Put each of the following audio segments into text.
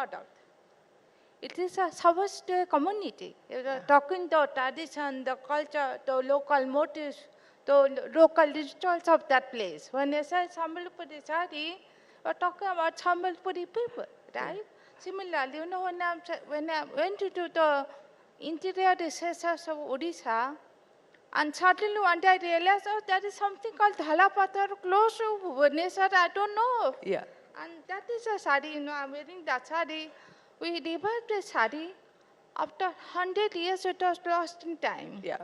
product. It is a service to a community. Talking the tradition, the culture, the local motives, the local rituals of that place. When you say Sambalpuri sari, we're talking about Sambalpuri people, right? Similarly, you know, when I went to the interior recesses of Odisha, and suddenly one day I realized, oh, there is something called Dhalapathar close to Bhubaneswar, I don't know. Yeah. And that is a sari, you know, I'm wearing that sari. We revived the sari. After 100 years, it was lost in time. Yeah.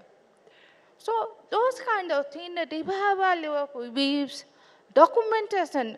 So those kind of things, the revival of weaves, documentation.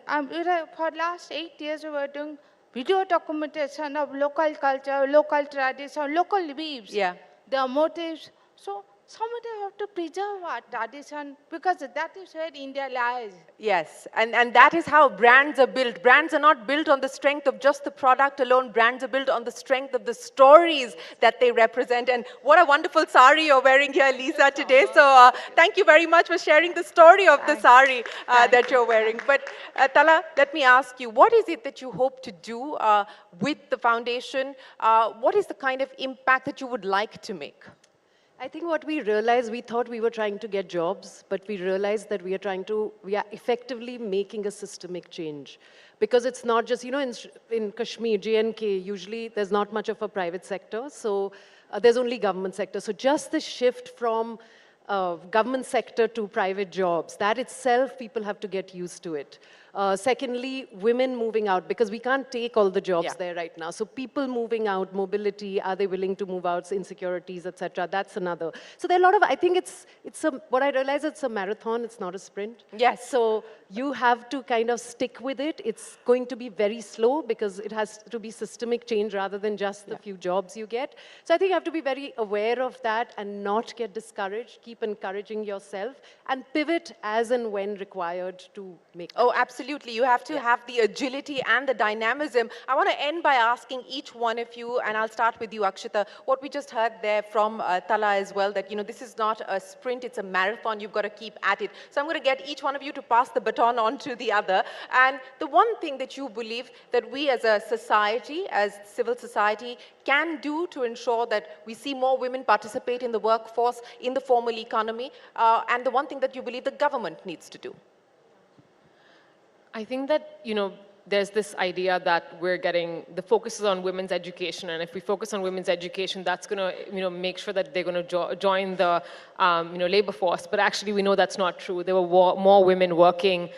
For last 8 years, we were doing video documentation of local culture, local tradition, local weaves, their motives. So somebody have to preserve our tradition because that is where India lies. Yes, and that is how brands are built. Brands are not built on the strength of just the product alone. Brands are built on the strength of the stories that they represent. And what a wonderful sari you're wearing here, Lisa, today. So thank you very much for sharing the story of the sari that you're wearing. But Tala, let me ask you, what is it that you hope to do with the foundation? What is the kind of impact that you would like to make? I think what we realized, we thought we were trying to get jobs, but we realized that we are effectively making a systemic change. Because it's not just, you know, in Kashmir, J&K, usually there's not much of a private sector, so there's only government sector. So just the shift from government sector to private jobs, that itself, people have to get used to it. Secondly, women moving out, because we can't take all the jobs there right now. So people moving out, mobility, are they willing to move out, insecurities, etc. That's another. So there are a lot of, I think what I realize, it's a marathon, it's not a sprint. Yes. So you have to kind of stick with it. It's going to be very slow because it has to be systemic change rather than just the few jobs you get. So I think you have to be very aware of that and not get discouraged. Keep encouraging yourself and pivot as and when required to make that. Oh, absolutely. You have to have the agility and the dynamism. I want to end by asking each one of you, and I'll start with you, Akshita, what we just heard there from Tala as well, that, you know, this is not a sprint, it's a marathon. You've got to keep at it. So I'm going to get each one of you to pass the baton on to the other. And the one thing that you believe that we as a society, as civil society, can do to ensure that we see more women participate in the workforce, in the formal economy, and the one thing that you believe the government needs to do. I think that, you know, there's this idea that we're getting, the focus is on women's education, and if we focus on women's education, that's going to, you know, make sure that they're going to join the, you know, labor force. But actually, we know that's not true. There were more women working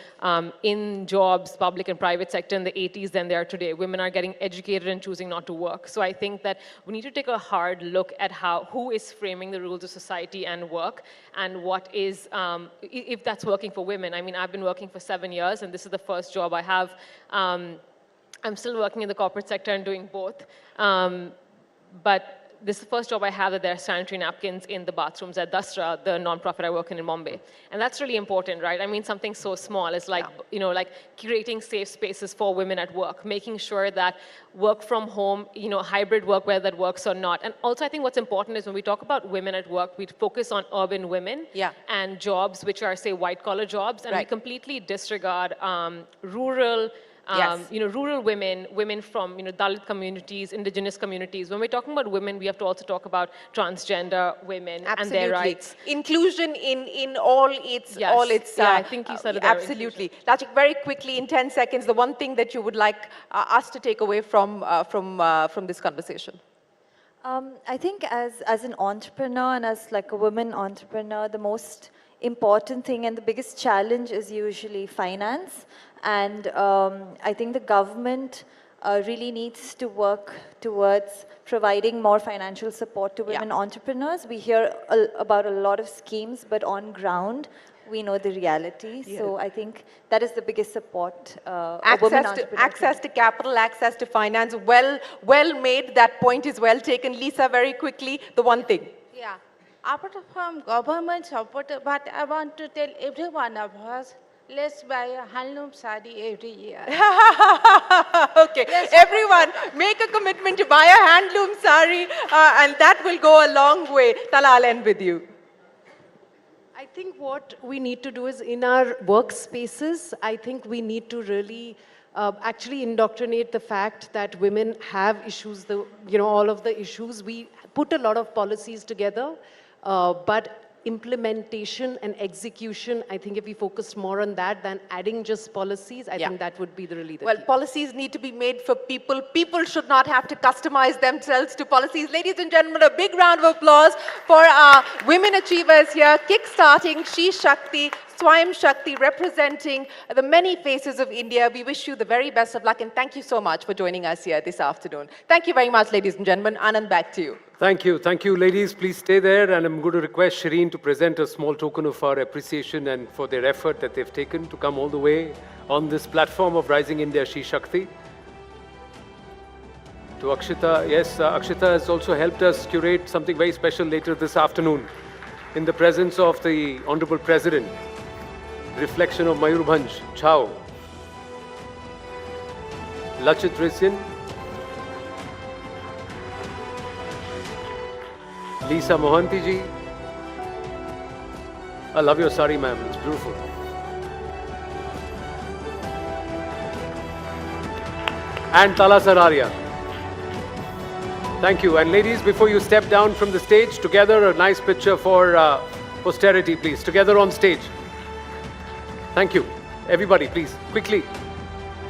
in jobs, public and private sector in the 80s than there are today. Women are getting educated and choosing not to work. So I think that we need to take a hard look at who is framing the rules of society and work, and what is, if that's working for women. I mean, I've been working for 7 years, and this is the first job I have. I'm still working in the corporate sector and doing both. But this is the first job I have that there are sanitary napkins in the bathrooms at Dasra, the nonprofit I work in Bombay. And that's really important, right? I mean, something so small is like, you know, like creating safe spaces for women at work, making sure that work from home, you know, hybrid work, whether that works or not. And also, I think what's important is when we talk about women at work, we focus on urban women and jobs which are, say, white-collar jobs, and we completely disregard rural, you know, rural women from, you know, Dalit communities, indigenous communities. When we're talking about women, we have to also talk about transgender women and their rights. Inclusion in all its, I think you said it. Absolutely. Lachik, very quickly, in 10 seconds, the one thing that you would like us to take away from this conversation. I think as an entrepreneur and as like a woman entrepreneur, the most important thing and the biggest challenge is usually finance. And I think the government really needs to work towards providing more financial support to women entrepreneurs. We hear about a lot of schemes, but on ground, we know the reality. So I think that is the biggest support. Access to capital, access to finance, well made. That point is well taken. Lisa, very quickly, the one thing. Yeah, apart from government support, but I want to tell every one of us, let's buy a handloom sari every year. Okay, everyone, make a commitment to buy a handloom sari, and that will go a long way. Tala, I'll end with you. I think what we need to do is in our workspaces, I think we need to really actually indoctrinate the fact that women have issues, all of the issues. We put a lot of policies together, but implementation and execution, I think if we focused more on that than adding just policies, I think that would be really the Well, key. policies need to be made for people. People should not have to customize themselves to policies. Ladies and gentlemen, a big round of applause for our women achievers here, kick-starting Shakti, Swayam Shakti, representing the many faces of India. We wish you the very best of luck, and thank you so much for joining us here this afternoon. Thank you very much, ladies and gentlemen. Anand, back to you. Thank you, ladies. Please stay there, and I'm going to request Shireen to present a small token of our appreciation and for their effort that they've taken to come all the way on this platform of Rising India Shakti. To Akshita, yes, Akshita has also helped us curate something very special later this afternoon in the presence of the Honorable President. Reflection of Mayurbhanj, Chhau. Lachit Risyan. Lisa Mohanty ji. I love your sari, ma'am. It's beautiful. And Tala Sararia. Thank you. And ladies, before you step down from the stage, together a nice picture for posterity, please. Together on stage. Thank you. Everybody, please, quickly.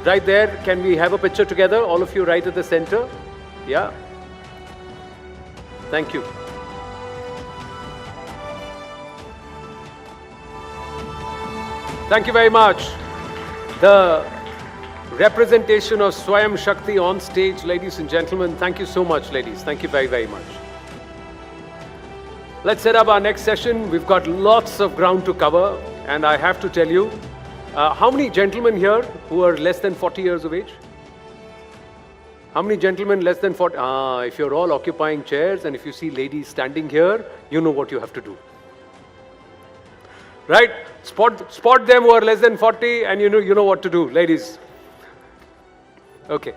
Right there, can we have a picture together? All of you right at the center. Yeah. Thank you. Thank you very much. The representation of Swayam Shakti on stage, ladies and gentlemen. Thank you so much, ladies. Thank you very, very much. Let's set up our next session. We've got lots of ground to cover, and I have to tell you, how many gentlemen here who are less than 40 years of age? How many gentlemen less than 40? If you're all occupying chairs and if you see ladies standing here, you know what you have to do. Right? Spot them who are less than 40 and you know what to do, ladies. Okay.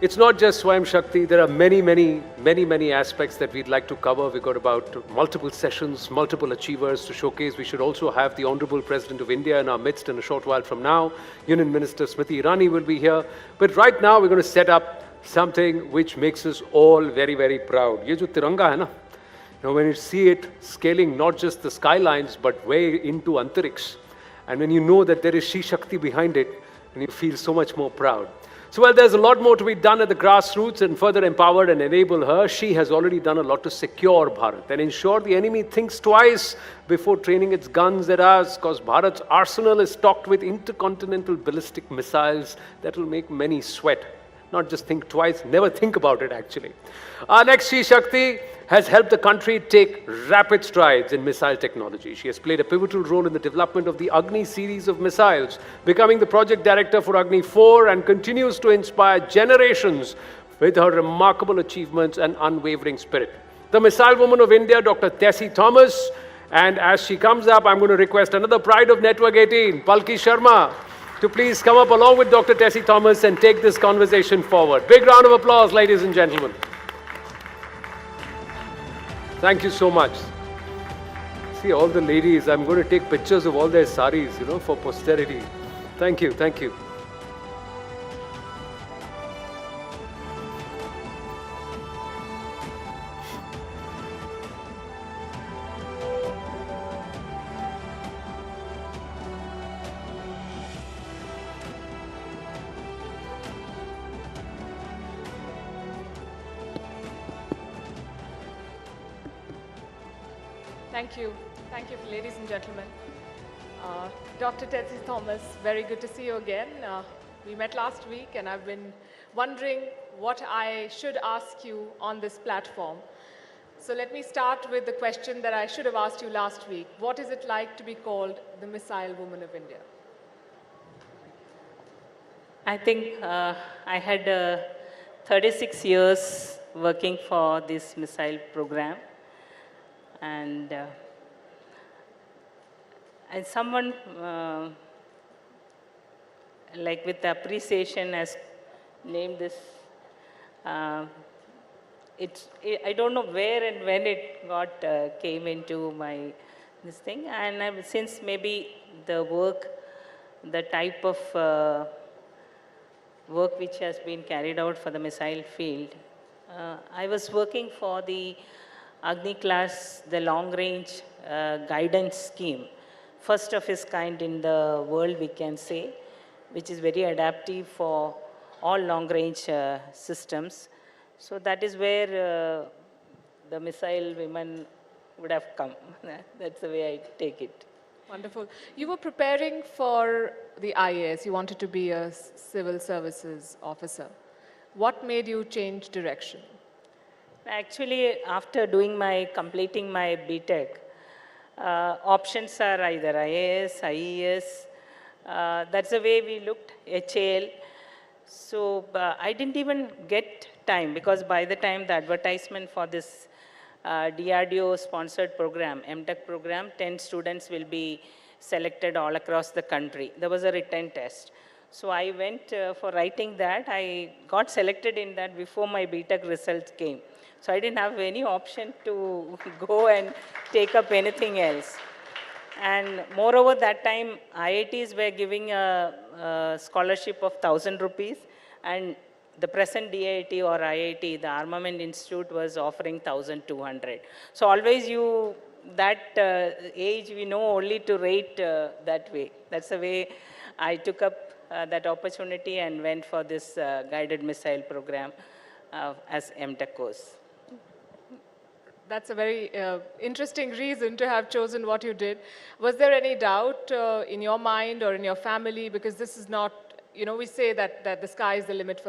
It's not just Swayam Shakti. There are many aspects that we'd like to cover. We've got about multiple sessions, multiple achievers to showcase. We should also have the Honorable President of India in our midst in a short while from now. Union Minister Smriti Irani will be here. But right now, we're going to set up something which makes us all very, very proud. Ye jo tiranga hai na? When you see it scaling not just the skylines, but way into Antariksh, and when you know that there is Shakti behind it, and you feel so much more proud. So, well, there's a lot more to be done at the grassroots and further empower and enable her. She has already done a lot to secure Bharat and ensure the enemy thinks twice before training its guns at us, because Bharat's arsenal is stocked with intercontinental ballistic missiles that will make many sweat. Not just think twice, never think about it actually. Our next Shakti has helped the country take rapid strides in missile technology. She has played a pivotal role in the development of the Agni series of missiles, becoming the project director for Agni 4 and continues to inspire generations with her remarkable achievements and unwavering spirit. The Missile Woman of India, Dr. Tessie Thomas, and as she comes up, I'm going to request another pride of Network 18, Palki Sharma, to please come up along with Dr. Tessie Thomas and take this conversation forward. Big round of applause, ladies and gentlemen. Thank you so much. See all the ladies, I'm going to take pictures of all their saris, for posterity. Thank you, thank you. Thank you, ladies and gentlemen. Dr. Tessie Thomas, very good to see you again. We met last week and I've been wondering what I should ask you on this platform. So let me start with the question that I should have asked you last week. What is it like to be called the Missile Woman of India? I think I had 36 years working for this missile program. And someone like with appreciation has named this. I don't know where and when it got came into my this thing, and since maybe the work the type of work which has been carried out for the missile field. I was working for the Agni class, the long range guidance scheme, first of its kind in the world, we can say, which is very adaptive for all long range systems. So that is where the missile women would have come. That's the way I take it. Wonderful. You were preparing for the IAS. You wanted to be a civil services officer. What made you change direction? Actually, after completing my BTech, options are either IAS, IES. That's the way we looked, HAL. So I didn't even get time, because by the time the advertisement for this DRDO sponsored program, MTech program, 10 students will be selected all across the country. There was a written test. So I went for writing that. I got selected in that before my BTech results came. So I didn't have any option to go and take up anything else. And moreover, that time IITs were giving a scholarship of 1,000 rupees, and the present DIT or IIT, the Armament Institute, was offering 1,200. So always that age, we know only to rate that way. That's the way I took up that opportunity and went for this guided missile program as MTech course. That's a very interesting reason to have chosen what you did. Was there any doubt in your mind or in your family? Because this is not, we say that the sky is the limit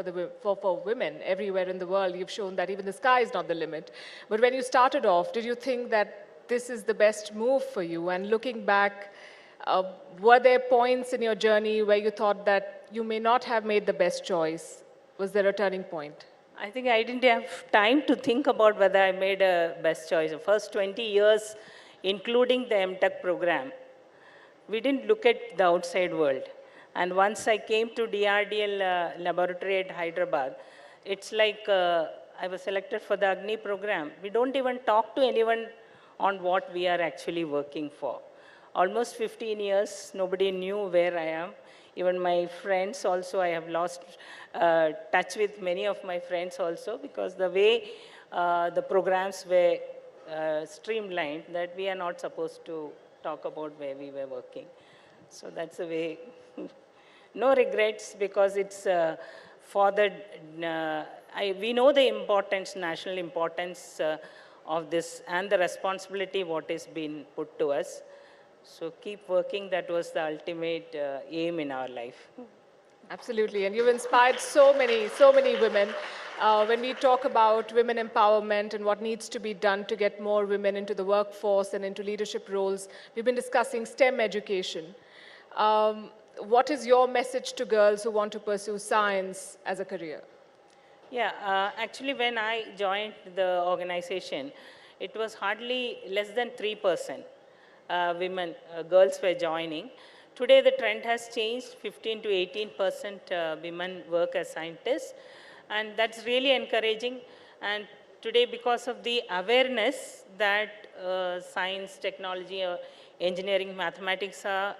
for women everywhere in the world. You've shown that even the sky is not the limit. But when you started off, did you think that this is the best move for you? And looking back, were there points in your journey where you thought that you may not have made the best choice? Was there a turning point? I think I didn't have time to think about whether I made a best choice. The first 20 years, including the MTech program, we didn't look at the outside world. And once I came to DRDL laboratory at Hyderabad, it's like I was selected for the Agni program. We don't even talk to anyone on what we are actually working for. Almost 15 years, nobody knew where I am. Even my friends also, I have lost touch with many of my friends also, because the way the programs were streamlined, that we are not supposed to talk about where we were working. So that's the way. No regrets, because it's for the, we know the importance, national importance of this, and the responsibility what is being put to us. So keep working, that was the ultimate aim in our life. Absolutely, and you've inspired so many women. When we talk about women empowerment and what needs to be done to get more women into the workforce and into leadership roles, we've been discussing STEM education. What is your message to girls who want to pursue science as a career? Yeah, actually when I joined the organization, it was hardly less than 3%. Women, girls were joining. Today the trend has changed, 15 to 18% women work as scientists, and that's really encouraging. And today, because of the awareness that science, technology, engineering, mathematics are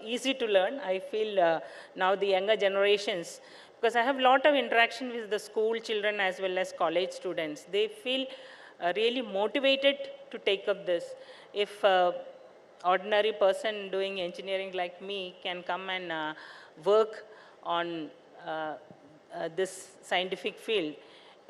easy to learn, I feel now the younger generations, because I have a lot of interaction with the school children as well as college students, they feel really motivated to take up this. If ordinary person doing engineering like me can come and work on this scientific field,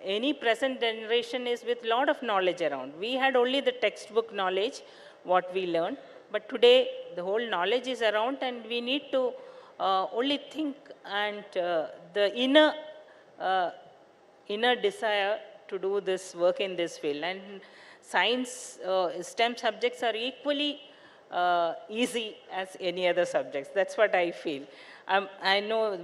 any present generation is with a lot of knowledge around. We had only the textbook knowledge, what we learned, but today the whole knowledge is around, and we need to only think, and the inner desire to do this work in this field. And science, STEM subjects are equally easy as any other subjects. That's what I feel. I know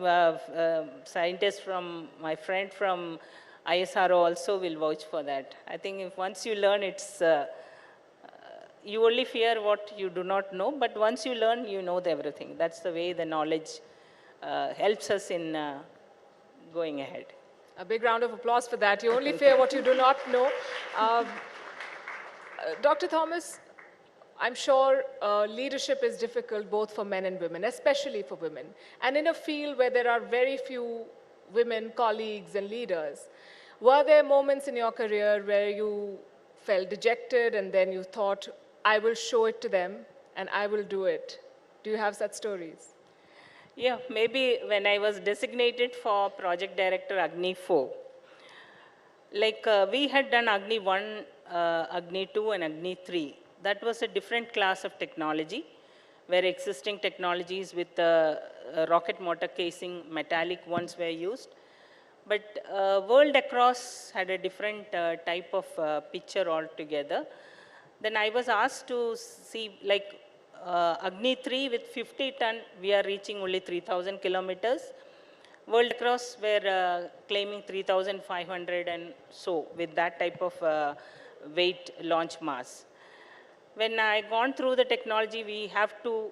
scientists from, my friend from ISRO also will vouch for that. I think if once you learn, it's, you only fear what you do not know, but once you learn, you know everything. That's the way the knowledge helps us in going ahead. A big round of applause for that. You only fear what you do not know. Dr. Thomas, I'm sure leadership is difficult both for men and women, especially for women. And in a field where there are very few women colleagues and leaders, were there moments in your career where you felt dejected and then you thought, I will show it to them and I will do it? Do you have such stories? Yeah, maybe when I was designated for project director Agni 4, like we had done Agni 1, Agni 2 and Agni 3. That was a different class of technology where existing technologies with rocket motor casing, metallic ones were used. But world across had a different type of picture altogether. Then I was asked to see like Agni 3 with 50 ton, we are reaching only 3,000 kilometers. World across were claiming 3,500 and so with that type of weight launch mass. When I gone through the technology, we have to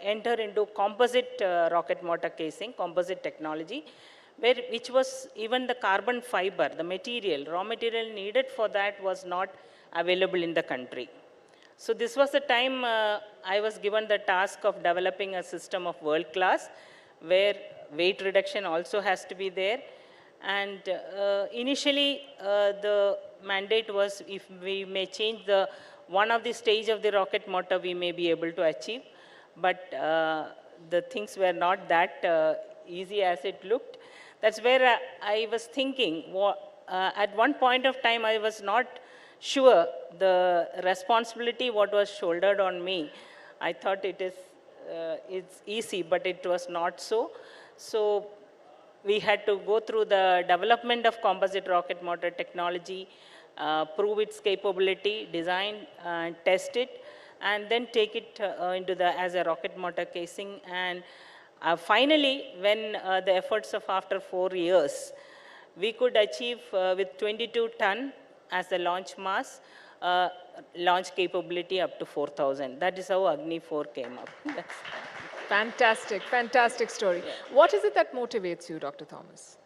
enter into composite rocket motor casing, composite technology, which was even the carbon fiber, the material, raw material needed for that was not available in the country. So this was the time I was given the task of developing a system of world class, where weight reduction also has to be there. And initially, the mandate was if we may change one of the stage of the rocket motor, we may be able to achieve. But the things were not that easy as it looked. That's where I was thinking, at one point of time, I was not sure the responsibility what was shouldered on me. I thought it's easy, but it was not so. So we had to go through the development of composite rocket motor technology, prove its capability, design, test it, and then take it as a rocket motor casing. And finally, when the efforts of after 4 years, we could achieve with 22 ton as the launch mass, launch capability up to 4,000. That is how Agni 4 came up. That's Fantastic, fantastic story. What is it that motivates you, Dr. Thomas?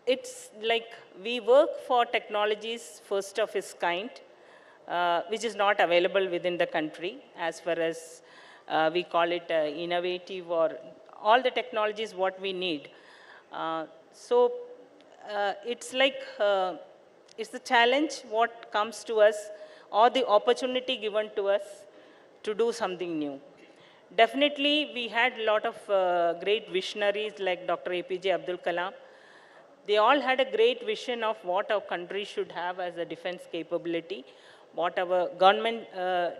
It's like we work for technologies first of its kind, which is not available within the country as far as we call it innovative or all the technologies what we need. So it's like, it's the challenge what comes to us or the opportunity given to us to do something new. Definitely, we had a lot of great visionaries like Dr. APJ Abdul Kalam. They all had a great vision of what our country should have as a defense capability, what our government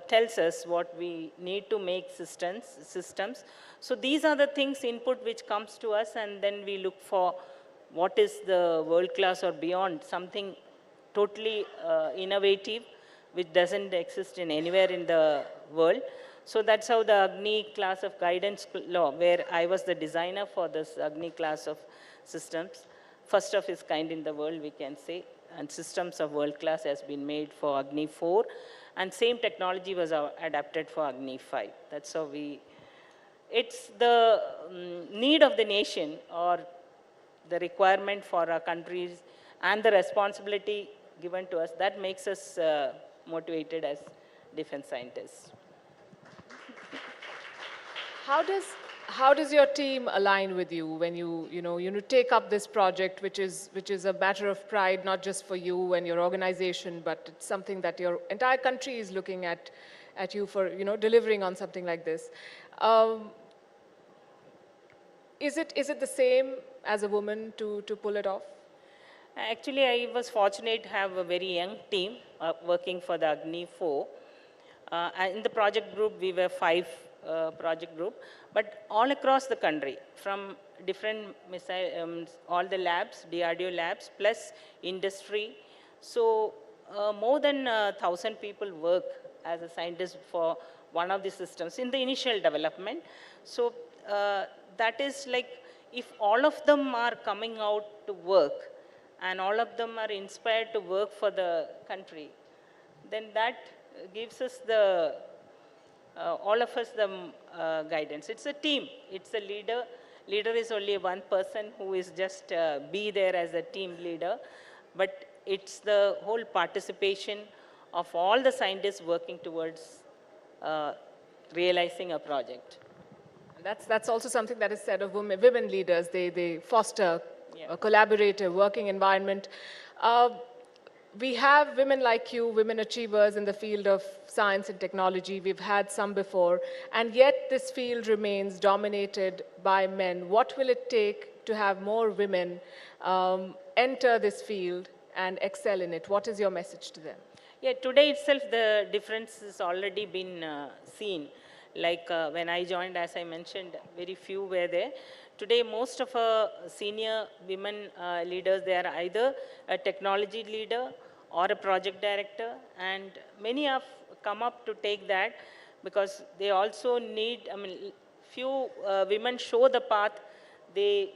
tells us what we need to make systems. So these are the things, input which comes to us, and then we look for what is the world class or beyond, something totally innovative, which doesn't exist in anywhere in the world. So that's how the Agni class of guidance law, where I was the designer for this Agni class of systems, first of its kind in the world, we can say, and systems of world class has been made for Agni 4, and same technology was adapted for Agni 5. That's how it's the need of the nation or the requirement for our countries and the responsibility given to us that makes us motivated as defense scientists. How does your team align with you when you take up this project, which is a matter of pride, not just for you and your organization, but it's something that your entire country is looking at you for delivering on something like this. Is it the same as a woman to pull it off? Actually, I was fortunate to have a very young team working for the Agni 4. In the project group, we were 5 project group, but all across the country, from different all the labs, DRDO labs, plus industry. So more than 1,000 people work as a scientist for one of the systems in the initial development. So that is like, if all of them are coming out to work and all of them are inspired to work for the country, then that gives us the all of us the guidance. It's a team. It's a leader. Leader is only one person who is just be there as a team leader, but it's the whole participation of all the scientists working towards realizing a project. That's also something that is said of women leaders. They foster a collaborative working environment. We have women like you, women achievers in the field of science and technology. We've had some before, and yet this field remains dominated by men. What will it take to have more women enter this field and excel in it? What is your message to them? Yeah, today itself the difference has already been seen. Like when I joined, as I mentioned, very few were there. Today, most of our senior women leaders, they are either a technology leader or a project director, and many have come up to take that because they also need, I mean, few women show the path, they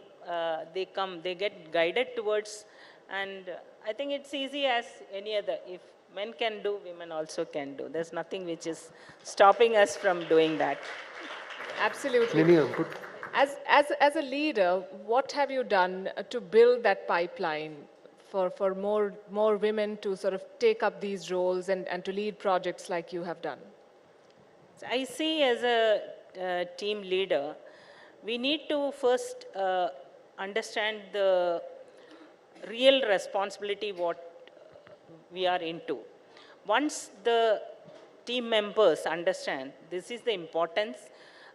get guided towards, and I think it's easy as any other. If men can do, women also can do. There's nothing which is stopping us from doing that. Absolutely. good. As a leader, what have you done to build that pipeline for more women to sort of take up these roles and to lead projects like you have done? I see as a team leader, we need to first understand the real responsibility what we are into. Once the team members understand this is the importance,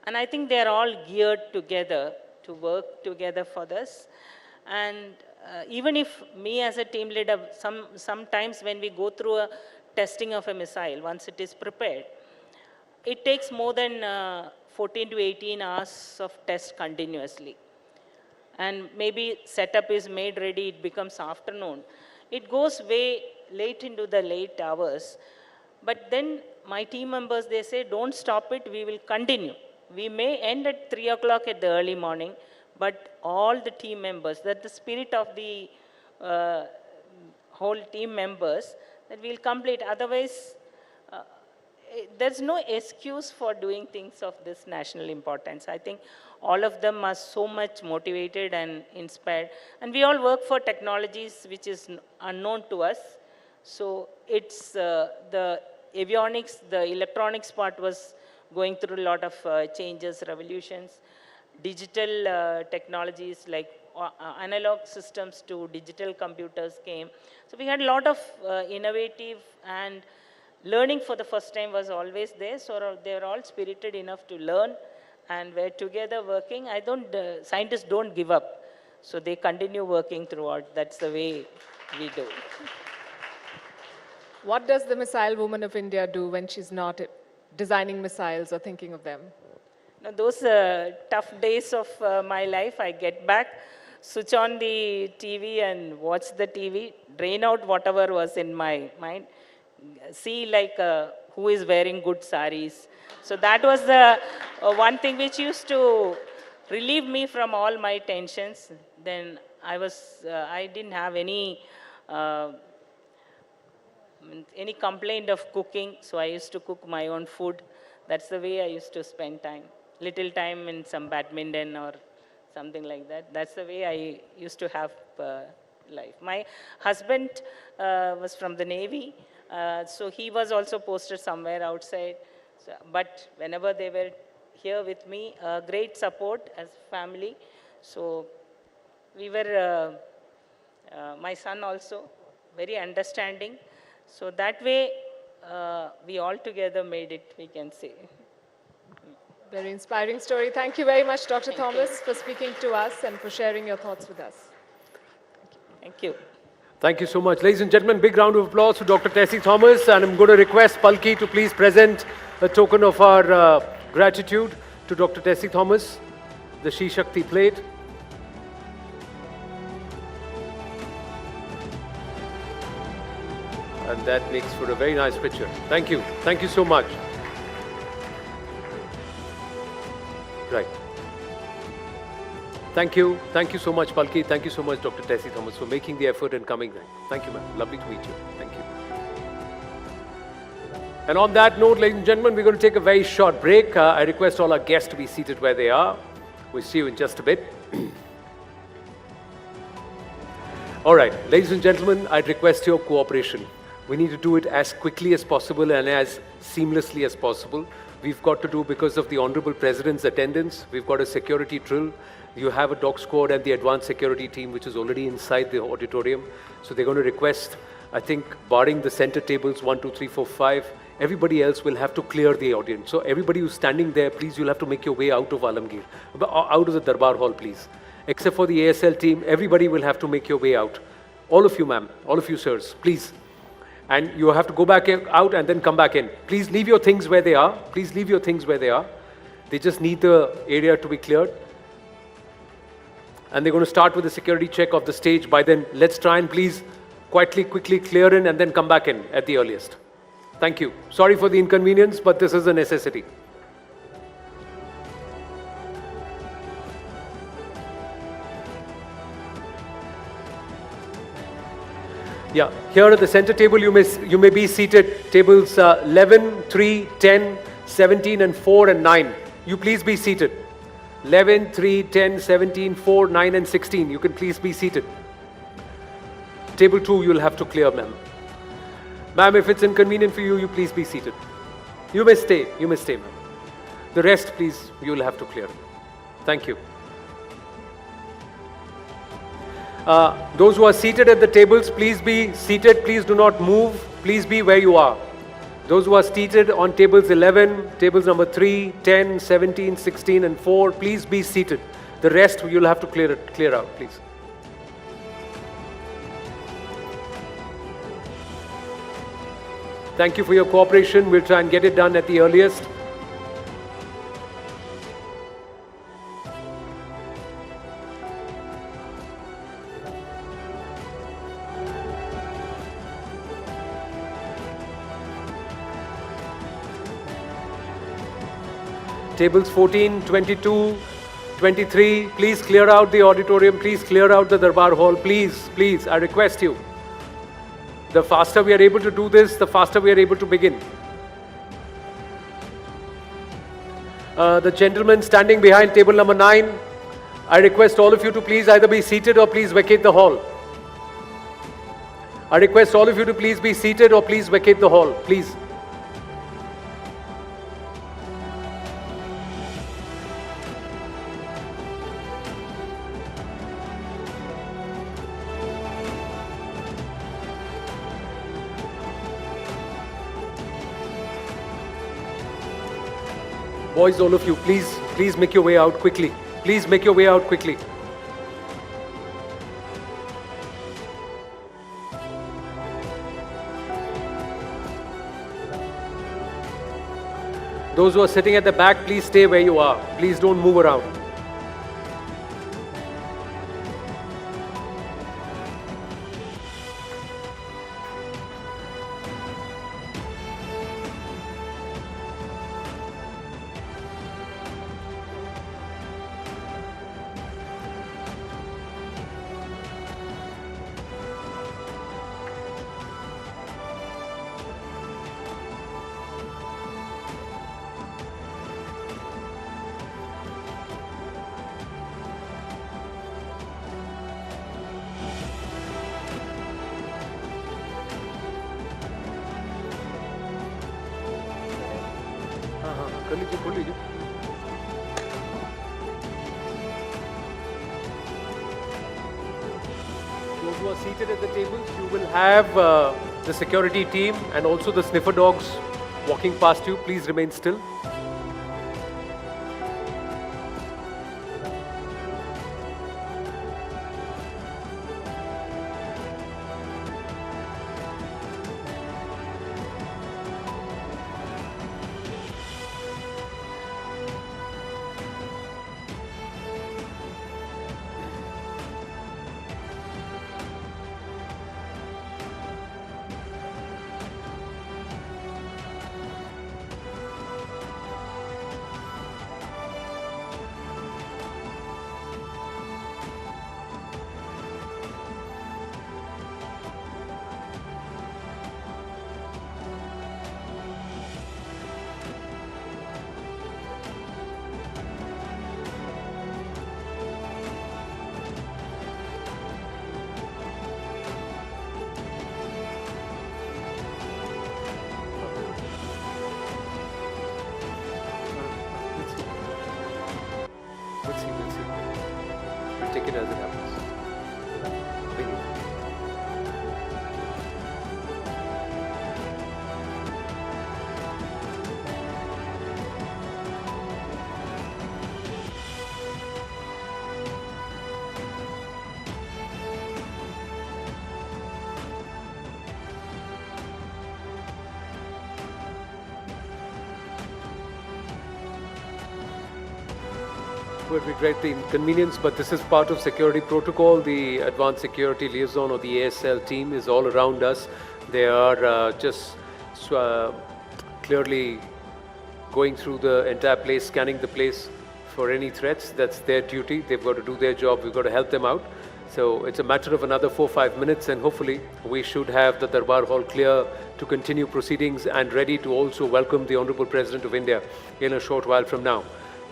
and I think they are all geared together to work together for this. And even if me as a team leader, sometimes when we go through a testing of a missile, once it is prepared, it takes more than 14 to 18 hours of test continuously. And maybe setup is made ready, it becomes afternoon. It goes way late into the late hours. But then my team members, they say, don't stop it, we will continue. We may end at 3 o'clock at the early morning, but all the team members, that the spirit of the whole team members, that we'll complete. Otherwise, there's no excuse for doing things of this national importance. I think all of them are so much motivated and inspired. And we all work for technologies which is unknown to us. So it's the avionics, the electronics part was going through a lot of changes, revolutions. Digital technologies like analog systems to digital computers came. So we had a lot of innovative, and learning for the first time was always there. So they were all spirited enough to learn and were together working. Scientists don't give up. So they continue working throughout. That's the way we do. What does the missile woman of India do when she's not designing missiles or thinking of them? Now, those tough days of my life, I get back, switch on the TV and watch the TV, drain out whatever was in my mind, see like who is wearing good saris. So that was the one thing which used to relieve me from all my tensions. Then I didn't have any complaint of cooking, so I used to cook my own food. That's the way I used to spend time. Little time in some badminton or something like that. That's the way I used to have life. My husband was from the Navy, so he was also posted somewhere outside. So, but whenever they were here with me, great support as family. So we were, my son also, very understanding. So that way, we all together made it, we can say. Very inspiring story. Thank you very much, Dr. Thomas, for speaking to us and for sharing your thoughts with us. Thank you. Thank you so much. Ladies and gentlemen, big round of applause to Dr. Tessie Thomas, and I'm going to request Palki to please present a token of our gratitude to Dr. Tessie Thomas, the Sheshakti plate. And that makes for a very nice picture. Thank you. Thank you so much. Right. Thank you. Thank you so much, Palki. Thank you so much, Dr. Tessie Thomas, for making the effort and coming there. Thank you, ma'am. Lovely to meet you. Thank you. And on that note, ladies and gentlemen, we're going to take a very short break. I request all our guests to be seated where they are. We'll see you in just a bit. All right, ladies and gentlemen, I'd request your cooperation. We need to do it as quickly as possible and as seamlessly as possible. We've got to do, because of the Honorable President's attendance, we've got a security drill. You have a dog squad and the advanced security team, which is already inside the auditorium. So they're going to request, I think, barring the center tables, 1, 2, 3, 4, 5, everybody else will have to clear the audience. So everybody who's standing there, please, you'll have to make your way out of Alamgir, out of the Darbar Hall, please. Except for the ASL team, everybody will have to make your way out. All of you, ma'am, all of you, sirs, please. And you have to go back out and then come back in. Please leave your things where they are. Please leave your things where they are. They just need the area to be cleared. And they're going to start with the security check of the stage. By then, let's try and please quietly, quickly clear in and then come back in at the earliest. Thank you. Sorry for the inconvenience, but this is a necessity. Yeah, here at the center table, you may be seated. Tables 11, 3, 10, 17, and 4 and 9. You please be seated. 11, 3, 10, 17, 4, 9, and 16. You can please be seated. Table 2, you'll have to clear, ma'am. Ma'am, if it's inconvenient for you, you please be seated. You may stay, ma'am. The rest, please, you'll have to clear. Thank you. Those who are seated at the tables, please be seated. Please do not move. Please be where you are. Those who are seated on tables 11, tables number 3, 10, 17, 16, and 4, please be seated. The rest you'll have to clear out, please. Thank you for your cooperation. We'll try and get it done at the earliest. Tables 14, 22, 23, please clear out the auditorium, please clear out the Darbar Hall, please, please, I request you. The faster we are able to do this, the faster we are able to begin. The gentleman standing behind table number 9, I request all of you to please either be seated or please vacate the hall. I request all of you to please be seated or please vacate the hall, please. Boys, all of you, please make your way out quickly. Please make your way out quickly. Those who are sitting at the back, please stay where you are. Please don't move around. Those who are seated at the tables, you will have the security team and also the sniffer dogs walking past you. Please remain still. take it as it happens. Thank you. We regret the inconvenience, but this is part of security protocol. The Advanced Security Liaison or the ASL team is all around us. They are just clearly going through the entire place, scanning the place for any threats. That's their duty. They've got to do their job. We've got to help them out. So it's a matter of another 4-5 minutes, and hopefully we should have the Darbar Hall clear to continue proceedings and ready to also welcome the Honorable President of India in a short while from now.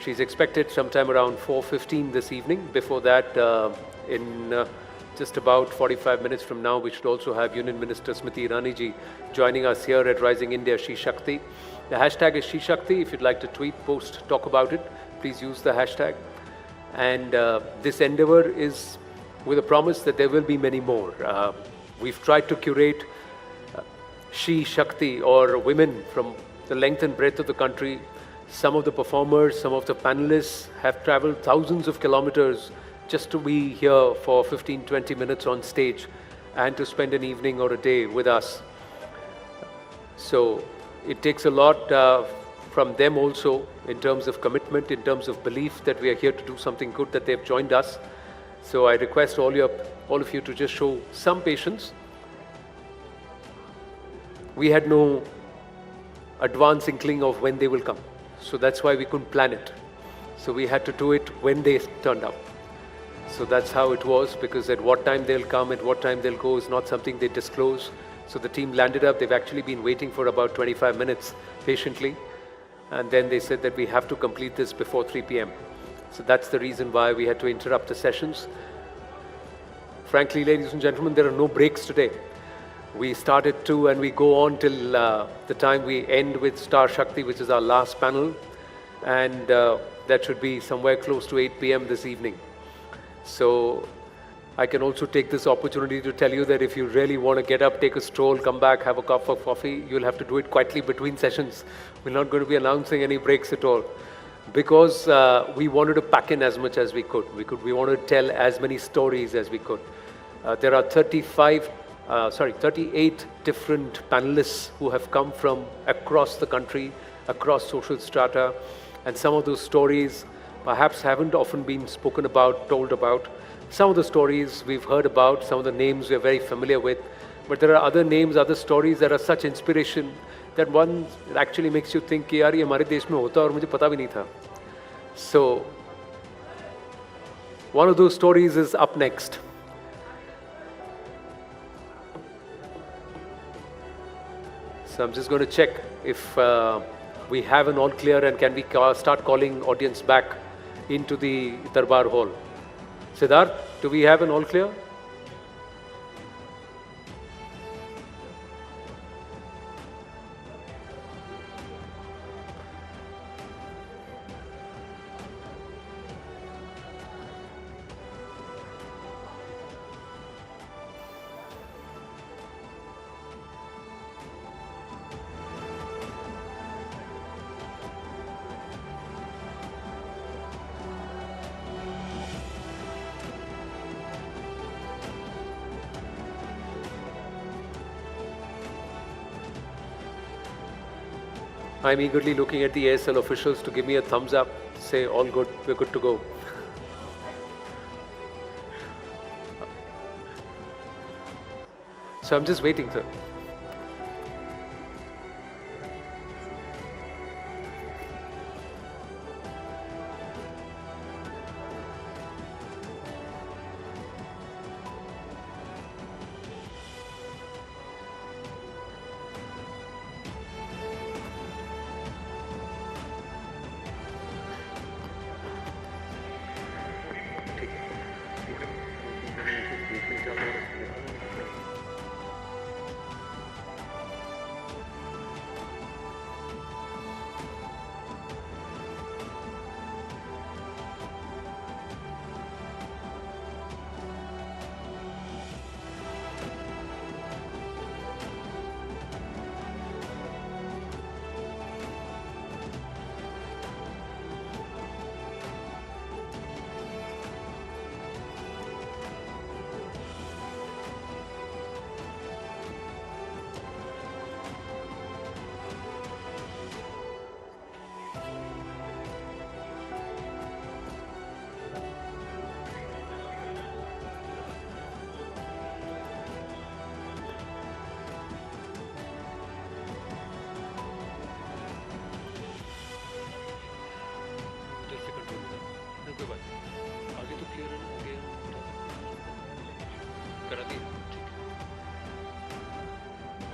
She's expected sometime around 4:15 this evening. Before that, in just about 45 minutes from now, we should also have Union Minister Smriti Irani ji joining us here at Rising India Sheshakti. The hashtag is Sheshakti. If you'd like to tweet, post, talk about it, please use the hashtag. And this endeavor is with a promise that there will be many more. We've tried to curate Sheshakti or women from the length and breadth of the country. Some of the performers, some of the panelists have traveled thousands of kilometers just to be here for 15-20 minutes on stage and to spend an evening or a day with us. So it takes a lot from them also in terms of commitment, in terms of belief that we are here to do something good, that they've joined us. So I request all of you to just show some patience. We had no advance inkling of when they will come. So that's why we couldn't plan it. So we had to do it when they turned up. So that's how it was, because at what time they'll come, at what time they'll go is not something they disclose. So the team landed up. They've actually been waiting for about 25 minutes patiently. And then they said that we have to complete this before 3 p.m. So that's the reason why we had to interrupt the sessions. Frankly, ladies and gentlemen, there are no breaks today. We start at 2 and we go on till the time we end with Star Shakti, which is our last panel. And that should be somewhere close to 8 p.m. this evening. So I can also take this opportunity to tell you that if you really want to get up, take a stroll, come back, have a cup of coffee, you'll have to do it quietly between sessions. We're not going to be announcing any breaks at all. Because we wanted to pack in as much as we could. We wanted to tell as many stories as we could. There are 38 different panelists who have come from across the country, across social strata, and some of those stories perhaps haven't often been spoken about, told about. Some of the stories we've heard about, some of the names we're very familiar with, but there are other names, other stories that are such inspiration that one actually makes you think कि यार ये हमारे देश में होता और मुझे पता भी नहीं था. So one of those stories is up next. So I'm just going to check if we have an all clear and can we start calling audience back into the Darbar Hall. Siddharth, do we have an all clear? I'm eagerly looking at the ASL officials to give me a thumbs up, say all good, we're good to go. So I'm just waiting, sir.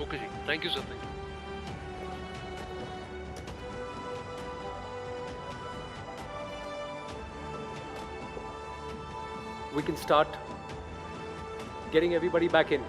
Okay, ji. Thank you, sir. Thank you. We can start getting everybody back in.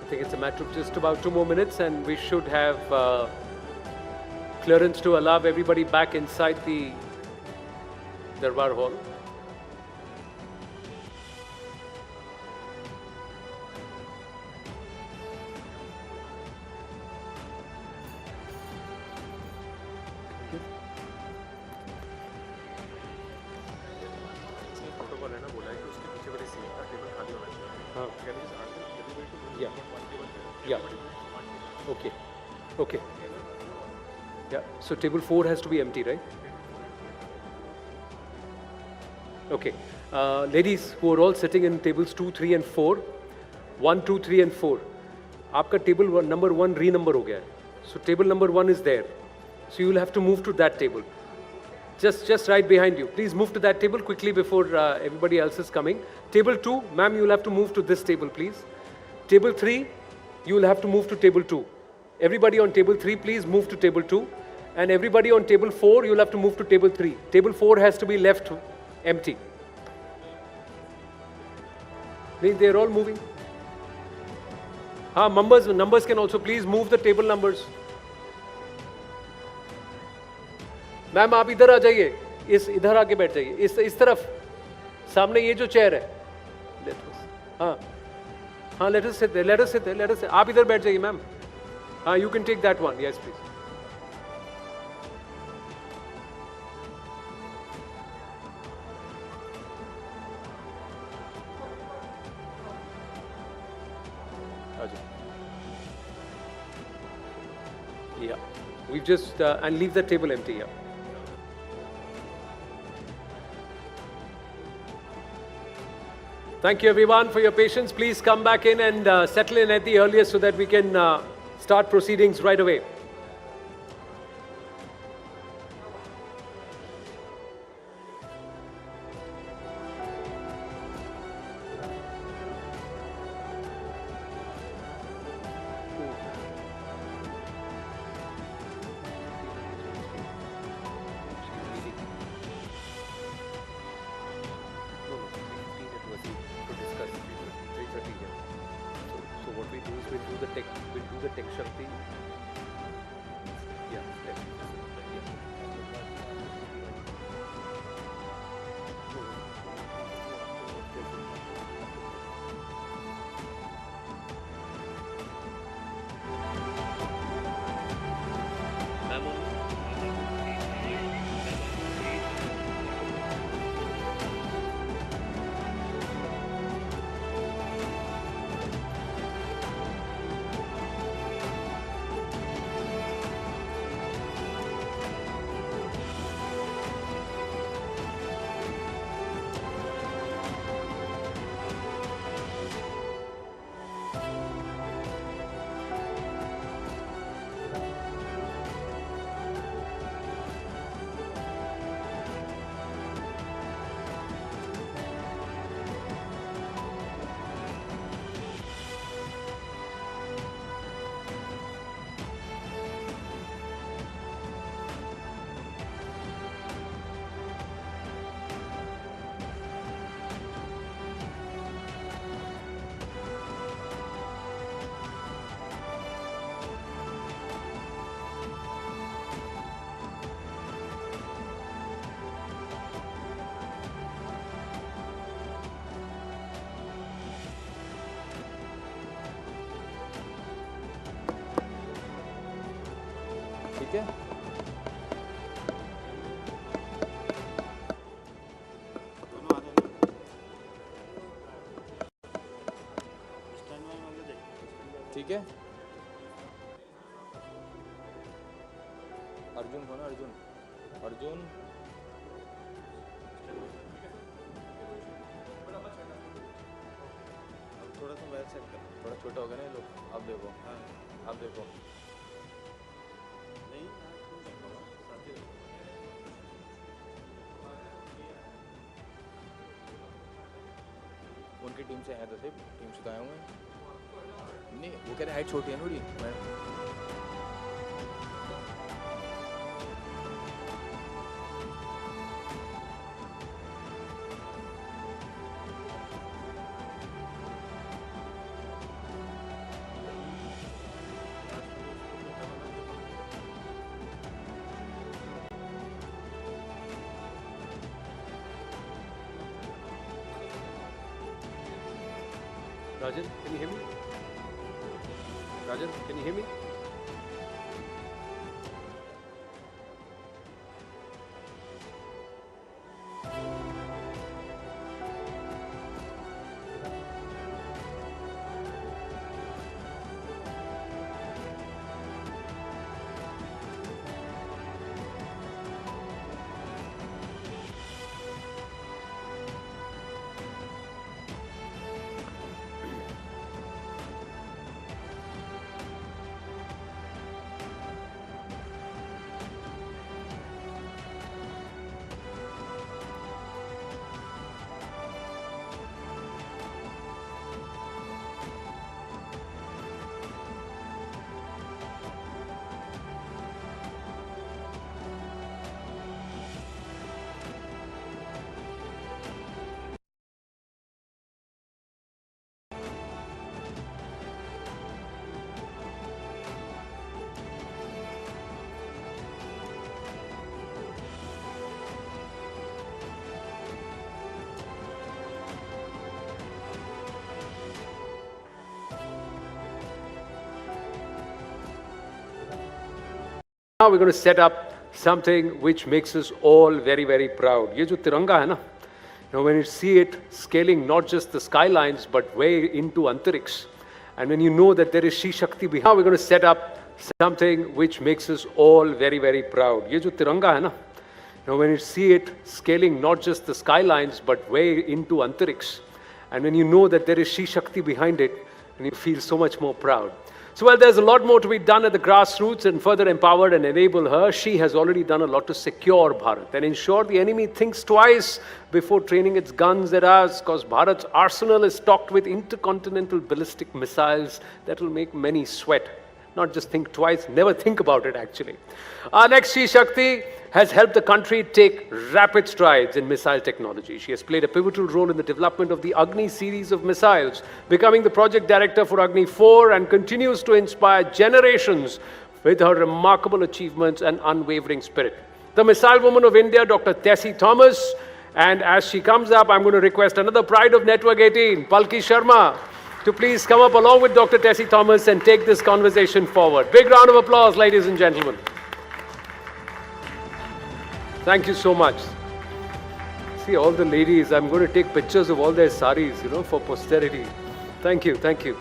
I think it's a matter of just about 2 more minutes and we should have clearance to allow everybody back inside the Darbar Hall. Yeah. Yeah. Okay. Okay. Yeah. So table 4 has to be empty, right? Okay. Ladies who are all sitting in tables 2, 3 and 4, 1, 2, 3 and 4. आपका table number 1 renumber हो गया है. So table number 1 is there. So you will have to move to that table. Just right behind you. Please move to that table quickly before everybody else is coming. Table 2, ma'am, you will have to move to this table, please. Table 3, you will have to move to table 2. Everybody on table 3, please move to table 2. And everybody on table 4, you will have to move to table 3. Table 4 has to be left empty. They are all moving. Numbers can also please move the table numbers. Ma'am आप इधर आ जाइए, इधर आके बैठ जाइए, इस तरफ सामने ये जो चेयर है, हाँ हाँ, let us sit there. आप इधर बैठ जाइए मैम. हाँ, you can take that one. Yes, please. Yeah, we've just and leave the table empty. Yeah. Thank you everyone for your patience. Please come back in and settle in at the earliest so that we can start proceedings right away. the tech Shakti. Yeah, tech. ठीक है ठीक है अर्जुन कौन है अर्जुन अर्जुन थोड़ा सा बैठ सकते थोड़ा छोटा हो गया ना ये लोग अब देखो हाँ अब देखो उनकी टीम से हैं तो सिर्फ टीम से तो आए होंगे नहीं वो कह रहे हाइट छोटी है थोड़ी मैं Rajan, can you hear me? Rajan, can you hear me? Now we're going to set up something which makes us all very, very proud. ये जो तिरंगा है ना, when you see it scaling not just the skylines but way into Antariksh, and when you know that there is sheshakti behind. Now we're going to set up something which makes us all very, very proud. ये जो तिरंगा है ना, when you see it scaling not just the skylines but way into Antariksh, and when you know that there is sheshakti behind it, and you feel so much more proud. So, well, there's a lot more to be done at the grassroots and further empower and enable her. She has already done a lot to secure Bharat and ensure the enemy thinks twice before training its guns at us, because Bharat's arsenal is stocked with intercontinental ballistic missiles that will make many sweat. Not just think twice, never think about it actually. Our next Sheshakti has helped the country take rapid strides in missile technology. She has played a pivotal role in the development of the Agni series of missiles, becoming the project director for Agni 4 and continues to inspire generations with her remarkable achievements and unwavering spirit. The Missile Woman of India, Dr. Tessie Thomas, and as she comes up, I'm going to request another pride of Network 18, Palki Sharma, to please come up along with Dr. Tessie Thomas and take this conversation forward. Big round of applause, ladies and gentlemen. Thank you so much. See all the ladies, I'm going to take pictures of all their saris, for posterity. Thank you, thank you.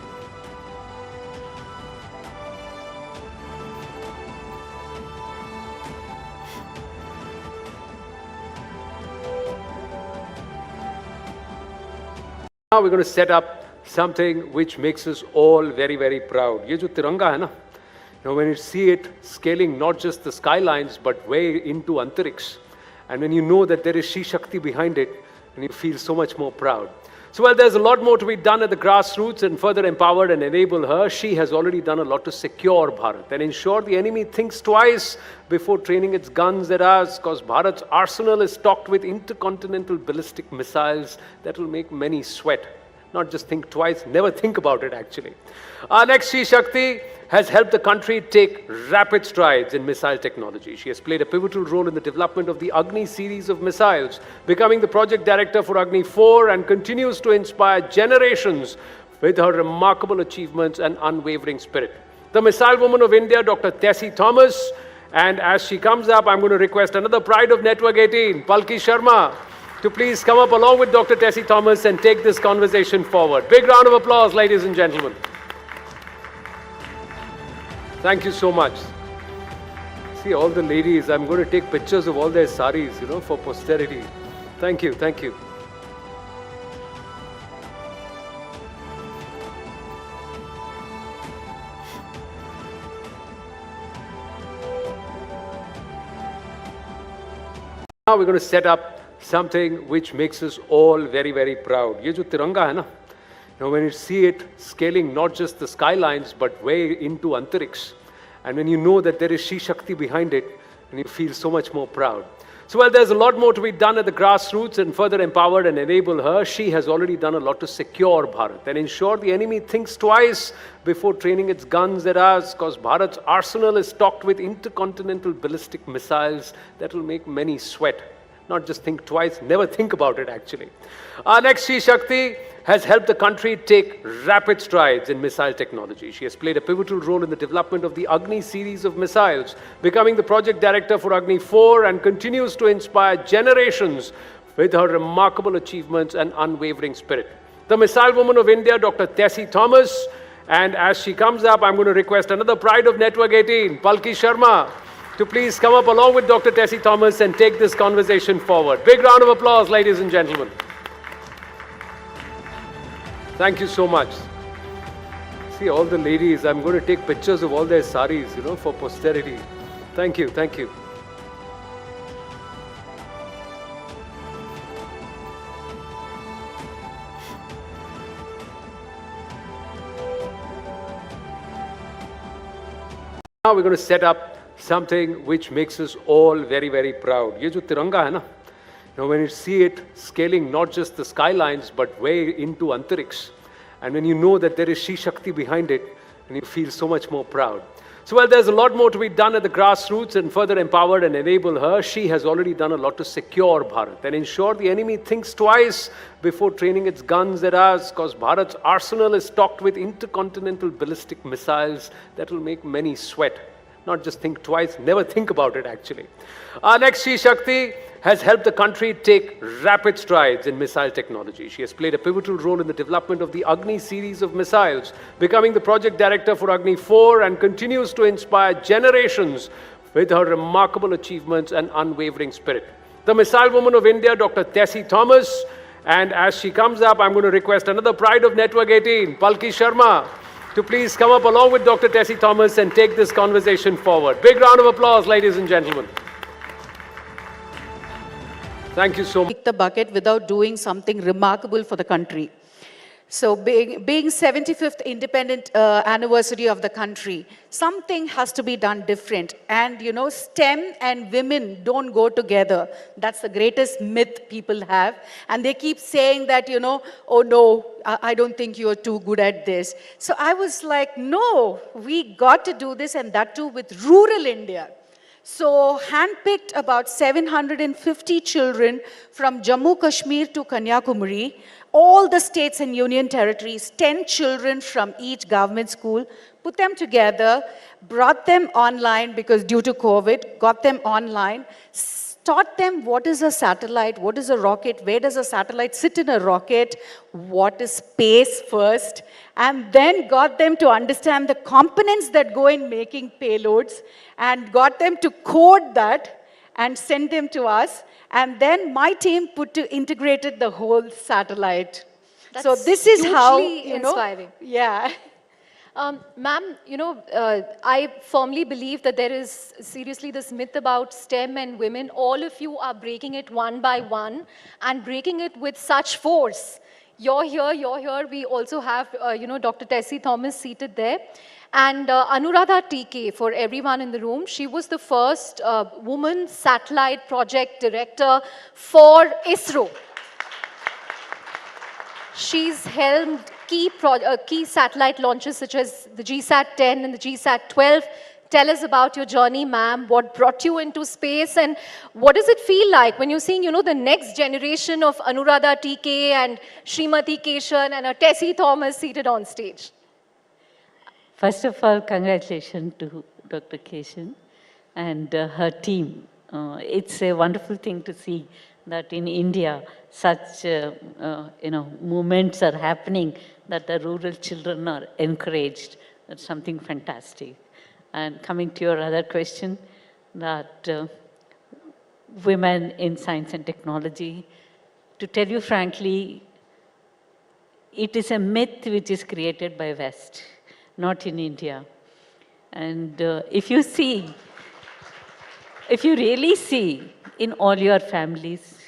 Now we're going to set up something which makes us all very, very proud. Ye jo tiranga hai na, when you see it scaling not just the skylines but way into Antariksh, and when you know that there is Sheshakti behind it, and you feel so much more proud. So while there's a lot more to be done at the grassroots and further empowered and enable her, she has already done a lot to secure Bharat and ensure the enemy thinks twice before training its guns at us, because Bharat's arsenal is stocked with intercontinental ballistic missiles that will make many sweat. Not just think twice, never think about it actually. Our next Sheshakti has helped the country take rapid strides in missile technology. She has played a pivotal role in the development of the Agni series of missiles, becoming the project director for Agni 4 and continues to inspire generations with her remarkable achievements and unwavering spirit. The Missile Woman of India, Dr. Tessie Thomas, and as she comes up, I'm going to request another pride of Network 18, Palki Sharma, to please come up along with Dr. Tessie Thomas and take this conversation forward. Big round of applause, ladies and gentlemen. Thank you so much. See all the ladies, I'm going to take pictures of all their saris, for posterity. Thank you, thank you. Now we're going to set up something which makes us all very, very proud. Ye jo tiranga hai na, when you see it scaling not just the skylines but way into Antariksh, and when you know that there is Sheshakti behind it, and you feel so much more proud. So while there's a lot more to be done at the grassroots and further empowered and enable her, she has already done a lot to secure Bharat and ensure the enemy thinks twice before training its guns at us, because Bharat's arsenal is stocked with intercontinental ballistic missiles that will make many sweat. Not just think twice, never think about it actually. Our next Sheshakti has helped the country take rapid strides in missile technology. She has played a pivotal role in the development of the Agni series of missiles, becoming the project director for Agni 4 and continues to inspire generations with her remarkable achievements and unwavering spirit. The Missile Woman of India, Dr. Tessie Thomas, and as she comes up, I'm going to request another pride of Network 18, Palki Sharma, to please come up along with Dr. Tessie Thomas and take this conversation forward. Big round of applause, ladies and gentlemen. Thank you so much. See all the ladies, I'm going to take pictures of all their saris, for posterity. Thank you, thank you. Now we're going to set up something which makes us all very, very proud. Ye jo tiranga hai na, when you see it scaling not just the skylines but way into Antariksh, and when you know that there is Sheshakti behind it, and you feel so much more proud. So while there's a lot more to be done at the grassroots and further empowered and enable her, she has already done a lot to secure Bharat and ensure the enemy thinks twice before training its guns at us, because Bharat's arsenal is stocked with intercontinental ballistic missiles that will make many sweat. Not just think twice, never think about it actually. Our next Sheshakti has helped the country take rapid strides in missile technology. She has played a pivotal role in the development of the Agni series of missiles, becoming the project director for Agni 4 and continues to inspire generations with her remarkable achievements and unwavering spirit. The Missile Woman of India, Dr. Tessie Thomas, and as she comes up, I'm going to request another pride of Network 18, Palki Sharma, to please come up along with Dr. Tessie Thomas and take this conversation forward. Big round of applause, ladies and gentlemen. Thank you so much. Kick the bucket without doing something remarkable for the country. So being 75th independent anniversary of the country, something has to be done different. And you know, STEM and women don't go together. That's the greatest myth people have. And they keep saying that, you know, oh no, I don't think you're too good at this. So I was like, no, we got to do this, and that too with rural India. So handpicked about 750 children from Jammu Kashmir to Kanyakumari, all the states and union territories, 10 children from each government school, put them together, brought them online because due to COVID, got them online, taught them what is a satellite, what is a rocket, where does a satellite sit in a rocket, what is space first, and then got them to understand the components that go in making payloads, and got them to code that and send them to us. And then my team integrated the whole satellite. So this is how, you know, inspiring. Yeah. Ma'am, you know, I firmly believe that there is seriously this myth about STEM and women. All of you are breaking it one by one and breaking it with such force. You're here. We also have, you know, Dr. Tessie Thomas seated there. And Anuradha TK, for everyone in the room, she was the first woman satellite project director for ISRO. She's helmed key satellite launches such as the GSAT-10 and the GSAT-12. Tell us about your journey, ma'am. What brought you into space, and what does it feel like when you're seeing, you know, the next generation of Anuradha TK and Srimati Keshan and a Tessie Thomas seated on stage? First of all, congratulations to Dr. Keshan and her team. It's a wonderful thing to see that in India, such movements are happening, that the rural children are encouraged. That's something fantastic. And coming to your other question, that women in science and technology, to tell you frankly, it is a myth which is created by West, not in India. And if you really see in all your families,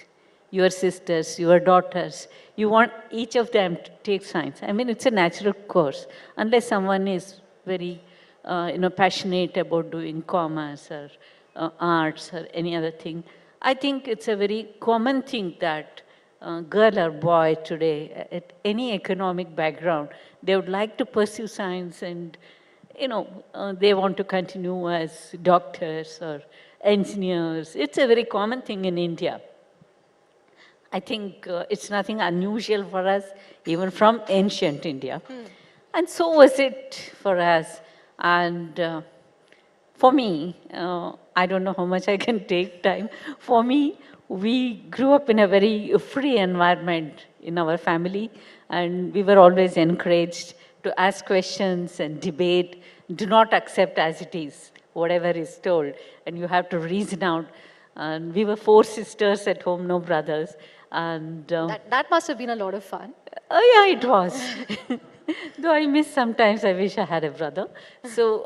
your sisters, your daughters, you want each of them to take science. I mean, it's a natural course, unless someone is very passionate about doing commerce or arts or any other thing. I think it's a very common thing that girl or boy today, at any economic background, they would like to pursue science, and they want to continue as doctors or engineers. It's a very common thing in India. I think it's nothing unusual for us, even from ancient India. And so was it for us. And for me, I don't know how much I can take time. For me, we grew up in a very free environment in our family, and we were always encouraged to ask questions and debate. Do not accept as it is, whatever is told, and you have to reason out. And we were 4 sisters at home, no brothers. And that must have been a lot of fun. Oh yeah, it was. Though I miss sometimes, I wish I had a brother. So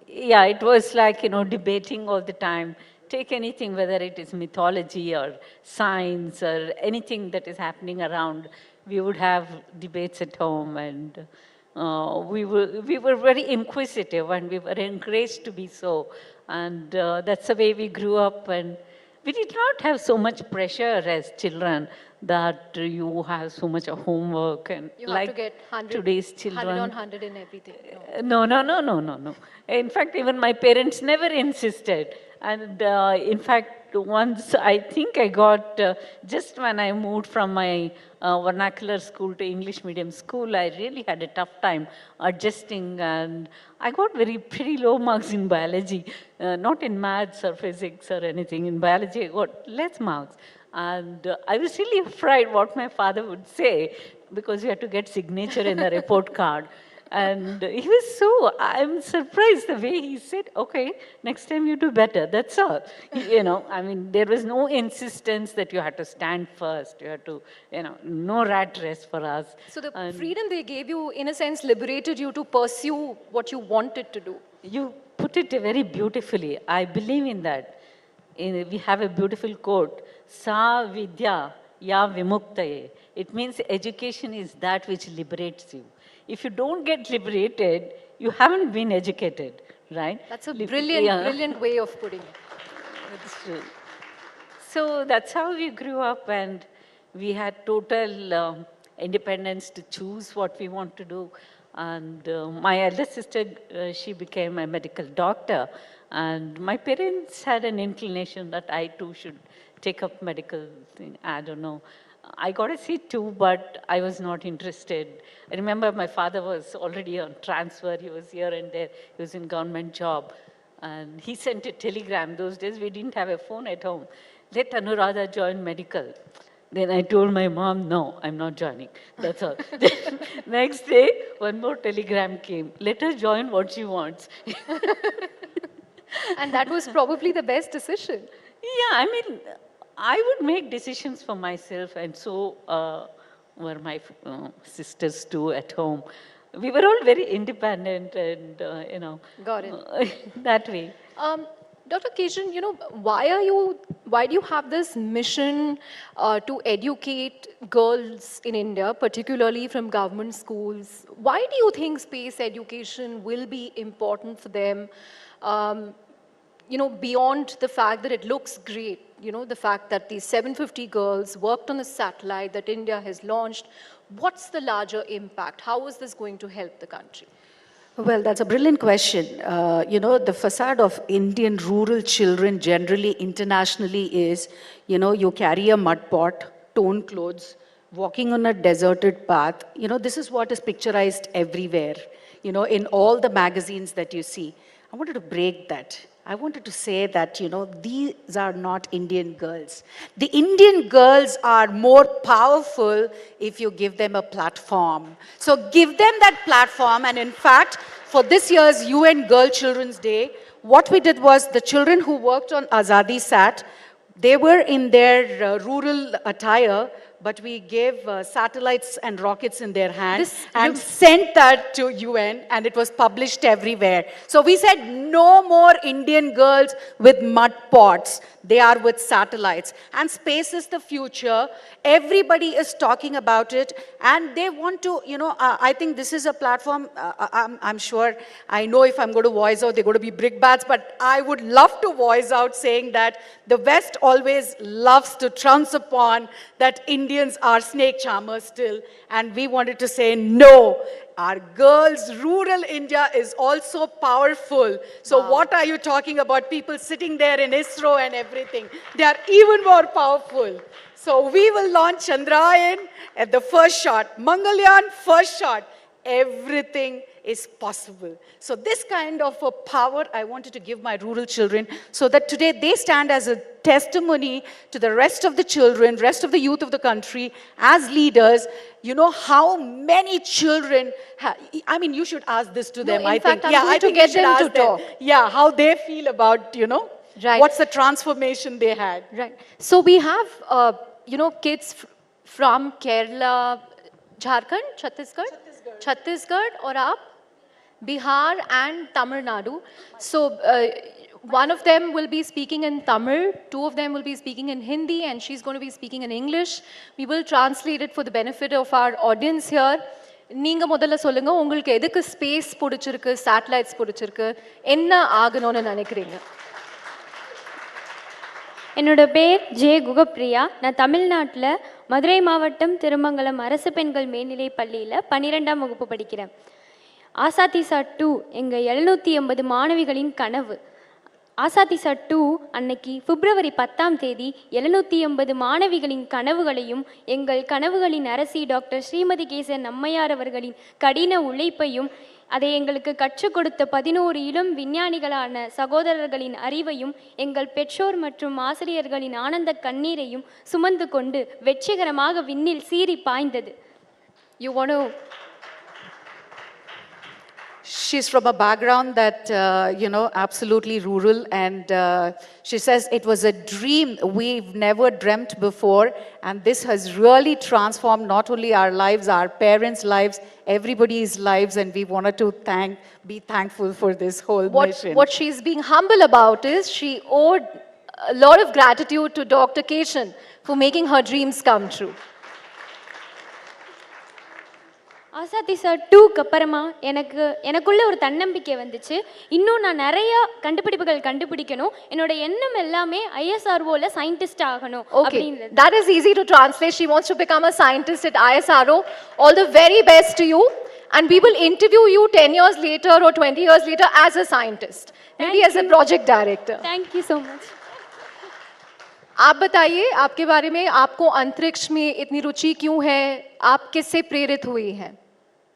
yeah, it was like, debating all the time. Take anything, whether it is mythology or science or anything that is happening around. We would have debates at home, and we were very inquisitive, and we were encouraged to be so. And that's the way we grew up. And we did not have so much pressure as children that you have so much of homework and you like have to get 100, today's children. 100 on 100 in everything. No. In fact, even my parents never insisted. And in fact, once I think I got, just when I moved from my vernacular school to English medium school, I really had a tough time adjusting, and I got pretty low marks in biology, not in maths or physics or anything. In biology, I got less marks. And I was really afraid what my father would say, because you had to get signature in the report card. And he was I'm surprised the way he said, okay, next time you do better, that's all. I mean, there was no insistence that you had to stand first. You had to, no rat race for us. So the freedom they gave you, in a sense, liberated you to pursue what you wanted to do. You put it very beautifully. I believe in that. We have a beautiful quote, Sa Vidya ya vimuktaye. It means education is that which liberates you. If you don't get liberated, you haven't been educated, right? That's a brilliant way of putting it. That's true. So that's how we grew up, and we had total independence to choose what we want to do. And my elder sister, she became a medical doctor. And my parents had an inclination that I too should take up medical thing. I don't know. I got a seat too, but I was not interested. I remember my father was already on transfer. He was here and there. He was in government job. And he sent a telegram. Those days we didn't have a phone at home. Let Anuradha join medical. Then I told my mom, no, I'm not joining. That's all. Next day, one more telegram came. Let her join what she wants. And that was probably the best decision. Yeah, I mean, I would make decisions for myself, and so were my sisters too at home. We were all very independent and, you know. Got it. That way. Dr. Keshan, you know, why do you have this mission to educate girls in India, particularly from government schools? Why do you think space education will be important for them? You know, beyond the fact that it looks great, you know, the fact that these 750 girls worked on a satellite that India has launched, what's the larger impact? How is this going to help the country? Well, that's a brilliant question. You know, the facade of Indian rural children generally internationally is, you know, you carry a mud pot, torn clothes, walking on a deserted path. You know, this is what is picturized everywhere, you know, in all the magazines that you see. I wanted to break that. I wanted to say that, you know, these are not Indian girls. The Indian girls are more powerful if you give them a platform. So give them that platform, and in fact, for this year's UN Girl Children's Day, what we did was the children who worked on Azadi Sat, they were in their rural attire, but we gave satellites and rockets in their hands and sent that to UN, and it was published everywhere. So we said no more Indian girls with mud pots. They are with satellites. And space is the future. Everybody is talking about it, and they want to, you know, I think this is a platform, I'm sure, I know if I'm going to voice out, they're going to be brickbats, but I would love to voice out saying that the West always loves to trounce upon that Indians are snake charmers still, and we wanted to say no. Our girls, rural India is also powerful. So what are you talking about? People sitting there in ISRO and everything. They are even more powerful. So we will launch Chandrayaan at the first shot. Mangalyaan, first shot. Everything is possible. So this kind of a power I wanted to give my rural children, so that today they stand as a testimony to the rest of the children, rest of the youth of the country, as leaders. You know how many children I mean, you should ask this to them. In fact, I'm going to get them to talk. Yeah, how they feel about, you know, what's the transformation they had. Right. So we have, you know, kids from Kerala, Jharkhand, Chhattisgarh, or up, Bihar and Tamil Nadu. So one of them will be speaking in Tamil, two of them will be speaking in Hindi, and she's going to be speaking in English. We will translate it for the benefit of our audience here. நீங்க முதல்ல சொல்லுங்க, உங்களுக்கு எதுக்கு space பிடிச்சிருக்கு, satellites பிடிச்சிருக்கு, என்ன ஆகணும்னு நினைக்கிறீங்க? என்னோட பேர் ஜே குகப்பிரியா. நான் தமிழ்நாட்டில் மதுரை மாவட்டம் திருமங்கலம் அரசு பெண்கள் மேல்நிலைப் பள்ளியில் 12ஆம் வகுப்பு படிக்கிறேன். ஆசாத்தி சாட் 2 எங்கள் 780 மாணவிகளின் கனவு. ஆசாத்தி சாட் 2 அன்னைக்கு பிப்ரவரி 10ஆம் தேதி 780 மாணவிகளின் கனவுகளையும் எங்கள் கனவுகளின் அரசி டாக்டர் ஸ்ரீமதி கேசன் அம்மையார் அவர்களின் கடின உழைப்பையும் அதை எங்களுக்கு கற்றுக் கொடுத்த 11 இளம் விஞ்ஞானிகளான சகோதரர்களின் அறிவையும் எங்கள் பெற்றோர் மற்றும் ஆசிரியர்களின் ஆனந்த கண்ணீரையும் சுமந்து கொண்டு வெற்றிகரமாக விண்ணில் சீறி பாய்ந்தது. You want to... She's from a background that, you know, absolutely rural, and she says it was a dream we've never dreamt before, and this has really transformed not only our lives, our parents' lives, everybody's lives, and we wanted to be thankful for this whole mission. What she's being humble about is she owed a lot of gratitude to Dr. Keshan for making her dreams come true. ஆசாத்தி sir 2க்கு அப்புறமா எனக்குள்ள ஒரு தன்னம்பிக்கை வந்துச்சு. இன்னும் நான் நிறைய கண்டுபிடிப்புகள் கண்டுபிடிக்கணும். என்னோட எண்ணம் எல்லாமே ISROல சயின்டிஸ்ட் ஆகணும் அப்படின்றது. That is easy to translate. She wants to become a scientist at ISRO. All the very best to you. And we will interview you 10 years later or 20 years later as a scientist. Maybe as a project director. Thank you so much. आप बताइए आपके बारे में, आपको अंतरिक्ष में इतनी रुचि क्यों है? आप किससे प्रेरित हुई हैं?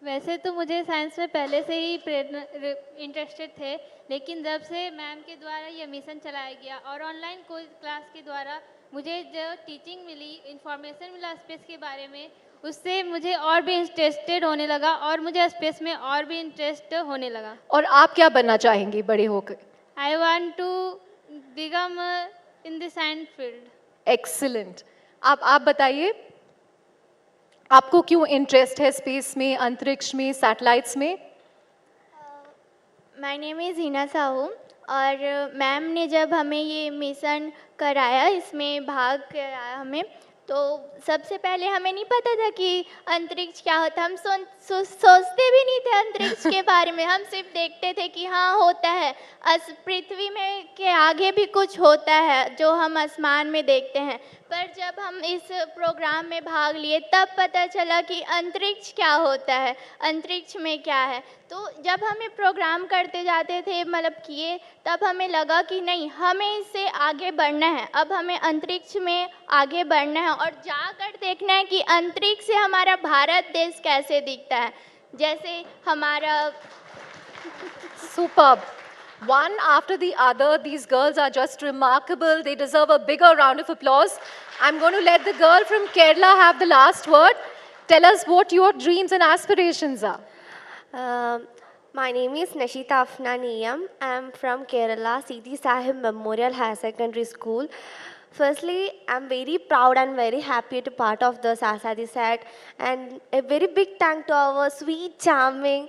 वैसे तो मुझे साइंस में पहले से ही इंटरेस्टेड थे, लेकिन जब से मैम के द्वारा ये मिशन चलाया गया और ऑनलाइन कोई क्लास के द्वारा मुझे जो टीचिंग मिली, इंफॉर्मेशन मिला स्पेस के बारे में, उससे मुझे और भी इंटरेस्टेड होने लगा और मुझे स्पेस में और भी इंटरेस्ट होने लगा. और आप क्या बनना चाहेंगी बड़े होकर? I want to become in the science field. Excellent. आप बताइए आपको क्यों इंटरेस्ट है स्पेस में, अंतरिक्ष में, सैटेलाइट्स में? My name is Hina Sahu और मैम ने जब हमें ये मिशन कराया, इसमें भाग कराया हमें, तो सबसे पहले हमें नहीं पता था कि अंतरिक्ष क्या होता. हम सोचते भी नहीं थे अंतरिक्ष के बारे में. हम सिर्फ देखते थे कि हाँ होता है, पृथ्वी में के आगे भी कुछ होता है जो हम आसमान में देखते हैं. पर जब हम इस प्रोग्राम में भाग लिए तब पता चला कि अंतरिक्ष क्या होता है, अंतरिक्ष में क्या है. तो जब हमें प्रोग्राम करते जाते थे, मतलब किए, तब हमें लगा कि नहीं, हमें इससे आगे बढ़ना है. अब हमें अंतरिक्ष में आगे बढ़ना है और जाकर देखना है कि अंतरिक्ष से हमारा भारत देश कैसे दिखता है. जैसे हमारा Superb. One after the other, these girls are just remarkable. They deserve a bigger round of applause. I'm going to let the girl from Kerala have the last word. Tell us what your dreams and aspirations are. My name is Nashita Afnaniyam. I am from Kerala, Sidi Sahib Memorial Higher Secondary School. Firstly, I'm very proud and very happy to part of the Sasadi set, and a very big thank to our sweet, charming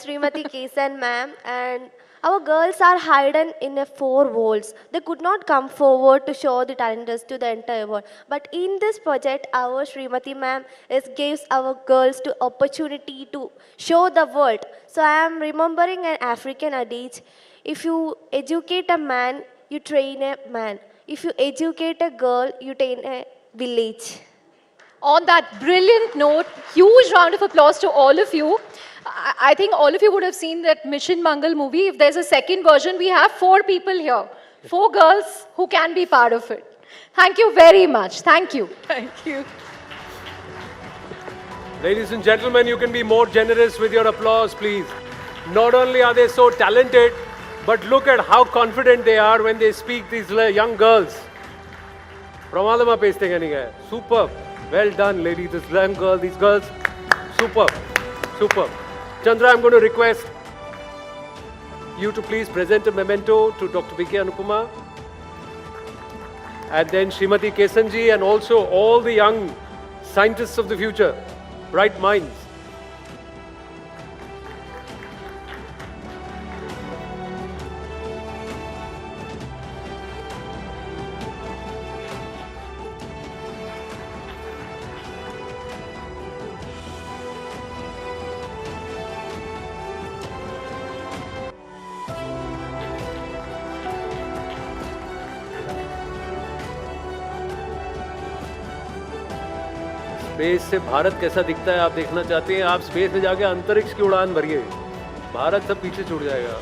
Srimati Kesan ma'am. And our girls are hidden in a 4 walls. They could not come forward to show the talents to the entire world. But in this project, our Srimati ma'am gives our girls the opportunity to show the world. So I am remembering an African adage: if you educate a man, you train a man. If you educate a girl, you train a village. On that brilliant note, huge round of applause to all of you. I think all of you would have seen that Mission Mangal movie. If there's a second version, we have 4 people here. 4 girls who can be part of it. Thank you very much. Thank you. Thank you. Ladies and gentlemen, you can be more generous with your applause, please. Not only are they so talented, but look at how confident they are when they speak, these young girls. Pramadama pasting aniga. Superb. Well done, ladies. This young girl, these girls. Superb. Superb. Chandra, I'm going to request you to please present a memento to Dr. B.K. Anupama. And then Srimati Kesanji and also all the young scientists of the future. Bright minds. Space से भारत कैसा दिखता है आप देखना चाहते हैं, आप space में जाके अंतरिक्ष की उड़ान भरिए, भारत सब पीछे छूट जाएगा.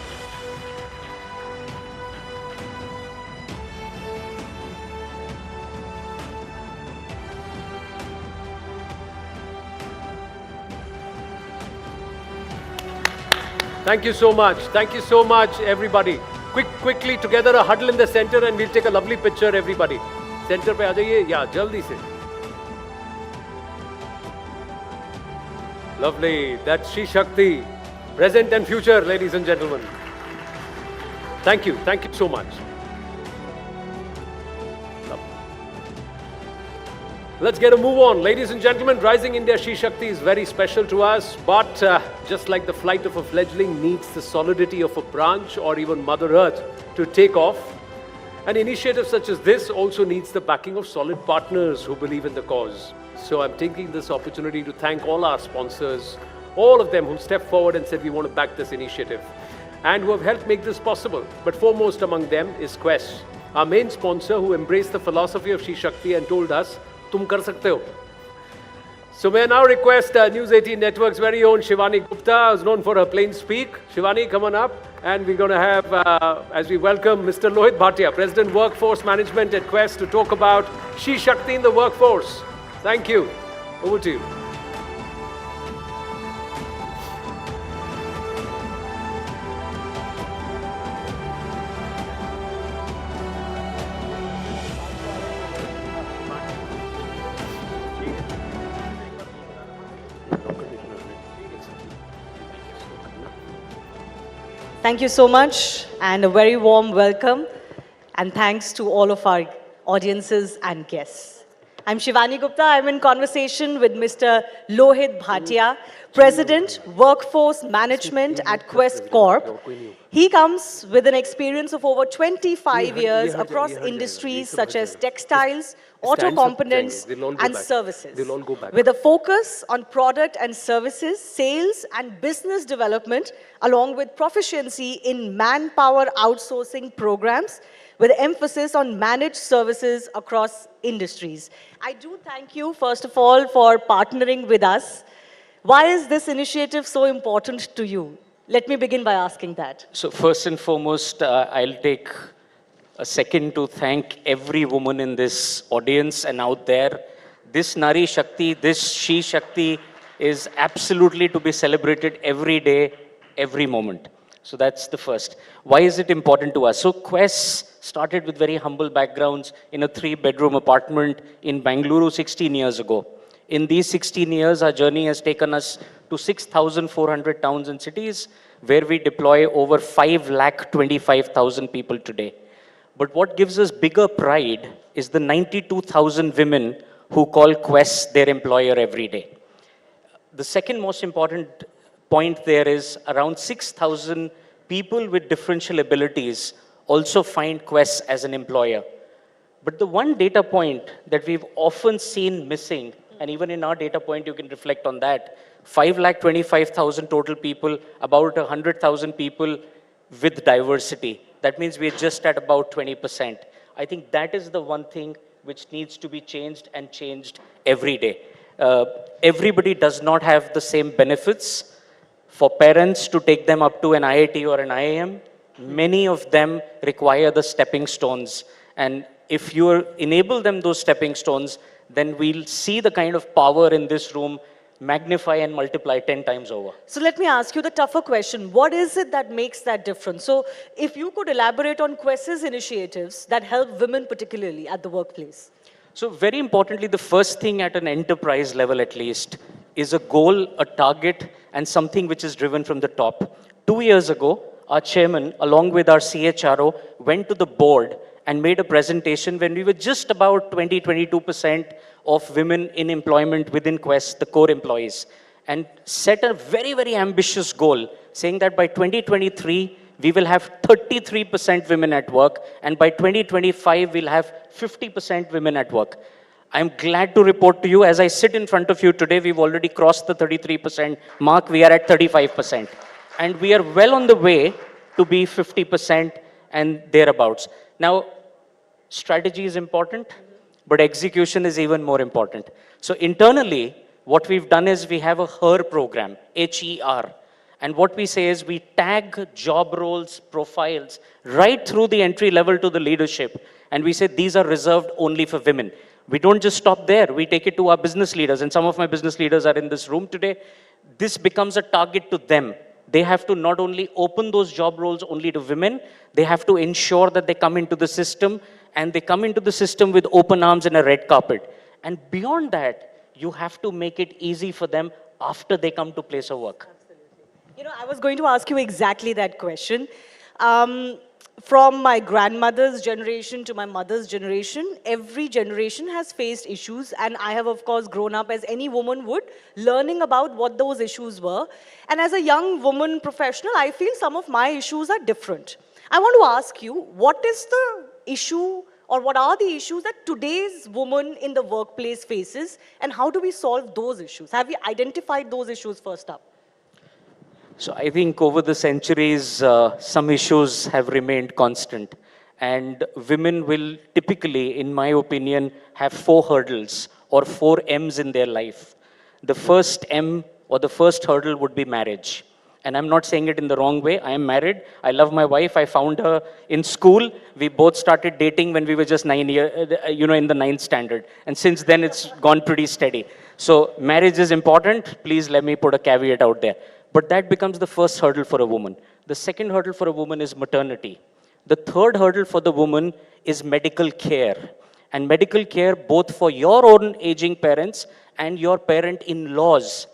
Thank you so much. Thank you so much, everybody. Quickly together, a huddle in the center, and we'll take a lovely picture, everybody. Center पे आ जाइए, या जल्दी से. Lovely. That's Sheshakti, present and future, ladies and gentlemen. Thank you. Thank you so much. Let's get a move on. Ladies and gentlemen, Rising India Sheshakti is very special to us, but just like the flight of a fledgling needs the solidity of a branch or even Mother Earth to take off, An initiative such as this also needs the backing of solid partners who believe in the cause. So I'm taking this opportunity to thank all our sponsors, all of them who stepped forward and said we want to back this initiative and who have helped make this possible. But foremost among them is Quest, our main sponsor, who embraced the philosophy of Sheshakti and told us, "Tum kar sakte ho." So may I now request News 18 Network's very own Shivani Gupta, who's known for her plain speak. Shivani, come on up. And we're going to have, as we welcome Mr. Lohit Bhatia, President Workforce Management at Quest, to talk about Sheshakti in the workforce. Thank you. Over to you. Thank you so much, and a very warm welcome, and thanks to all of our audiences and guests. I'm Shivani Gupta. I'm in conversation with Mr. Lohit Bhatia, President, Workforce Management at Quest Corp. He comes with an experience of over 25 years across industries such as textiles, auto components, and services, with a focus on product and services, sales and business development, along with proficiency in manpower outsourcing programs, with emphasis on managed services across industries. I do thank you, first of all, for partnering with us. Why is this initiative so important to you? Let me begin by asking that. So first and foremost, I'll take a second to thank every woman in this audience and out there. This Nari Shakti, this She Shakti is absolutely to be celebrated every day, every moment. So that's the first. Why is it important to us? So Quest started with very humble backgrounds in a 3-bedroom apartment in Bangalore 16 years ago. In these 16 years, our journey has taken us to 6,400 towns and cities, where we deploy over 5,25,000 people today. But what gives us bigger pride is the 92,000 women who call Quest their employer every day. The second most important point there is around 6,000 people with differential abilities also find Quest as an employer. But the one data point that we've often seen missing, and even in our data point, you can reflect on that, 5,25,000 total people, about 100,000 people with diversity. That means we're just at about 20%. I think that is the one thing which needs to be changed and changed every day. Everybody does not have the same benefits. For parents to take them up to an IIT or an IIM, many of them require the stepping stones. And if you enable them those stepping stones, then we'll see the kind of power in this room magnify and multiply 10 times over. So let me ask you the tougher question. What is it that makes that difference? So if you could elaborate on Quest's initiatives that help women particularly at the workplace. So very importantly, the first thing at an enterprise level at least is a goal, a target, and something which is driven from the top. 2 years ago, our chairman, along with our CHRO, went to the board and made a presentation when we were just about 22% of women in employment within Quest, the core employees, and set a very, very ambitious goal, saying that by 2023, we will have 33% women at work, and by 2025, we'll have 50% women at work. I'm glad to report to you, as I sit in front of you today, we've already crossed the 33% mark. We are at 35%. And we are well on the way to be 50% and thereabouts. Now, strategy is important, but execution is even more important. So internally, what we've done is we have a HER program, H-E-R. And what we say is we tag job roles, profiles, right through the entry level to the leadership. And we say these are reserved only for women. We don't just stop there. We take it to our business leaders. And some of my business leaders are in this room today. This becomes a target to them. They have to not only open those job roles only to women, they have to ensure that they come into the system, and they come into the system with open arms and a red carpet. And beyond that, you have to make it easy for them after they come to place of work. You know, I was going to ask you exactly that question. From my grandmother's generation to my mother's generation, every generation has faced issues, and I have, of course, grown up as any woman would, learning about what those issues were. And as a young woman professional, I feel some of my issues are different. I want to ask you, what is the issue or what are the issues that today's woman in the workplace faces, and how do we solve those issues? Have we identified those issues first up? So I think over the centuries, some issues have remained constant. And women will typically, in my opinion, have 4 hurdles or 4 M's in their life. The first M or the first hurdle would be marriage. And I'm not saying it in the wrong way. I am married. I love my wife. I found her in school. We both started dating when we were just 9 years, in the 9th standard. And since then, it's gone pretty steady. So marriage is important. Please let me put a caveat out there. But that becomes the first hurdle for a woman. The second hurdle for a woman is maternity. The third hurdle for the woman is medical care. And medical care both for your own aging parents and your parent-in-laws.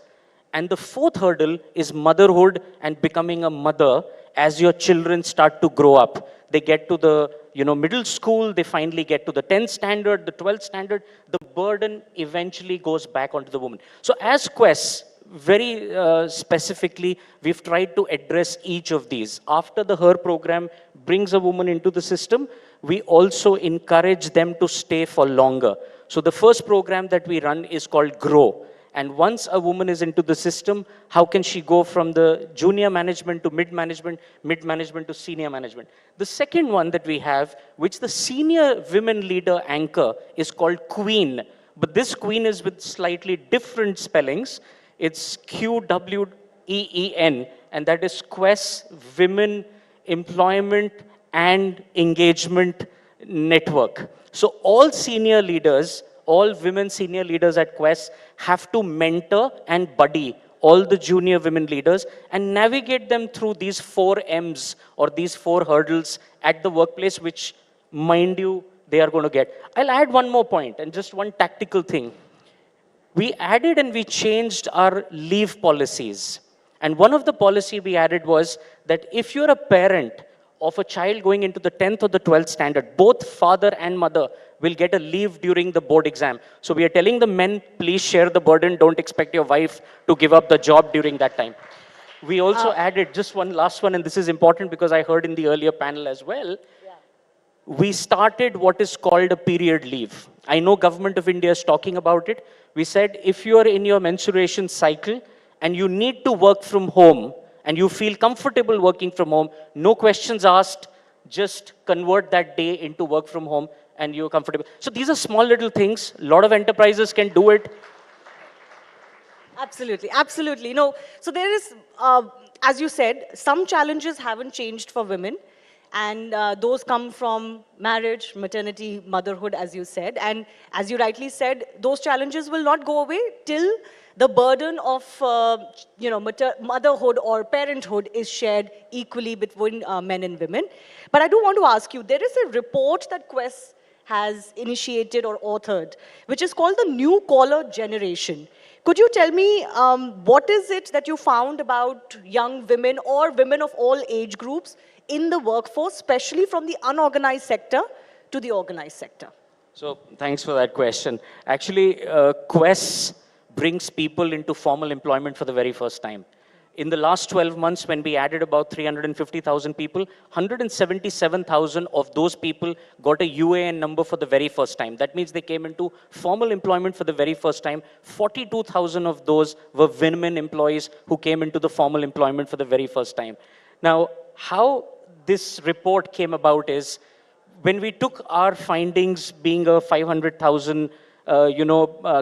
And the fourth hurdle is motherhood and becoming a mother as your children start to grow up. They get to the middle school, they finally get to the 10th standard, the 12th standard. The burden eventually goes back onto the woman. So as Quest, very specifically, we've tried to address each of these. After the HER program brings a woman into the system, we also encourage them to stay for longer. So the first program that we run is called GROW. And once a woman is into the system, how can she go from the junior management to mid-management to senior management? The second one that we have, which the senior women leader anchor is called Queen. But this Queen is with slightly different spellings. It's QWEEN, and that is Quest Women Employment and Engagement Network. So all senior leaders, all women senior leaders at Quest have to mentor and buddy all the junior women leaders and navigate them through these 4 M's or these 4 hurdles at the workplace, which, mind you, they are going to get. I'll add one more point and just one tactical thing. We added and we changed our leave policies. And one of the policy we added was that if you're a parent of a child going into the 10th or the 12th standard, both father and mother will get a leave during the board exam. So we are telling the men, please share the burden. Don't expect your wife to give up the job during that time. We also added just one last one, and this is important because I heard in the earlier panel as well. We started what is called a period leave. I know Government of India is talking about it. We said if you are in your menstruation cycle and you need to work from home and you feel comfortable working from home, no questions asked, just convert that day into work from home and you're comfortable. So these are small little things. A lot of enterprises can do it. Absolutely, absolutely. So there is, as you said, some challenges haven't changed for women. And those come from marriage, maternity, motherhood, as you said. And as you rightly said, those challenges will not go away till the burden of motherhood or parenthood is shared equally between men and women. But I do want to ask you, there is a report that Quest has initiated or authored, which is called the New Collar Generation. Could you tell me what is it that you found about young women or women of all age groups in the workforce, especially from the unorganized sector to the organized sector? So thanks for that question. Actually, Quest brings people into formal employment for the very first time. In the last 12 months, when we added about 350,000 people, 177,000 of those people got a UAN number for the very first time. That means they came into formal employment for the very first time. 42,000 of those were women employees who came into the formal employment for the very first time. Now, how this report came about is when we took our findings, being a 500,000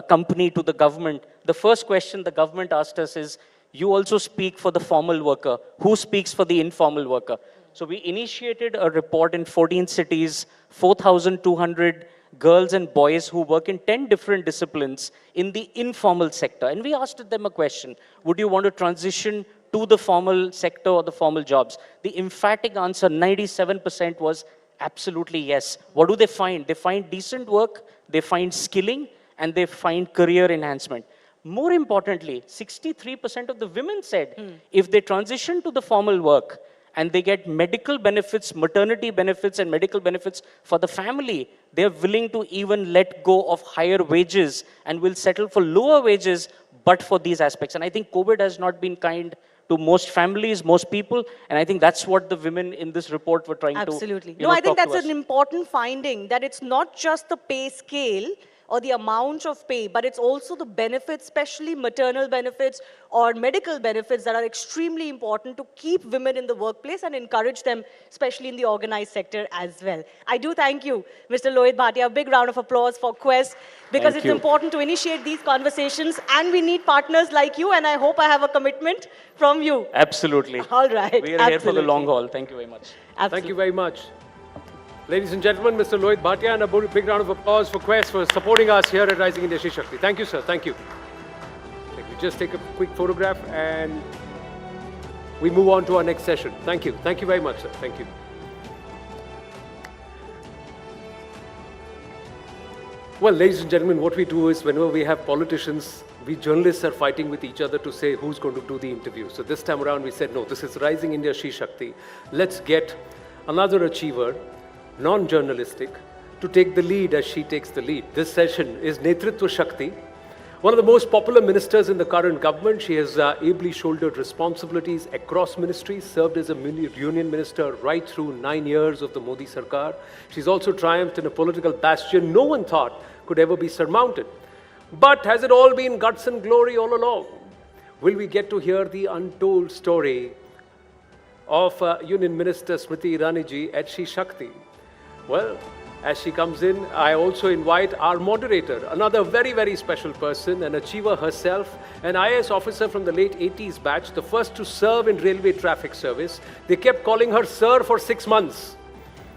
company, to the government, the first question the government asked us is, you also speak for the formal worker. Who speaks for the informal worker? So we initiated a report in 14 cities, 4,200 girls and boys who work in 10 different disciplines in the informal sector. And we asked them a question, would you want to transition to the formal sector or the formal jobs? The emphatic answer, 97%, was absolutely yes. What do they find? They find decent work, they find skilling, and they find career enhancement. More importantly, 63% of the women said if they transition to the formal work and they get medical benefits, maternity benefits, and medical benefits for the family, they're willing to even let go of higher wages and will settle for lower wages, but for these aspects. And I think COVID has not been kind to most families, most people. And I think that's what the women in this report were trying Absolutely. to No, I think talk to that's us. an important finding, that it's not just the pay scale or the amount of pay, but it's also the benefits, especially maternal benefits or medical benefits, that are extremely important to keep women in the workplace and encourage them, especially in the organized sector as well. I do thank you, Mr. Lohit Bhatia. A big round of applause for Quest, because Thank it's you. important to initiate these conversations, and we need partners like you, and I hope I have a commitment from you. Absolutely. All right. We are here for the long haul. Thank you very much. Thank you very much. Ladies and gentlemen, Mr. Lohit Bhatia, and a big round of applause for Quest for supporting us here at Rising India Sheshakti. Thank you, sir. Thank you. We just take a quick photograph and we move on to our next session. Thank you. Thank you very much, sir. Thank you. Well, ladies and gentlemen, what we do is whenever we have politicians, we journalists are fighting with each other to say who's going to do the interview. So this time around we said, no, this is Rising India Sheshakti. Let's get another achiever, non-journalistic, to take the lead as she takes the lead. This session is Netritva Shakti, one of the most popular ministers in the current government. She has ably shouldered responsibilities across ministries, served as a union minister right through 9 years of the Modi Sarkar. She's also triumphed in a political bastion no one thought could ever be surmounted. But has it all been guts and glory all along? Will we get to hear the untold story of Union Minister Smriti Irani ji at Sheshakti? Well, as she comes in, I also invite our moderator, another very, very special person, an achiever herself, an IAS officer from the late 80s batch, the first to serve in railway traffic service. They kept calling her Sir for 6 months.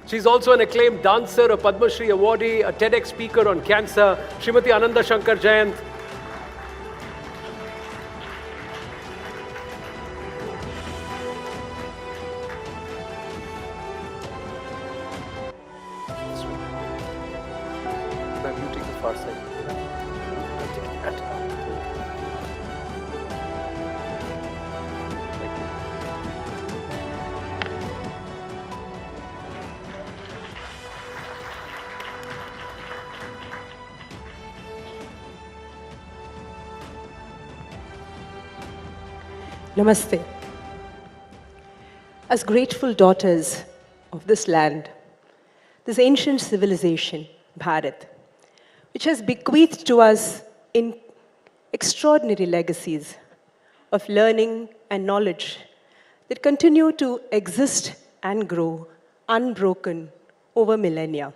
She's also an acclaimed dancer, a Padma Shri awardee, a TEDx speaker on cancer, Srimati Ananda Shankar Jayant. Far side. Namaste. As grateful daughters of this land, this ancient civilization, Bharat, which has bequeathed to us in extraordinary legacies of learning and knowledge that continue to exist and grow unbroken over millennia.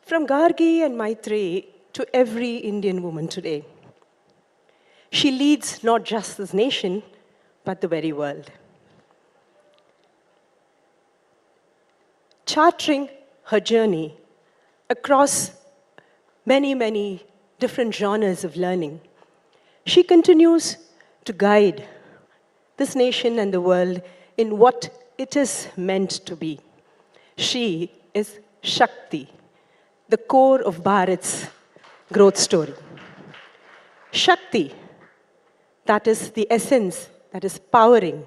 From Gargi and Maitreyi to every Indian woman today, she leads not just this nation, but the very world. Charting her journey across many, many different genres of learning, she continues to guide this nation and the world in what it is meant to be. She is Shakti, the core of Bharat's growth story. Shakti, that is the essence that is powering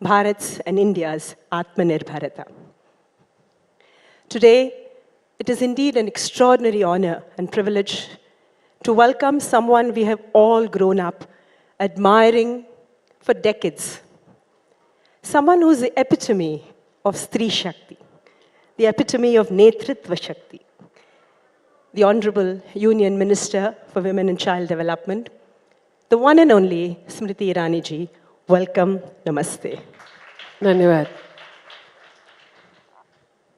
Bharat's and India's Atmanirbharata. Today, it is indeed an extraordinary honor and privilege to welcome someone we have all grown up admiring for decades. Someone who is the epitome of Stri Shakti, the epitome of Netritva Shakti, the Honorable Union Minister for Women and Child Development, the one and only Smriti Irani ji. Welcome, namaste. Dhanyavad.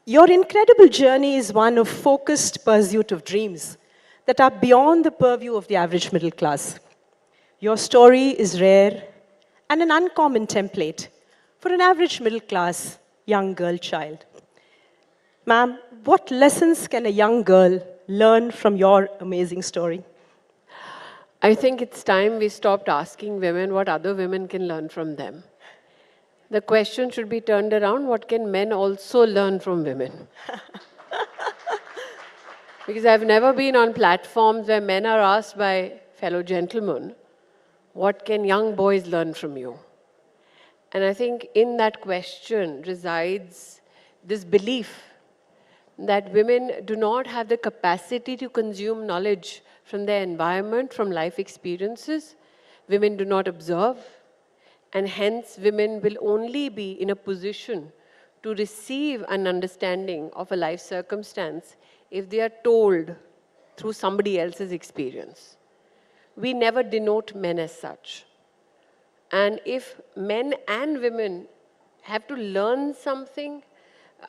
Your incredible journey is one of focused pursuit of dreams that are beyond the purview of the average middle class. Your story is rare and an uncommon template for an average middle class young girl child. Ma'am, what lessons can a young girl learn from your amazing story? I think it's time we stopped asking women what other women can learn from them. The question should be turned around, what can men also learn from women? Because I've never been on platforms where men are asked by fellow gentlemen, what can young boys learn from you? And I think in that question resides this belief that women do not have the capacity to consume knowledge from their environment, from life experiences. Women do not observe. And hence, women will only be in a position to receive an understanding of a life circumstance if they are told through somebody else's experience. We never denote men as such. And if men and women have to learn something,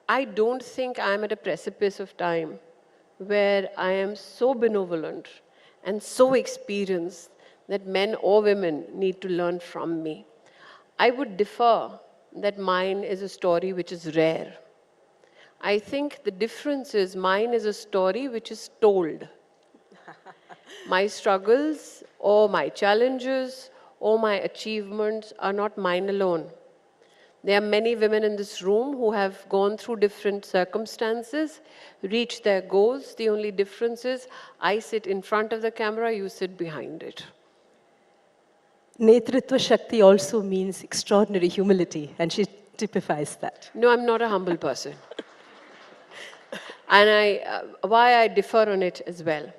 I don't think I am at a precipice of time where I am so benevolent and so experienced that men or women need to learn from me. I would differ that mine is a story which is rare. I think the difference is mine is a story which is told. My struggles or my challenges or my achievements are not mine alone. There are many women in this room who have gone through different circumstances, reached their goals. The only difference is I sit in front of the camera, you sit behind it. Netritva Shakti also means extraordinary humility, and she typifies that. No, I'm not a humble person. And why I differ on it as well.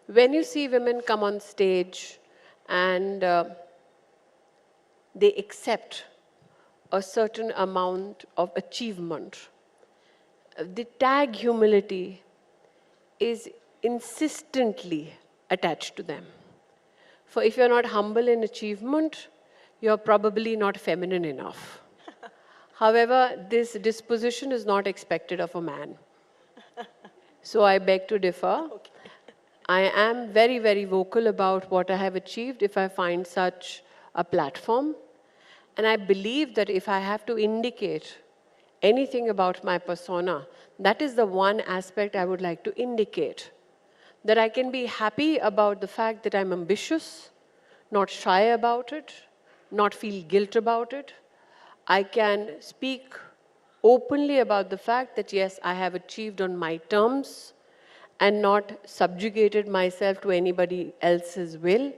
When you see women come on stage and they accept a certain amount of achievement, the tag humility is insistently attached to them. For if you're not humble in achievement, you're probably not feminine enough. However, this disposition is not expected of a man. So I beg to differ. Okay. I am very, very vocal about what I have achieved if I find such a platform. And I believe that if I have to indicate anything about my persona, that is the one aspect I would like to indicate. That I can be happy about the fact that I'm ambitious, not shy about it, not feel guilt about it. I can speak openly about the fact that yes, I have achieved on my terms and not subjugated myself to anybody else's will.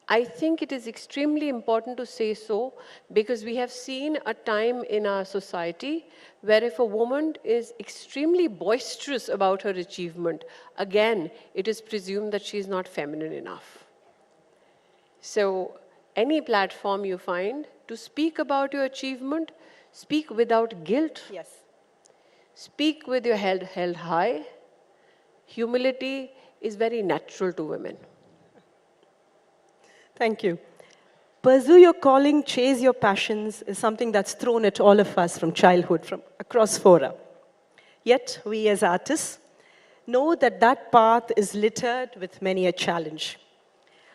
I think it is extremely important to say so because we have seen a time in our society where if a woman is extremely boisterous about her achievement, again, it is presumed that she is not feminine enough. So, any platform you find to speak about your achievement, speak without guilt. Yes. Speak with your head held high. Humility is very natural to women. Thank you. Pursue your calling, chase your passions is something that's thrown at all of us from childhood, from across fora. Yet, we as artists know that that path is littered with many a challenge.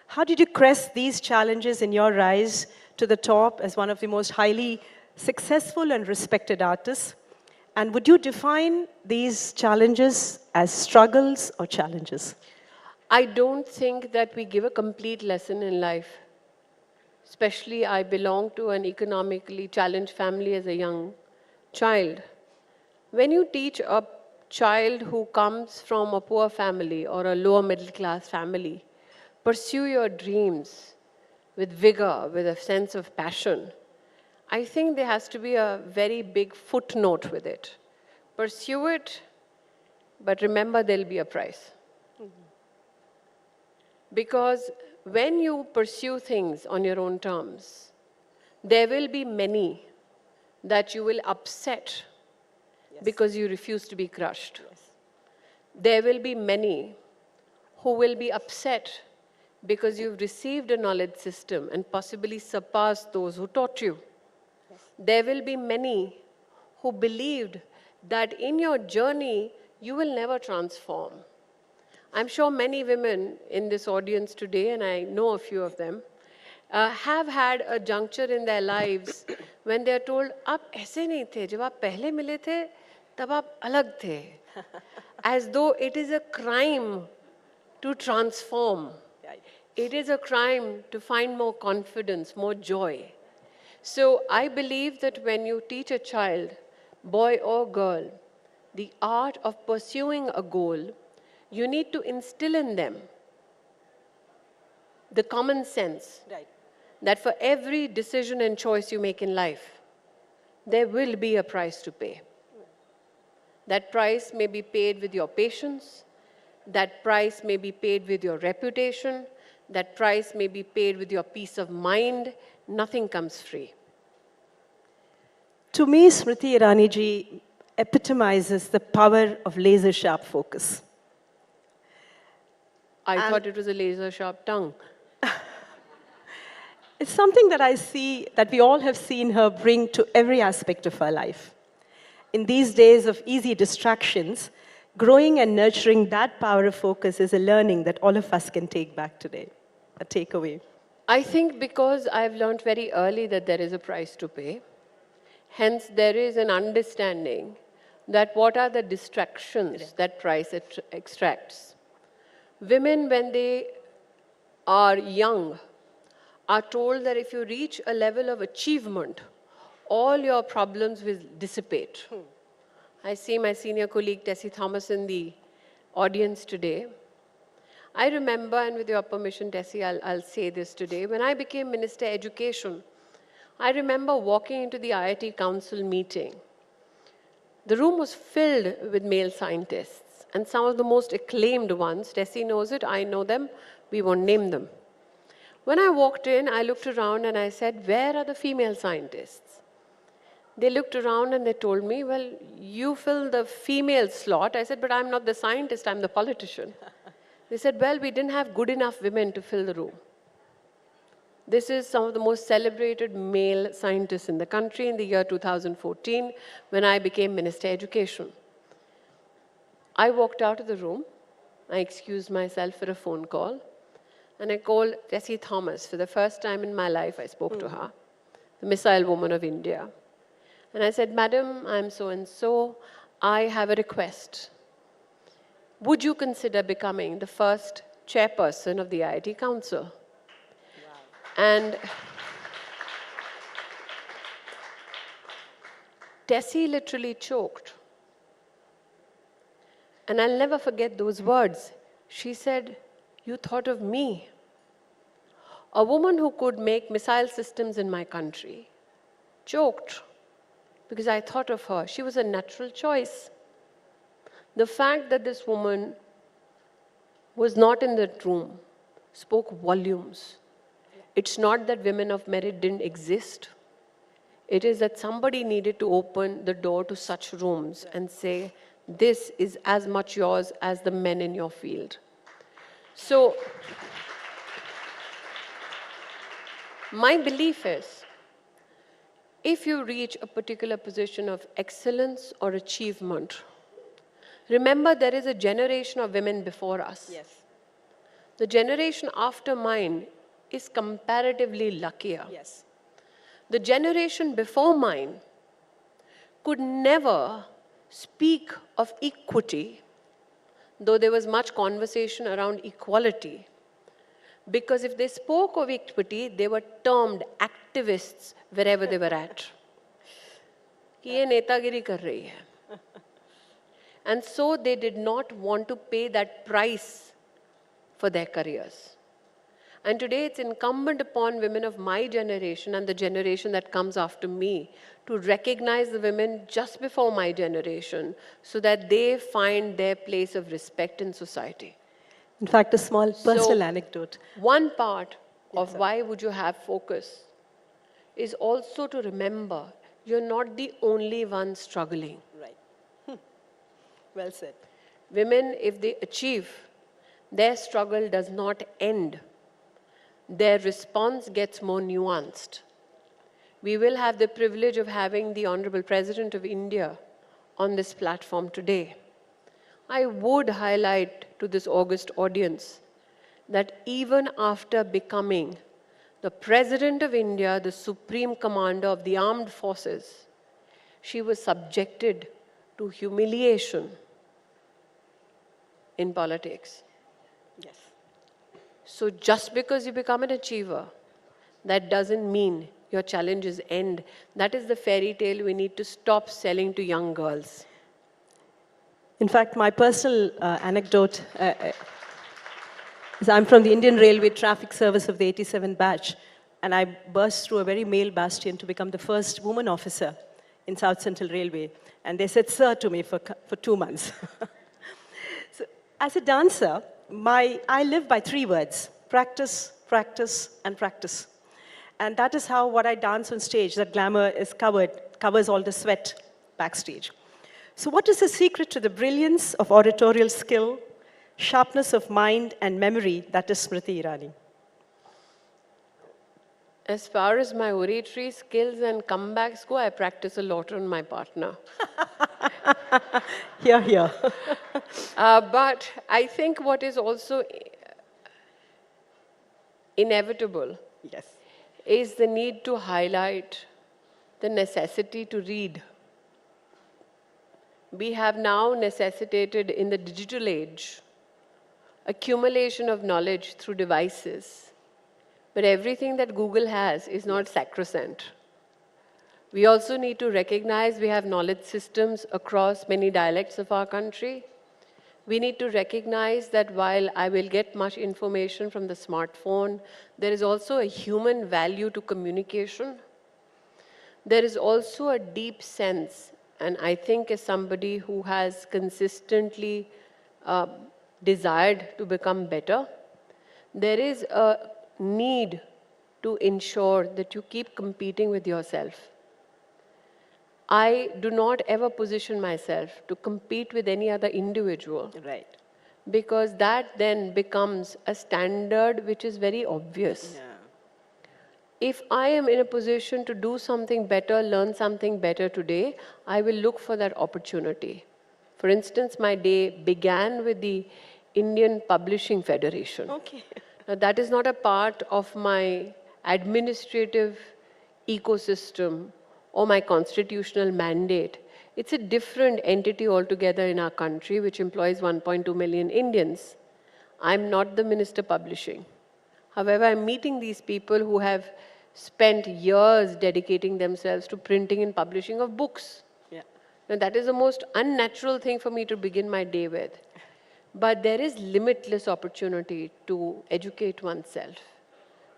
How did you crest these challenges in your rise to the top as one of the most highly successful and respected artists? And would you define these challenges as struggles or challenges? I don't think that we give a complete lesson in life. Especially, I belong to an economically challenged family as a young child. When you teach a child who comes from a poor family or a lower middle class family, pursue your dreams with vigor, with a sense of passion, I think there has to be a very big footnote with it. Pursue it, but remember there'll be a price. Because when you pursue things on your own terms, there will be many that you will upset because you refuse to be crushed. There will be many who will be upset because you've received a knowledge system and possibly surpassed those who taught you. There will be many who believed that in your journey, you will never transform. I'm sure many women in this audience today, and I know a few of them, have had a juncture in their lives when they are told, "Aap aise nahi the, jab aap pehle mile the, tab aap alag the." As though it is a crime to transform. It is a crime to find more confidence, more joy. So I believe that when you teach a child, boy or girl, the art of pursuing a goal, you need to instill in them the common sense that for every decision and choice you make in life, there will be a price to pay. That price may be paid with your patience, that price may be paid with your reputation, that price may be paid with your peace of mind, nothing comes free. To me, Smriti Irani ji epitomizes the power of laser-sharp focus. I thought it was a laser-sharp tongue. It's something that I see, that we all have seen her bring to every aspect of her life. In these days of easy distractions, growing and nurturing that power of focus is a learning that all of us can take back today, a takeaway. I think because I've learned very early that there is a price to pay, hence there is an understanding that what are the distractions that price extracts. Women, when they are young, are told that if you reach a level of achievement, all your problems will dissipate. I see my senior colleague Tessie Thomas in the audience today. I remember, and with your permission, Tessie, I'll say this today, when I became Minister of Education, I remember walking into the IIT Council meeting. The room was filled with male scientists, and some of the most acclaimed ones. Tessie knows it, I know them, we won't name them. When I walked in, I looked around and I said, where are the female scientists? They looked around and they told me, well, you fill the female slot. I said, but I'm not the scientist, I'm the politician. They said, well, we didn't have good enough women to fill the room. This is some of the most celebrated male scientists in the country in the year 2014 when I became Minister of Education. I walked out of the room, I excused myself for a phone call, and I called Tessie Thomas. For the first time in my life, I spoke to her, the missile woman of India. And I said, Madam, I'm so-and-so. I have a request. Would you consider becoming the first chairperson of the IIT Council? Wow. And Tessie literally choked. And I'll never forget those words. She said, you thought of me. A woman who could make missile systems in my country choked because I thought of her. She was a natural choice. The fact that this woman was not in that room spoke volumes. It's not that women of merit didn't exist. It is that somebody needed to open the door to such rooms and say, this is as much yours as the men in your field. So, my belief is, if you reach a particular position of excellence or achievement, remember there is a generation of women before us. Yes. The generation after mine is comparatively luckier. Yes. The generation before mine could never speak of equity, though there was much conversation around equality. Because if they spoke of equity, they were termed activists wherever they were at. कि ये नेतागिरी कर रही है. And so they did not want to pay that price for their careers. And today it's incumbent upon women of my generation and the generation that comes after me to recognize the women just before my generation so that they find their place of respect in society. In fact, a small personal anecdote. One part of why would you have focus is also to remember you're not the only one struggling. Right. Well said. Women, if they achieve, their struggle does not end. Their response gets more nuanced. We will have the privilege of having the Honorable President of India on this platform today. I would highlight to this august audience that even after becoming the President of India, the Supreme Commander of the Armed Forces, she was subjected to humiliation in politics. Yes. So just because you become an achiever, that doesn't mean your challenges end. That is the fairy tale we need to stop selling to young girls. In fact, my personal anecdote is I'm from the Indian Railway Traffic Service of the 87 batch, and I burst through a very male bastion to become the first woman officer in South Central Railway. And they said, sir, to me for 2 months. So, as a dancer, I live by 3 words: practice, practice, and practice. And that is how what I dance on stage, that glamour is covers all the sweat backstage. So what is the secret to the brilliance of oratorial skill, sharpness of mind and memory that is Smriti Irani? As far as my oratory skills and comebacks go, I practice a lot on my partner. Here, here. But I think what is also inevitable is the need to highlight the necessity to read. We have now necessitated in the digital age accumulation of knowledge through devices. But everything that Google has is not sacrosanct. We also need to recognize we have knowledge systems across many dialects of our country. We need to recognize that while I will get much information from the smartphone, there is also a human value to communication. There is also a deep sense, and I think as somebody who has consistently desired to become better, there is a need to ensure that you keep competing with yourself. I do not ever position myself to compete with any other individual. Right. Because that then becomes a standard which is very obvious. Yeah. If I am in a position to do something better, learn something better today, I will look for that opportunity. For instance, my day began with the Indian Publishing Federation. Okay. Now, that is not a part of my administrative ecosystem or my constitutional mandate. It's a different entity altogether in our country, which employs 1.2 million Indians. I'm not the Minister Publishing. However, I'm meeting these people who have spent years dedicating themselves to printing and publishing of books. Yeah. Now, that is the most unnatural thing for me to begin my day with. But there is limitless opportunity to educate oneself.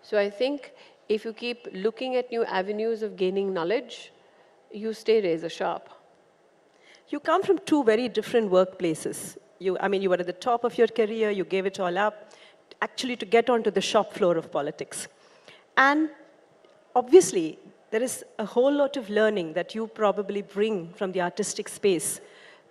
So I think if you keep looking at new avenues of gaining knowledge, you stay razor sharp. You come from two very different workplaces. You were at the top of your career, you gave it all up, actually to get onto the shop floor of politics. And obviously, there is a whole lot of learning that you probably bring from the artistic space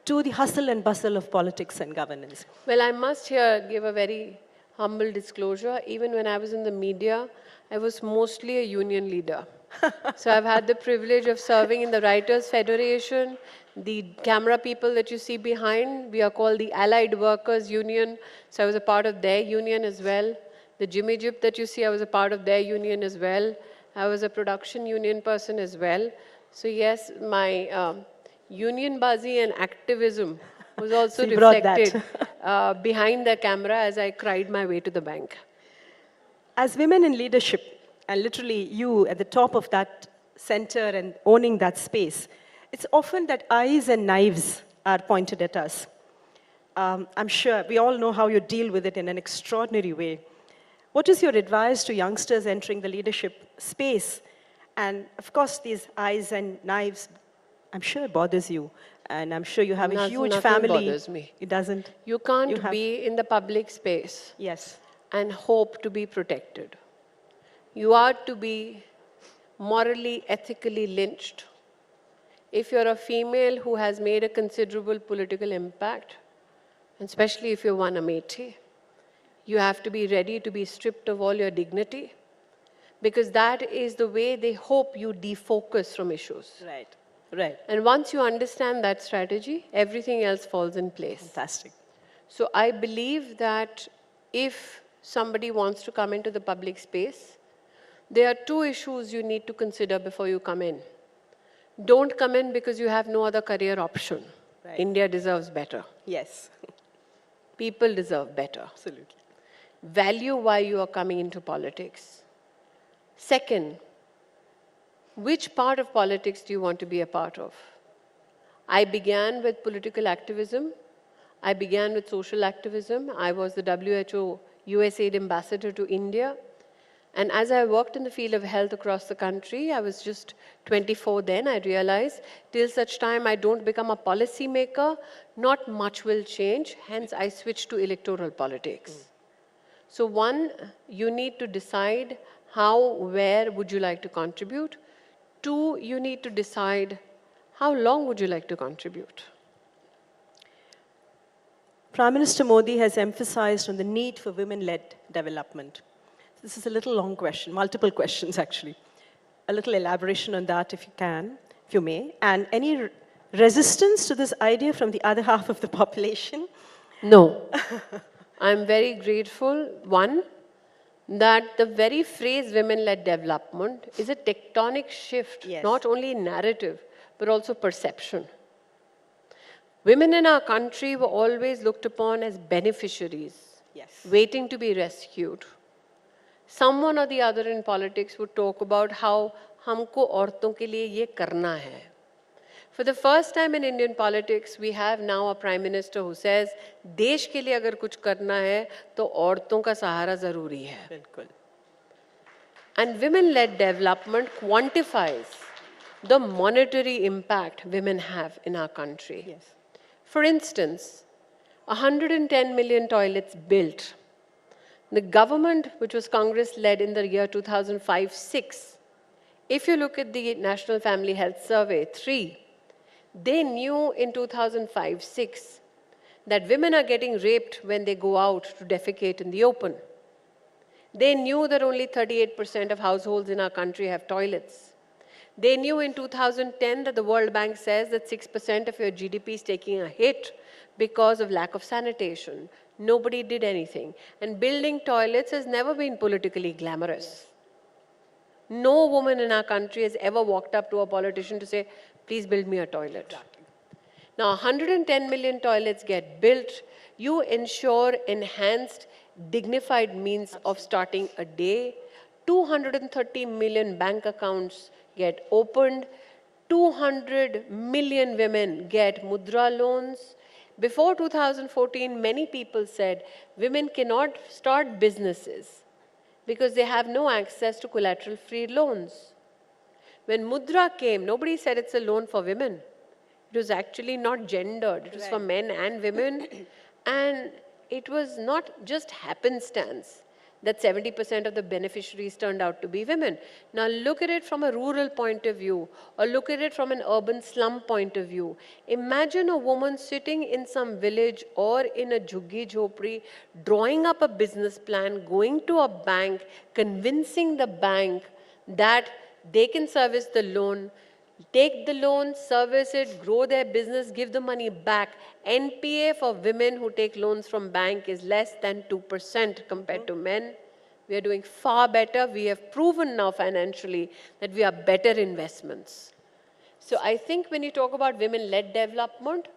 to the hustle and bustle of politics and governance. Well, I must here give a very humble disclosure. Even when I was in the media, I was mostly a union leader. So I've had the privilege of serving in the Writers' Federation. The camera people that you see behind, we are called the Allied Workers Union. So I was a part of their union as well. The Jimmy Jip that you see, I was a part of their union as well. I was a production union person as well. So yes, my union bazi and activism was also So you brought reflected behind the camera as I cried my way to the bank. As women in leadership, and literally you at the top of that center and owning that space, it's often that eyes and knives are pointed at us. I'm sure we all know how you deal with it in an extraordinary way. What is your advice to youngsters entering the leadership space? And of course, these eyes and knives, I'm sure it bothers you. And I'm sure you have a huge family. Nothing bothers me. It doesn't? You can't be in the public space. Yes. And hope to be protected. You are to be morally, ethically lynched. If you're a female who has made a considerable political impact, and especially if you're one Amethi, you have to be ready to be stripped of all your dignity, because that is the way they hope you defocus from issues. Right, right. And once you understand that strategy, everything else falls in place. Fantastic. So I believe that if somebody wants to come into the public space, there are two issues you need to consider before you come in. Don't come in because you have no other career option. Right. India deserves better. Yes. People deserve better. Absolutely. Value why you are coming into politics. Second, which part of politics do you want to be a part of? I began with political activism. I began with social activism. I was the WHO USAID ambassador to India. And as I worked in the field of health across the country, I was just 24 then, I realized, till such time I don't become a policy maker, not much will change. Hence, I switched to electoral politics. So one, you need to decide how, where would you like to contribute? 2, you need to decide how long would you like to contribute? Prime Minister Modi has emphasized on the need for women-led development. This is a little long question, multiple questions actually. A little elaboration on that if you can, if you may. And any resistance to this idea from the other half of the population? No. I'm very grateful, one, that the very phrase women-led development is a tectonic shift, not only in narrative, but also perception. Women in our country were always looked upon as beneficiaries, waiting to be rescued. Someone or the other in politics would talk about how हमको औरतों के लिए ये करना है. For the first time in Indian politics, we have now a Prime Minister who says, देश के लिए अगर कुछ करना है, तो औरतों का सहारा ज़रूरी है. बिल्कुल. And women-led development quantifies the monetary impact women have in our country. For instance, 110 million toilets built. The government, which was Congress-led in the year 2005-06, if you look at the National Family Health Survey 3, they knew in 2005-06 that women are getting raped when they go out to defecate in the open. They knew that only 38% of households in our country have toilets. They knew in 2010 that the World Bank says that 6% of your GDP is taking a hit because of lack of sanitation. Nobody did anything. And building toilets has never been politically glamorous. No woman in our country has ever walked up to a politician to say, please build me a toilet. Now, 110 million toilets get built. You ensure enhanced, dignified means of starting a day. 230 million bank accounts get opened. 200 million women get mudra loans. Before 2014, many people said women cannot start businesses because they have no access to collateral-free loans. When mudra came, nobody said it's a loan for women. It was actually not gendered. It was for men and women. And it was not just happenstance that 70% of the beneficiaries turned out to be women. Now look at it from a rural point of view, or look at it from an urban slum point of view. Imagine a woman sitting in some village or in a jhuggi jhopri, drawing up a business plan, going to a bank, convincing the bank that they can service the loan, take the loan, service it, grow their business, give the money back. NPA for women who take loans from bank is less than 2% compared to men. We are doing far better. We have proven now financially that we are better investments. So I think when you talk about women-led development,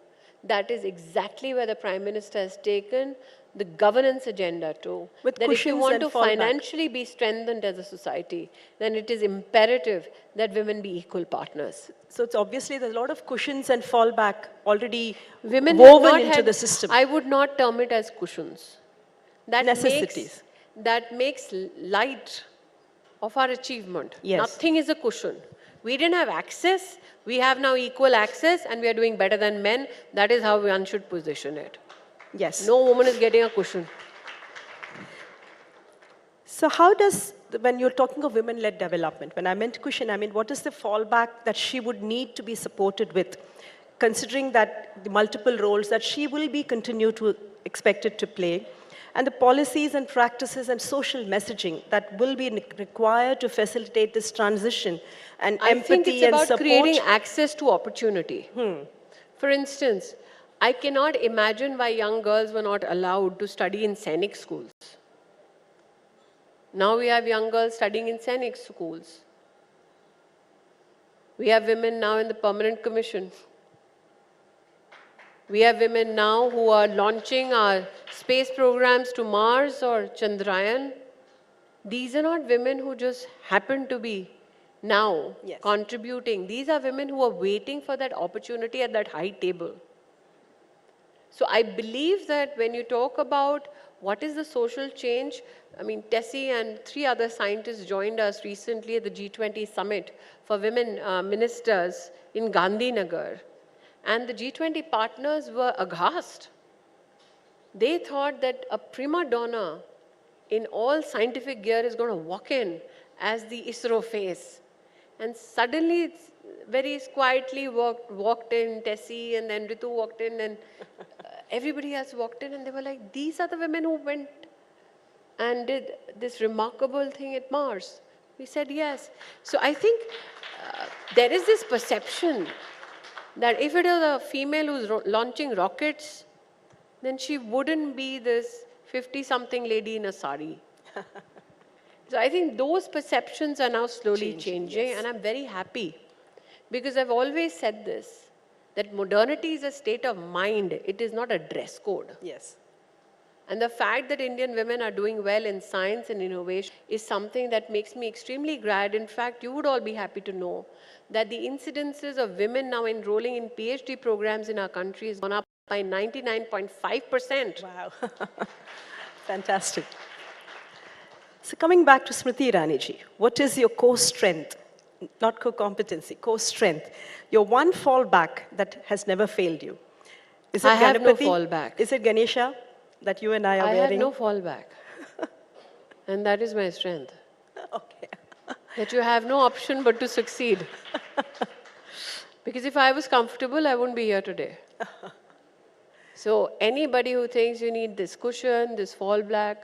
that is exactly where the Prime Minister has taken the governance agenda too. With that if you cushions want and to fallback. financially be strengthened as a society, then it is imperative that women be equal partners. So it's obviously there's a lot of cushions and fallback already Women woven into the system. I would not term it as cushions. That Necessities. makes light of our achievement. Yes. Nothing is a cushion. We didn't have access. We have now equal access and we are doing better than men. That is how one should position it. Yes. No woman is getting a cushion. So how does, when you're talking of women-led development, when I meant cushion, I mean what is the fallback that she would need to be supported with, considering that the multiple roles that she will be continued to expected to play, and the policies and practices and social messaging that will be required to facilitate this transition and I empathy think it's and about support. creating access to opportunity. For instance, I cannot imagine why young girls were not allowed to study in Sainik schools. Now we have young girls studying in Sainik schools. We have women now in the Permanent Commission. We have women now who are launching our space programs to Mars or Chandrayaan. These are not women who just happen to be now contributing. These are women who are waiting for that opportunity at that high table. So I believe that when you talk about what is the social change, I mean, Tessie and 3 other scientists joined us recently at the G20 summit for women ministers in Gandhinagar. And the G20 partners were aghast. They thought that a prima donna in all scientific gear is going to walk in as the ISRO face. And suddenly, it's very quietly walked in, Tessie, and then Ritu walked in, and everybody else walked in, and they were like, these are the women who went and did this remarkable thing at Mars. We said yes. So I think there is this perception that if it is a female who's launching rockets, then she wouldn't be this 50-something lady in a sari. So I think those perceptions are now slowly changing, and I'm very happy. Because I've always said this, that modernity is a state of mind, it is not a dress code. Yes. And the fact that Indian women are doing well in science and innovation is something that makes me extremely glad. In fact, you would all be happy to know that the incidences of women now enrolling in PhD programs in our country has gone up by 99.5%. Wow. Fantastic. So coming back to Smriti Irani-ji, what is your core strength? Not core competency, core strength. Your one fallback that has never failed you. Is it I have no Ganapati? fallback. Is it Ganesha that you and I are wearing? I have no fallback. And that is my strength. Okay. That you have no option but to succeed. Because if I was comfortable, I wouldn't be here today. So anybody who thinks you need this cushion, this fallback,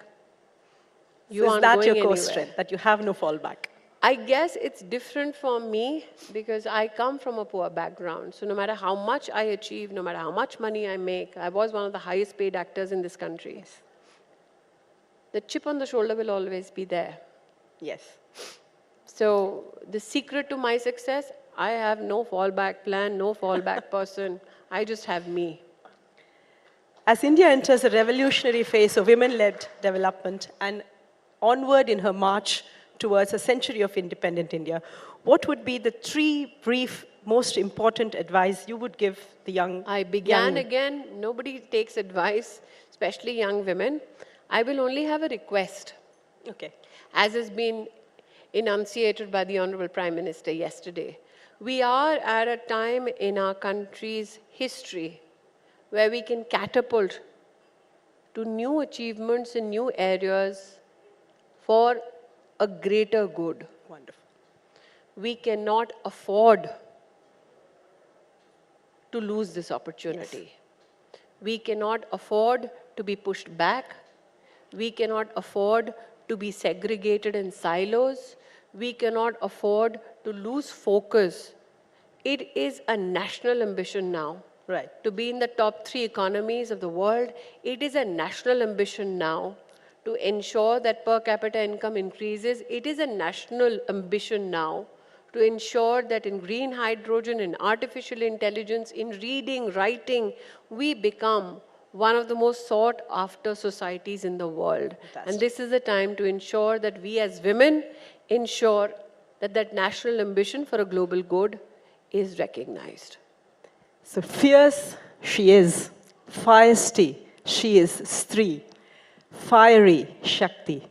you aren't is that going your core anywhere. strength, that you have no fallback? I guess it's different for me because I come from a poor background. So no matter how much I achieve, no matter how much money I make, I was one of the highest paid actors in this country. Yes. The chip on the shoulder will always be there. Yes. So the secret to my success, I have no fallback plan, no fallback person. I just have me. As India enters a revolutionary phase of women-led development and onward in her march towards a century of independent India, what would be the 3 brief, most important advice you would give the young? I began again, nobody takes advice, especially young women. I will only have a request. Okay. As has been enunciated by the Honorable Prime Minister yesterday. We are at a time in our country's history where we can catapult to new achievements in new areas for a greater good. Wonderful. We cannot afford to lose this opportunity. Yes. We cannot afford to be pushed back. We cannot afford to be segregated in silos. We cannot afford to lose focus. It is a national ambition now. Right. To be in the top 3 economies of the world. It is a national ambition now to ensure that per capita income increases. It is a national ambition now to ensure that in green hydrogen, in artificial intelligence, in reading, writing, we become one of the most sought after societies in the world. Fantastic. And this is the time to ensure that we as women ensure that that national ambition for a global good is recognized. So fierce she is, feisty she is Stree, fiery Shakti,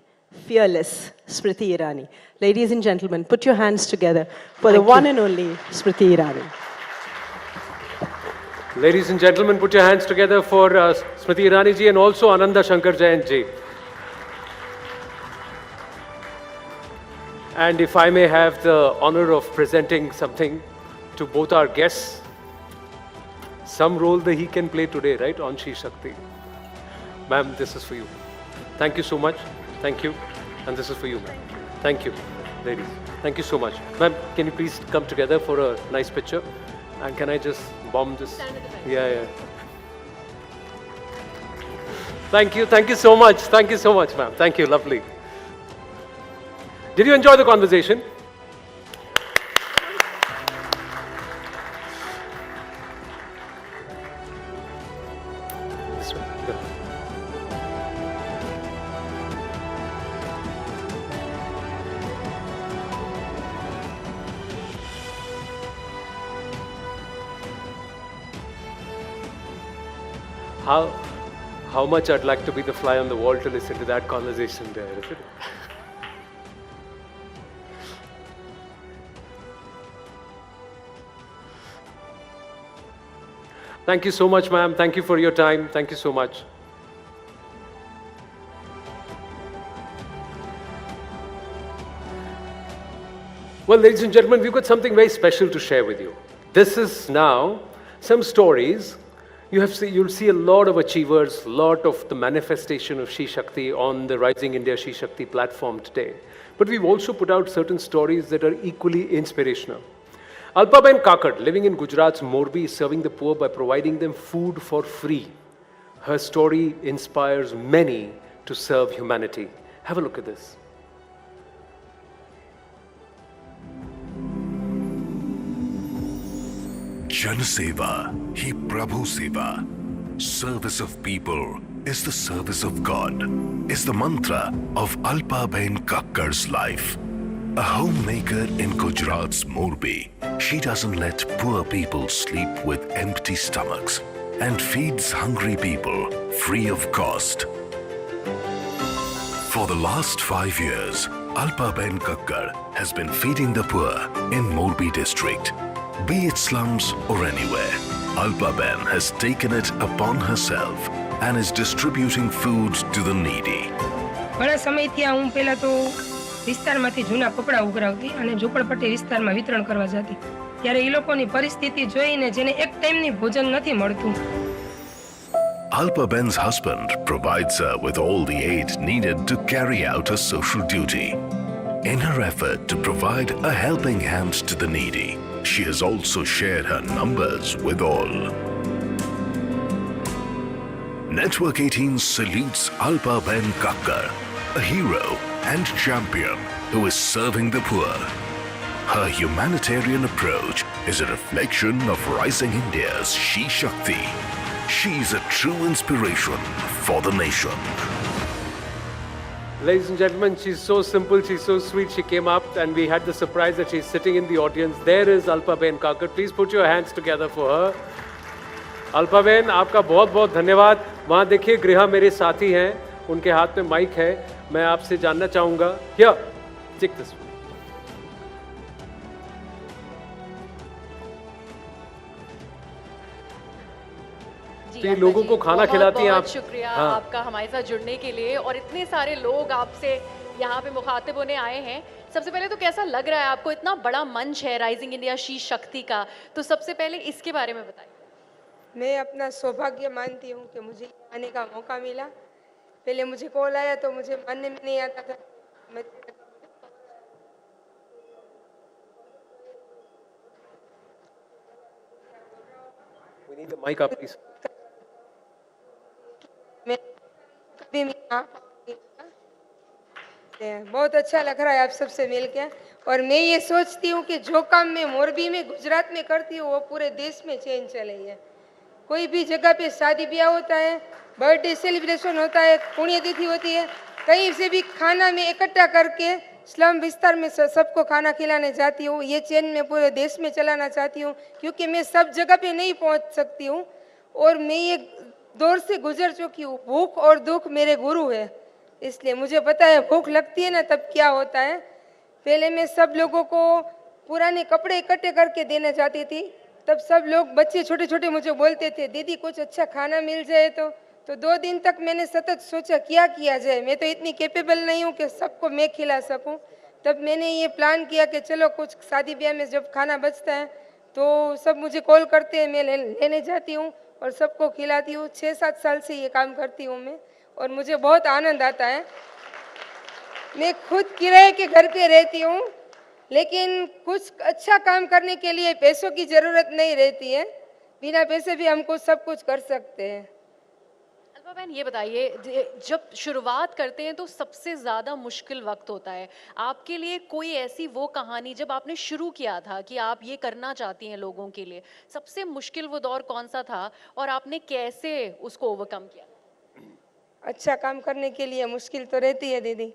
fearless Smriti Irani. Ladies and gentlemen, put your hands together for the one and only Smriti Irani. Ladies and gentlemen, put your hands together for Smriti Irani ji and also Ananda Shankar Jain ji. And if I may have the honor of presenting something to both our guests, some role that he can play today, right, on Sheshakti. Ma'am, this is for you. Thank you so much. Thank you. And this is for you, ma'am. Thank you, ladies. Thank you so much. Ma'am, can you please come together for a nice picture? And can I just bomb this? Yeah. Thank you so much. Thank you so much, ma'am. Thank you, lovely. Did you enjoy the conversation? This way. Good. How much I'd like to be the fly on the wall to listen to that conversation there, isn't it? Thank you so much, ma'am. Thank you for your time. Thank you so much. Well, ladies and gentlemen, we've got something very special to share with you. This is now some stories. You'll see a lot of achievers, a lot of the manifestation of Sheshakti on the Rising India Sheshakti platform today. But we've also put out certain stories that are equally inspirational. Alpaben Kakad, living in Gujarat's Morbi, is serving the poor by providing them food for free. Her story inspires many to serve humanity. Have a look at this. Jan Seva, Hi Prabhu Seva. Service of people is the service of God, is the mantra of Alpaben Kakkar's life. A homemaker in Gujarat's Morbi, she doesn't let poor people sleep with empty stomachs and feeds hungry people free of cost. For the last 5 years, Alpaben Kakkar has been feeding the poor in Morbi district. Be it slums or anywhere, Alpaben has taken it upon herself and is distributing food to the needy. ઘણા સમયથી હું પહેલા તો વિસ્તારમાંથી જૂના કપડા ઉઘરાવતી અને ઝૂંપડપટ્ટી વિસ્તારમાં વિતરણ કરવા જતી. ત્યારે એ લોકોની પરિસ્થિતિ જોઈને જેને એક ટાઈમની ભોજન નથી મળતું. Alpaben's husband provides her with all the aid needed to carry out her social duty. In her effort to provide a helping hand to the needy, she has also shared her numbers with all. Network 18 salutes Alpaben Kakkar, a hero and champion who is serving the poor. Her humanitarian approach is a reflection of Rising India's Sheshakti. She is a true inspiration for the nation. Ladies and gentlemen, she's so simple, she's so sweet. She came up and we had the surprise that she's sitting in the audience. There is Alpaben Kakkar. Please put your hands together for her. Alpaben, आपका बहुत बहुत धन्यवाद. वहाँ देखिए गृहा मेरे साथी हैं, उनके हाथ में माइक है. मैं आपसे जानना चाहूँगा. Here, take this one. तो ये लोगों को खाना खिलाती हैं आप. बहुत शुक्रिया हाँ. आपका हमारे साथ जुड़ने के लिए और इतने सारे लोग आपसे यहाँ पे मुखातिब होने आए हैं. सबसे पहले तो कैसा लग रहा है आपको? इतना बड़ा मंच है राइजिंग इंडिया शक्ति का, तो सबसे पहले इसके बारे में बताइए. मैं अपना सौभाग्य मानती हूँ कि मुझे आने का मौका मिला. पहले मुझे कॉल आया तो मुझे मानने में नहीं आता था. We need the mic up, please. बहुत अच्छा लग रहा है आप सबसे मिलके. और मैं ये सोचती हूँ कि जो काम मैं मोरबी में गुजरात में करती हूँ वो पूरे देश में चेन चले है. कोई भी जगह पे शादी ब्याह होता है, बर्थडे सेलिब्रेशन होता है, पुण्यतिथि होती है, कहीं से भी खाना में इकट्ठा करके स्लम विस्तार में सबको खाना खिलाने जाती हूँ. ये चेन मैं पूरे देश में चलाना चाहती हूँ क्योंकि मैं सब जगह पे नहीं पहुँच सकती हूँ और मैं ये दौर से गुजर चुकी हूँ. भूख और दुख मेरे गुरु है, इसलिए मुझे पता है भूख लगती है ना तब क्या होता है. पहले मैं सब लोगों को पुराने कपड़े इकट्ठे करके देना चाहती थी. तब सब लोग बच्चे छोटे छोटे मुझे बोलते थे दीदी कुछ अच्छा खाना मिल जाए तो 2 दिन तक मैंने सतत सोचा क्या किया जाए. मैं तो इतनी कैपेबल नहीं हूँ कि सबको मैं खिला सकूँ. तब मैंने ये प्लान किया कि चलो कुछ शादी ब्याह में जब खाना बचता है तो सब मुझे कॉल करते हैं, मैं लेने जाती हूँ और सबको खिलाती हूँ. 6-7 साल से ये काम करती हूँ मैं और मुझे बहुत आनंद आता है. मैं खुद किराए के घर पे रहती हूँ लेकिन कुछ अच्छा काम करने के लिए पैसों की ज़रूरत नहीं रहती है. बिना पैसे भी हमको सब कुछ कर सकते हैं. अल्पाबेन ये बताइए, जब शुरुआत करते हैं तो सबसे ज़्यादा मुश्किल वक्त होता है. आपके लिए कोई ऐसी वो कहानी जब आपने शुरू किया था कि आप ये करना चाहती हैं लोगों के लिए, सबसे मुश्किल वो दौर कौन सा था और आपने कैसे उसको ओवरकम किया? अच्छा काम करने के लिए मुश्किल तो रहती है दीदी.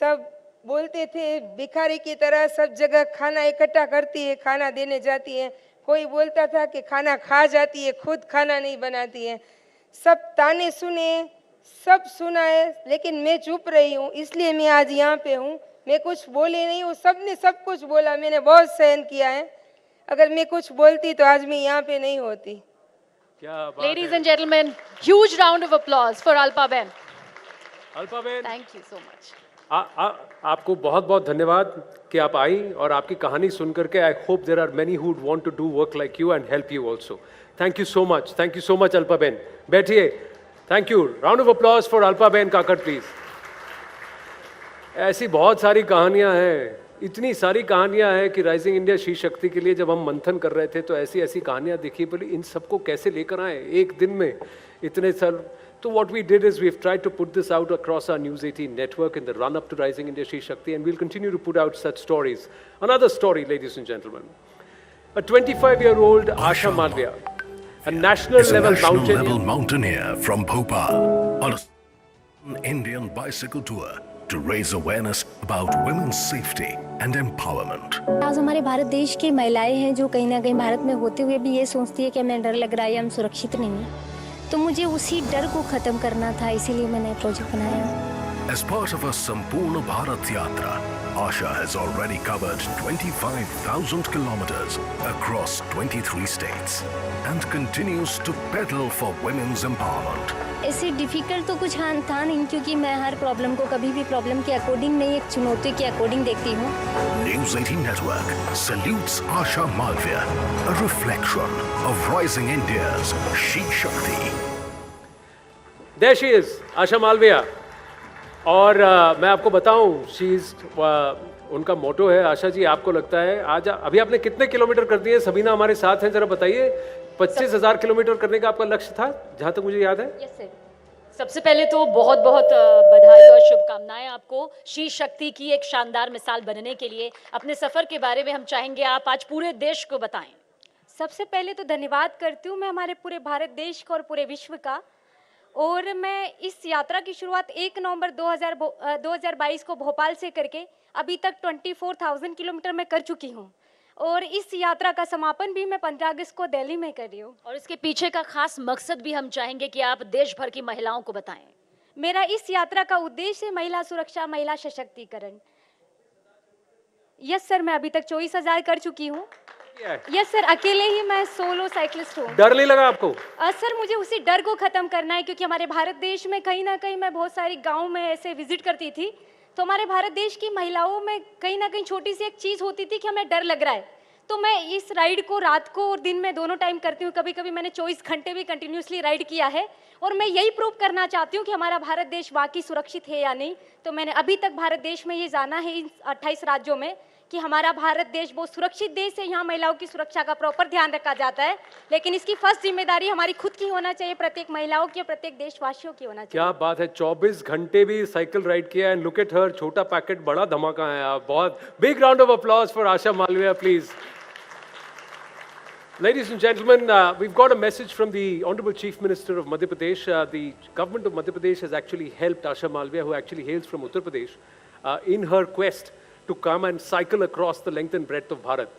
सब बोलते थे भिखारी की तरह सब जगह खाना इकट्ठा करती है, खाना देने जाती है. कोई बोलता था कि खाना खा जाती है, खुद खाना नहीं बनाती है. सब ताने सुने, सब सुना है, लेकिन मैं चुप रही हूँ. इसलिए मैं आज यहाँ पे हूँ. मैं कुछ बोली नहीं हूँ, सबने सब कुछ बोला, मैंने बहुत सहन किया है. अगर मैं कुछ बोलती तो आज मैं यहाँ पे नहीं होती. Ladies and gentlemen, huge round of applause for Alpaben. Alpaben. Thank you so much. आपको बहुत बहुत धन्यवाद कि आप आई और आपकी कहानी सुन करके I hope there are many who want to do work like you and help you also. Thank you so much Alpa ben. बैठिए. Thank you. Round of applause for Alpa ben Kakad please. ऐसी बहुत सारी कहानियां हैं, इतनी सारी कहानियां हैं कि राइजिंग इंडिया शी शक्ति के लिए जब हम मंथन कर रहे थे तो ऐसी ऐसी कहानियां दिखी, बोली इन सबको कैसे लेकर आए एक दिन में इतने साल. So what we did is we've tried to put this out across our News 18 network in the run-up to Rising India She Shakti, and we'll continue to put out such stories. Another story, ladies and gentlemen. A 25-year-old Asha Malviya, a national-level mountaineer from Bhopal, on an Indian bicycle tour to raise awareness about women's safety and empowerment. आज हमारे भारत देश की महिलाएं हैं जो कहीं ना कहीं भारत में होते हुए भी ये सोचती है कि हमें डर लग रहा है, हम सुरक्षित नहीं हैं. तो मुझे उसी डर को खत्म करना था, इसीलिए मैंने प्रोजेक्ट बनाया. As part of a Sampurna Bharat Yatra, Asha has already covered 25,000 kilometers across 23 states and continues to pedal for women's empowerment. ऐसे डिफिकल्ट तो कुछ था नहीं, क्योंकि मैं हर प्रॉब्लम को कभी भी प्रॉब्लम के अकॉर्डिंग नहीं, एक चुनौती के अकॉर्डिंग देखती हूँ. News 18 Network salutes Asha Malviya, a reflection of rising India's She Shakti. There she is, Asha Malviya. और मैं आपको बताऊं, उनका मोटो है. आशा जी, आपको लगता है आज अभी आपने कितने किलोमीटर कर दिए? सबीना हमारे साथ हैं, जरा बताइए. 25,000 किलोमीटर करने का आपका लक्ष्य था, जहां तक मुझे याद है. Yes sir. सबसे पहले तो बहुत बहुत बधाई और शुभकामनाएं आपको शी शक्ति की एक शानदार मिसाल बनने के लिए. अपने सफर के बारे में हम चाहेंगे आप आज पूरे देश को बताएं. सबसे पहले तो धन्यवाद करती हूँ मैं हमारे पूरे भारत देश का और पूरे विश्व का. और मैं इस यात्रा की शुरुआत 1 नवंबर 2022 को भोपाल से करके अभी तक 24,000 किलोमीटर में कर चुकी हूँ. और इस यात्रा का समापन भी मैं 15 अगस्त को दिल्ली में कर रही हूँ. और इसके पीछे का खास मकसद भी हम चाहेंगे कि आप देश भर की महिलाओं को बताएं. मेरा इस यात्रा का उद्देश्य है महिला सुरक्षा, महिला सशक्तिकरण. यस सर, मैं अभी तक 24,000 कर चुकी हूँ. यस सर, अकेले ही मैं सोलो साइकिलिस्ट हूँ. डर नहीं लगा आपको? सर, मुझे उसी डर को खत्म करना है, क्योंकि हमारे भारत देश में कहीं ना कहीं मैं बहुत सारी गाँव में ऐसे विजिट करती थी, तो हमारे भारत देश की महिलाओं में कहीं ना कहीं छोटी सी एक चीज़ होती थी कि हमें डर लग रहा है. तो मैं इस राइड को रात को और दिन में दोनों टाइम करती हूँ. कभी कभी मैंने 24 घंटे भी कंटिन्यूसली राइड किया है. और मैं यही प्रूव करना चाहती हूँ कि हमारा भारत देश वाकई सुरक्षित है या नहीं. तो मैंने अभी तक भारत देश में ये जाना है, इन 28 राज्यों में, कि हमारा भारत देश बहुत सुरक्षित देश है. यहाँ महिलाओं की सुरक्षा का प्रॉपर ध्यान रखा जाता है, लेकिन इसकी फर्स्ट जिम्मेदारी हमारी खुद की होना चाहिए, प्रत्येक महिलाओं की, प्रत्येक देशवासियों की होना चाहिए. क्या बात है, 24 घंटे भी साइकिल राइड किया. एंड लुक एट हर, छोटा पैकेट बड़ा धमाका है. आप बहुत big round of applause for Asha Malviya please. Ladies and gentlemen, we've got a message from the Honorable Chief Minister of Madhya Pradesh. The government of Madhya Pradesh has actually helped Asha Malviya, who actually hails from Uttar Pradesh, in her quest to come and cycle across the length and breadth of Bharat.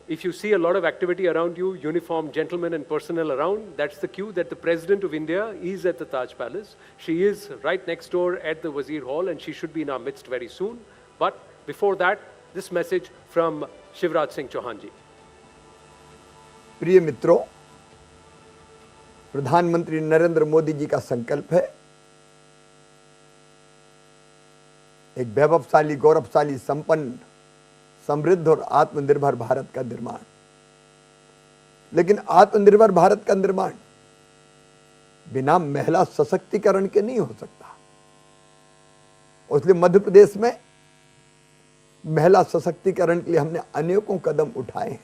If you see a lot of activity around you, uniformed gentlemen and personnel around, that's the cue that the President of India is at the Taj Palace. She is right next door at the Wazir Hall, and she should be in our midst very soon. But before that, this message from Shivraj Singh Chauhan ji. प्रिय मित्रों, प्रधानमंत्री नरेंद्र मोदी जी का संकल्प है एक वैभवशाली, गौरवशाली, संपन्न, समृद्ध और आत्मनिर्भर भारत का निर्माण. लेकिन आत्मनिर्भर भारत का निर्माण बिना महिला सशक्तिकरण के नहीं हो सकता. इसलिए मध्य प्रदेश में महिला सशक्तिकरण के लिए हमने अनेकों कदम उठाए हैं.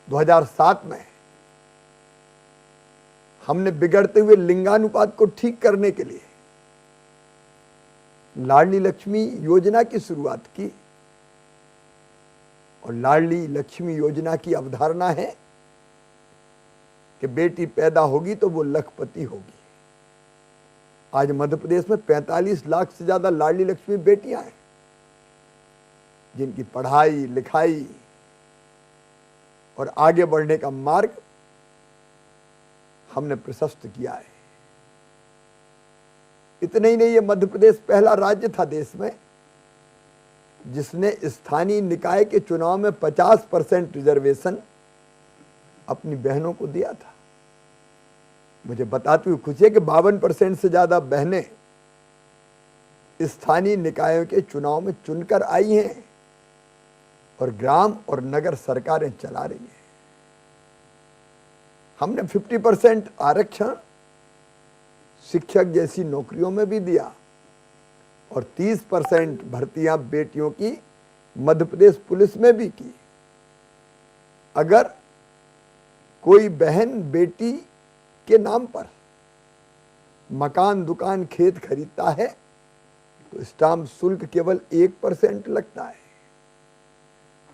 2007 में हमने बिगड़ते हुए लिंगानुपात को ठीक करने के लिए लाडली लक्ष्मी योजना की शुरुआत की. और लाडली लक्ष्मी योजना की अवधारणा है कि बेटी पैदा होगी तो वो लखपति होगी. आज मध्य प्रदेश में 45 लाख से ज्यादा लाडली लक्ष्मी बेटियां हैं, जिनकी पढ़ाई लिखाई और आगे बढ़ने का मार्ग हमने प्रशस्त किया है. इतना ही नहीं, ये मध्य प्रदेश पहला राज्य था देश में जिसने स्थानीय निकाय के चुनाव में 50% रिजर्वेशन अपनी बहनों को दिया था. मुझे बताते हुए खुशी है कि 52% से ज्यादा बहनें स्थानीय निकायों के चुनाव में चुनकर आई हैं और ग्राम और नगर सरकारें चला रही हैं। हमने 50% आरक्षण शिक्षक जैसी नौकरियों में भी दिया और 30% भर्तियां बेटियों की मध्य प्रदेश पुलिस में भी की। अगर कोई बहन बेटी के नाम पर मकान, दुकान, खेत खरीदता है तो स्टाम्प शुल्क केवल 1% लगता है।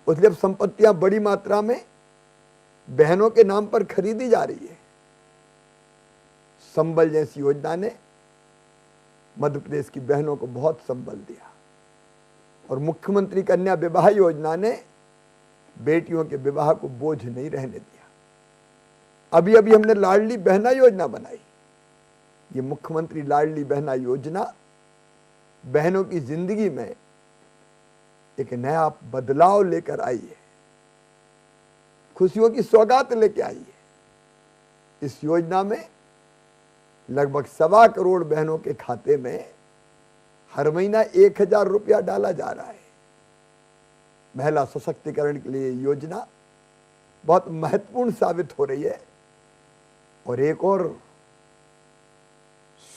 उसलिए अब संपत्तियां बड़ी मात्रा में बहनों के नाम पर खरीदी जा रही है। संबल जैसी योजना ने मध्य प्रदेश की बहनों को बहुत संबल दिया और मुख्यमंत्री कन्या विवाह योजना ने बेटियों के विवाह को बोझ नहीं रहने दिया। अभी अभी हमने लाडली बहना योजना बनाई। ये मुख्यमंत्री लाडली बहना योजना बहनों की जिंदगी में एक नया बदलाव लेकर आई है, खुशियों की सौगात लेके आई है। इस योजना में लगभग 1.25 करोड़ बहनों के खाते में हर महीना 1000 रुपया डाला जा रहा है। महिला सशक्तिकरण के लिए योजना बहुत महत्वपूर्ण साबित हो रही है। और एक और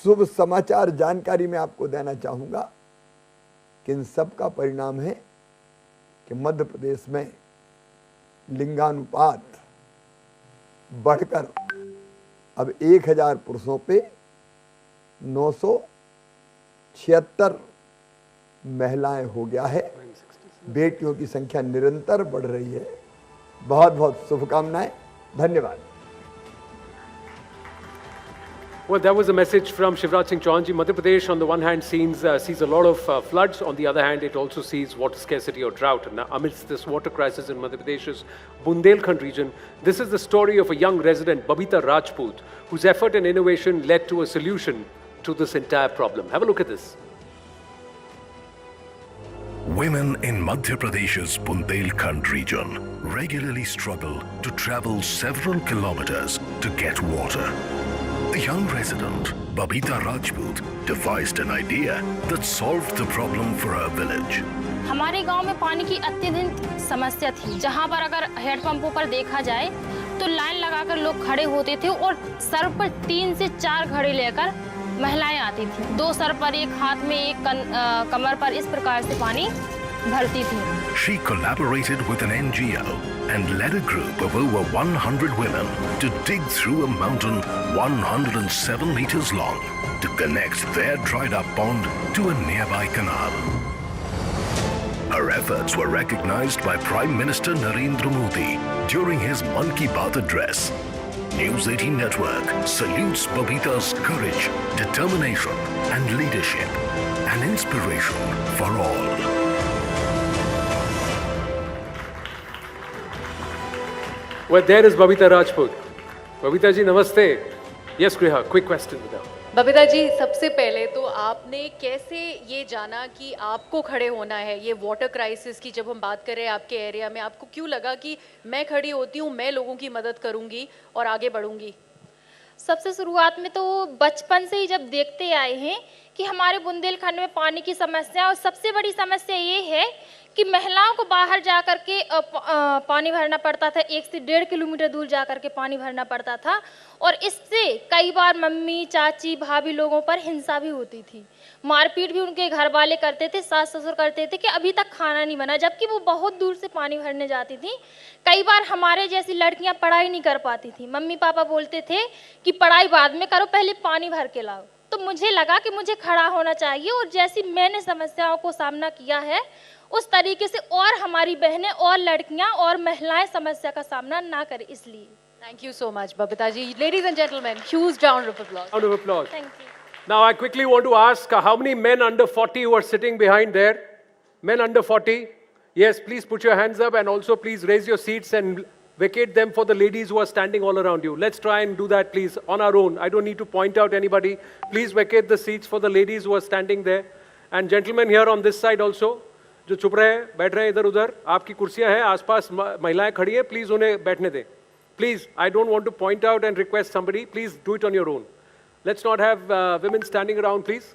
शुभ समाचार जानकारी मैं आपको देना चाहूंगा कि इन सब का परिणाम है कि मध्य प्रदेश में लिंगानुपात बढ़कर अब 1000 पुरुषों पे 976 महिलाएं हो गया है। बेटियों की संख्या निरंतर बढ़ रही है। बहुत बहुत शुभकामनाएं। धन्यवाद। Well, that was a message from Shivraj Singh Chauhan ji. Madhya Pradesh, on the one hand, sees a lot of floods. On the other hand, it also sees water scarcity or drought. And amidst this water crisis in Madhya Pradesh's Bundelkhand region, this is the story of a young resident, Babita Rajput, whose effort and innovation led to a solution to this entire problem. Have a look at this. Women in Madhya Pradesh's Bundelkhand region regularly struggle to travel several kilometers to get water. The young resident, Babita Rajput, devised an idea that solved the problem for her village. हमारे गांव में पानी की अत्यधिक समस्या थी, जहां पर अगर हैंडपंपों पर देखा जाए तो लाइन लगाकर लोग खड़े होते थे और सर पर 3 से 4 घड़े लेकर महिलाएं आती थी। 2 सर पर, एक हाथ में, एक कमर पर, इस प्रकार से पानी भरती थी। She collaborated with an NGO and led a group of over 100 women to dig through a mountain 107 meters long to connect their dried up pond to a nearby canal. Her efforts were recognized by Prime Minister Narendra Modi during his Mann Ki Baat address. News18 Network salutes Babita's courage, determination and leadership, an inspiration for all. Well, there is Babita Rajput. Babita ji, namaste. Yes, Griha, quick question with her. Babita ji, सबसे पहले तो आपने कैसे ये जाना कि आपको खड़े होना है? ये वाटर क्राइसिस की जब हम बात कर रहे हैं आपके एरिया में, आपको क्यों लगा कि मैं खड़ी होती हूँ, मैं लोगों की मदद करूँगी और आगे बढ़ूँगी? सबसे शुरुआत में तो बचपन से ही जब देखते आए हैं कि हमारे बुंदेलखंड में पानी की समस्या, और सबसे बड़ी समस्या ये है कि महिलाओं को बाहर जा कर के पानी भरना पड़ता था। 1 से 1.5 किलोमीटर दूर जा कर के पानी भरना पड़ता था और इससे कई बार मम्मी, चाची, भाभी लोगों पर हिंसा भी होती थी। मारपीट भी उनके घर वाले करते थे, सास ससुर करते थे कि अभी तक खाना नहीं बना, जबकि वो बहुत दूर से पानी भरने जाती थी। कई बार हमारे जैसी लड़कियां पढ़ाई नहीं कर पाती थी। मम्मी पापा बोलते थे कि पढ़ाई बाद में करो, पहले पानी भर के लाओ। तो मुझे लगा कि मुझे खड़ा होना चाहिए और जैसी मैंने समस्याओं को सामना किया है उस तरीके से और हमारी बहनें और लड़कियां और महिलाएं समस्या का सामना ना करें, इसलिए। Thank you so much, Babita ji. Ladies and gentlemen, huge round of applause. Round of applause. Thank you. Now, I quickly want to ask how many men under 40 who are sitting behind there? Men under 40? Yes, please put your hands up and also please raise your seats and vacate them for the ladies who are standing all around you. Let's try and do that, please, on our own. I don't need to point out anybody. Please vacate the seats for the ladies who are standing there. And gentlemen here on this side also, जो चुप रहे हैं, बैठ रहे हैं इधर उधर, आपकी कुर्सियां हैं, आसपास महिलाएं खड़ी हैं, प्लीज उन्हें बैठने दें. Please, I don't want to point out and request somebody. Please do it on your own. Let's not have women standing around, please.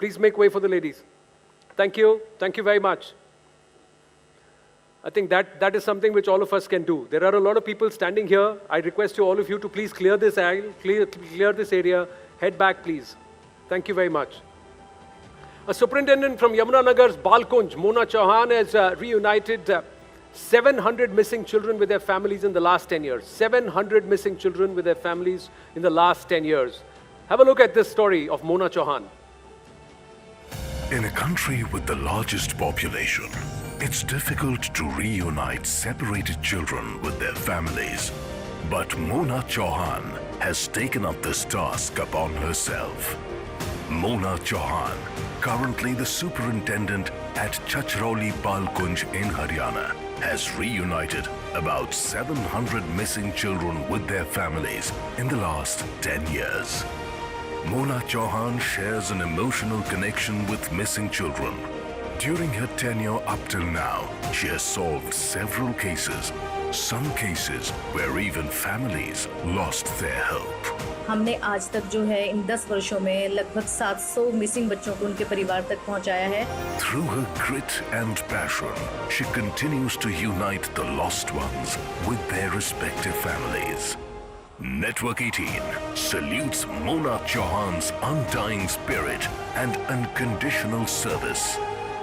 Please make way for the ladies. Thank you. Thank you very much. I think that is something which all of us can do. There are a lot of people standing here. I request you, all of you, to please clear this aisle, clear this area. Head back, please. Thank you very much. A superintendent from Yamunanagar's Balkunj, Mona Chauhan, has reunited 700 missing children with their families in the last 10 years. 700 missing children with their families in the last 10 years. Have a look at this story of Mona Chauhan. In a country with the largest population, it's difficult to reunite separated children with their families. But Mona Chauhan has taken up this task upon herself. Mona Chauhan, currently the superintendent at Chachrauli Balkunj in Haryana, has reunited about 700 missing children with their families in the last 10 years. Mona Chauhan shares an emotional connection with missing children. During her tenure up till now, she has solved several cases, some cases where even families lost their hope. हमने आज तक जो है इन 10 वर्षों में लगभग 700 missing बच्चों को उनके परिवार तक पहुंचाया है. Through her grit and passion, she continues to unite the lost ones with their respective families. Network 18 salutes Mona Chauhan's undying spirit and unconditional service.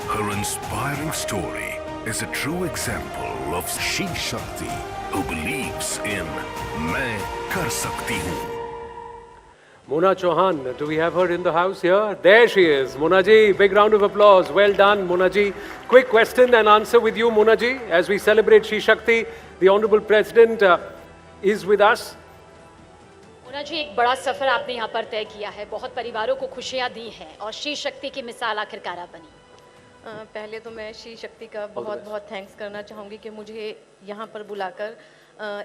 Her inspiring story is a true example of Sheshakti, who believes in Main Kar Sakti Hoon. Mona Chauhan, do we have her in the house here? There she is. Mona ji, big round of applause. Well done, Mona ji. Quick question and answer with you, Mona ji. As we celebrate Sheshakti, the Honorable President is with us. Mona ji, एक बड़ा सफ़र आपने यहाँ पर तय किया है, बहुत परिवारों को खुशियाँ दी हैं और श्री शक्ति की मिसाल आखिरकार आप बनी। पहले तो मैं श्री शक्ति का बहुत बहुत थैंक्स करना चाहूँगी कि मुझे यहाँ पर बुलाकर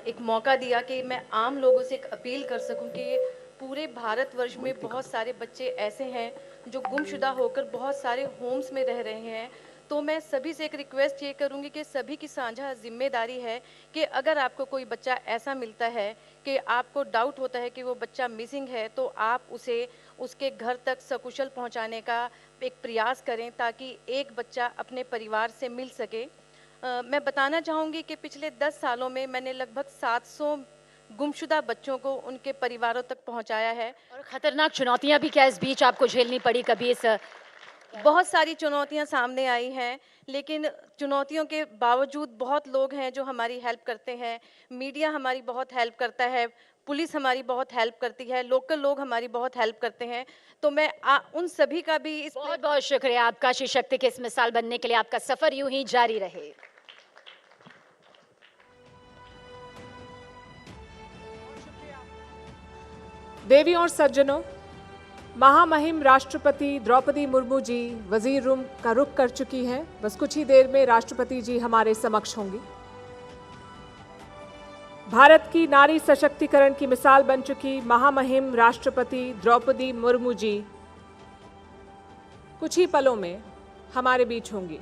एक मौका दिया कि मैं आम लोगों से एक अपील कर सकूँ कि पूरे भारतवर्ष में बहुत सारे बच्चे ऐसे हैं जो गुमशुदा होकर बहुत सारे होम्स में रह रहे हैं। तो मैं सभी से एक रिक्वेस्ट ये करूँगी कि सभी की साझा जिम्मेदारी है कि अगर आपको कोई बच्चा ऐसा मिलता है कि आपको डाउट होता है कि वो बच्चा मिसिंग है, तो आप उसे उसके घर तक सकुशल पहुंचाने का एक प्रयास करें ताकि एक बच्चा अपने परिवार से मिल सके। मैं बताना चाहूँगी कि पिछले 10 सालों में मैंने लगभग 700 गुमशुदा बच्चों को उनके परिवारों तक पहुंचाया है। और खतरनाक चुनौतियाँ भी क्या इस बीच आपको झेलनी पड़ी कभी? इस बहुत सारी चुनौतियां सामने आई हैं, लेकिन चुनौतियों के बावजूद बहुत लोग हैं जो हमारी हेल्प करते हैं। मीडिया हमारी बहुत हेल्प करता है, पुलिस हमारी बहुत हेल्प करती है, लोकल लोग हमारी बहुत हेल्प करते हैं। तो मैं उन सभी का भी बहुत बहुत शुक्रिया आपका श्री शक्ति के इस मिसाल बनने के लिए। आपका सफर यूं ही जारी रहे। देवी और सज्जनों, महामहिम राष्ट्रपति द्रौपदी मुर्मू जी वजीर रूम का रुख कर चुकी हैं। बस कुछ ही देर में राष्ट्रपति जी हमारे समक्ष होंगी। भारत की नारी सशक्तिकरण की मिसाल बन चुकी महामहिम राष्ट्रपति द्रौपदी मुर्मू जी कुछ ही पलों में हमारे बीच होंगी।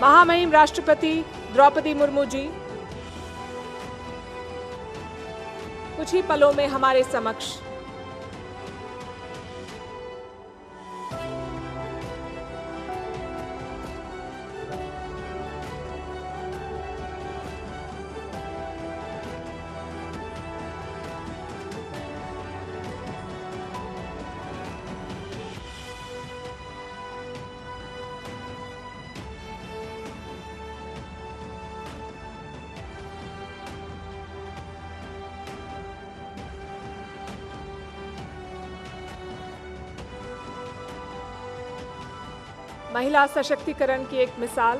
महामहिम राष्ट्रपति द्रौपदी मुर्मू जी कुछ ही पलों में हमारे समक्ष। महिला सशक्तिकरण की एक मिसाल।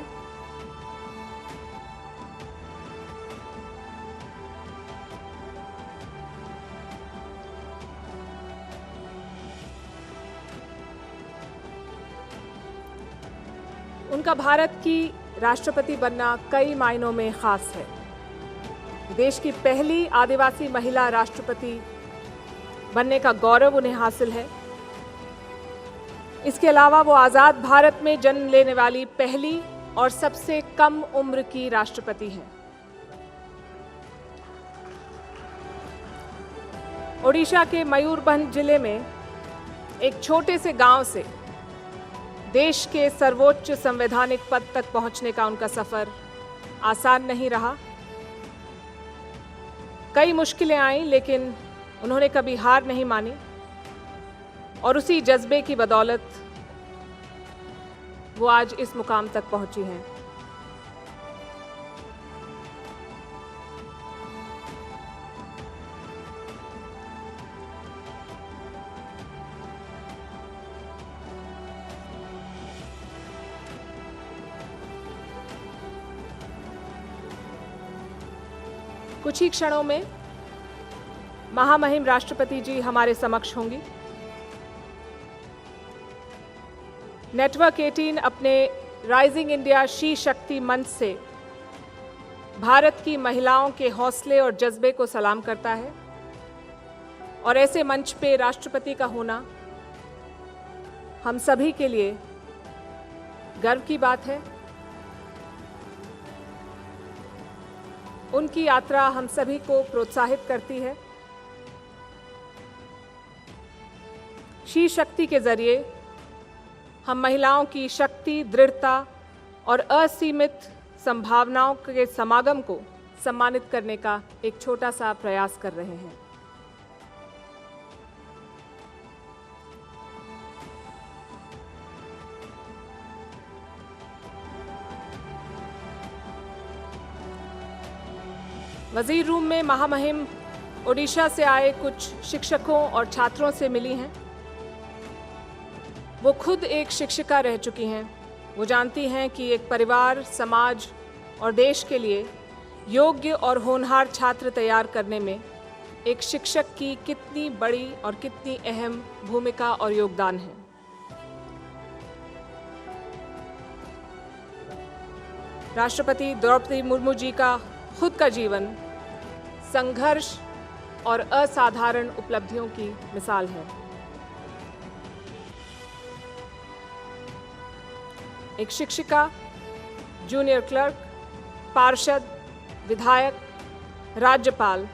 उनका भारत की राष्ट्रपति बनना कई मायनों में खास है। देश की पहली आदिवासी महिला राष्ट्रपति बनने का गौरव उन्हें हासिल है। इसके अलावा वो आज़ाद भारत में जन्म लेने वाली पहली और सबसे कम उम्र की राष्ट्रपति हैं। ओडिशा के मयूरभंज जिले में एक छोटे से गांव से देश के सर्वोच्च संवैधानिक पद तक पहुंचने का उनका सफर आसान नहीं रहा। कई मुश्किलें आईं, लेकिन उन्होंने कभी हार नहीं मानी और उसी जज्बे की बदौलत वो आज इस मुकाम तक पहुंची हैं। कुछ ही क्षणों में महामहिम राष्ट्रपति जी हमारे समक्ष होंगी। नेटवर्क 18 अपने राइजिंग इंडिया शी शक्ति मंच से भारत की महिलाओं के हौसले और जज्बे को सलाम करता है और ऐसे मंच पे राष्ट्रपति का होना हम सभी के लिए गर्व की बात है। उनकी यात्रा हम सभी को प्रोत्साहित करती है। शी शक्ति के जरिए हम महिलाओं की शक्ति, दृढ़ता और असीमित संभावनाओं के समागम को सम्मानित करने का एक छोटा सा प्रयास कर रहे हैं। वजीर रूम में महामहिम ओडिशा से आए कुछ शिक्षकों और छात्रों से मिली हैं। वो खुद एक शिक्षिका रह चुकी हैं। वो जानती हैं कि एक परिवार, समाज और देश के लिए योग्य और होनहार छात्र तैयार करने में एक शिक्षक की कितनी बड़ी और कितनी अहम भूमिका और योगदान है। राष्ट्रपति द्रौपदी मुर्मू जी का खुद का जीवन संघर्ष और असाधारण उपलब्धियों की मिसाल है। एक शिक्षिका, जूनियर क्लर्क, पार्षद, विधायक, राज्यपाल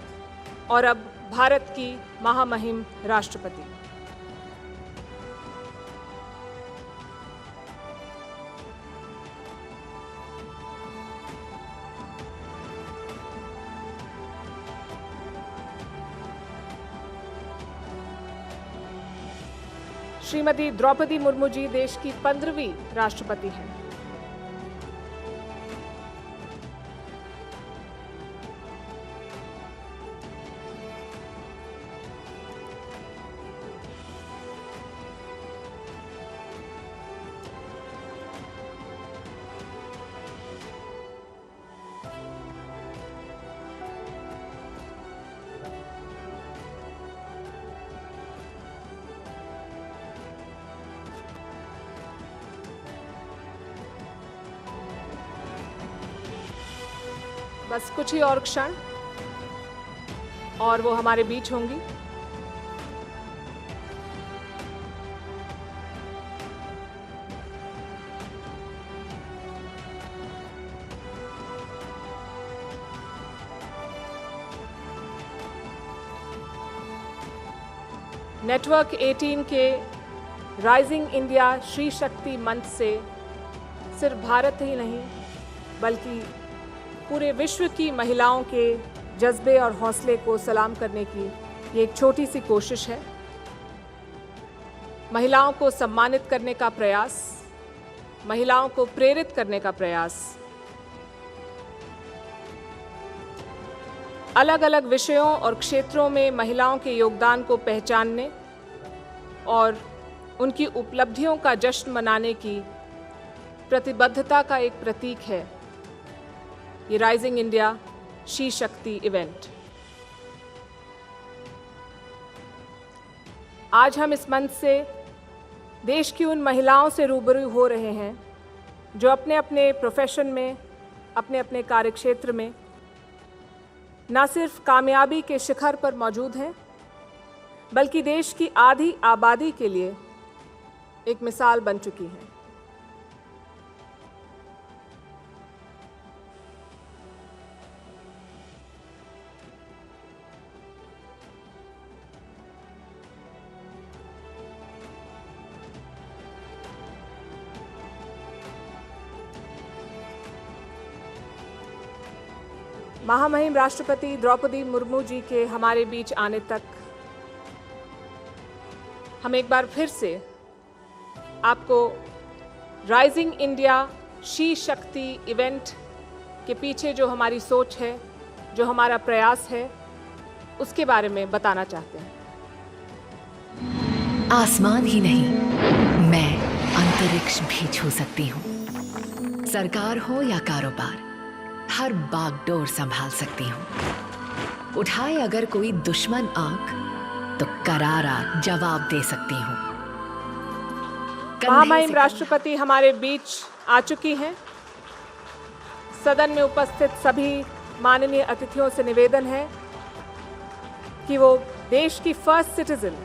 और अब भारत की महामहिम राष्ट्रपति। श्रीमती द्रौपदी मुर्मू जी देश की 15वीं राष्ट्रपति हैं। बस कुछ ही और क्षण और वो हमारे बीच होंगी। नेटवर्क 18 के राइजिंग इंडिया श्री शक्ति मंच से सिर्फ भारत ही नहीं बल्कि पूरे विश्व की महिलाओं के जज्बे और हौसले को सलाम करने की ये एक छोटी सी कोशिश है। महिलाओं को सम्मानित करने का प्रयास, महिलाओं को प्रेरित करने का प्रयास, अलग अलग विषयों और क्षेत्रों में महिलाओं के योगदान को पहचानने और उनकी उपलब्धियों का जश्न मनाने की प्रतिबद्धता का एक प्रतीक है ये राइजिंग इंडिया शी शक्ति इवेंट। आज हम इस मंच से देश की उन महिलाओं से रूबरू हो रहे हैं जो अपने अपने प्रोफेशन में, अपने अपने कार्यक्षेत्र में न सिर्फ कामयाबी के शिखर पर मौजूद हैं बल्कि देश की आधी आबादी के लिए एक मिसाल बन चुकी हैं। महामहिम राष्ट्रपति द्रौपदी मुर्मू जी के हमारे बीच आने तक हम एक बार फिर से आपको राइजिंग इंडिया शी शक्ति इवेंट के पीछे जो हमारी सोच है, जो हमारा प्रयास है, उसके बारे में बताना चाहते हैं। आसमान ही नहीं, मैं अंतरिक्ष भी छू सकती हूँ। सरकार हो या कारोबार, हर बागडोर संभाल सकती हूँ। उठाए अगर कोई दुश्मन आंख, तो करारा जवाब दे सकती हूँ। महामहिम राष्ट्रपति हमारे बीच आ चुकी हैं। सदन में उपस्थित सभी माननीय अतिथियों से निवेदन है कि वो देश की फर्स्ट सिटीजन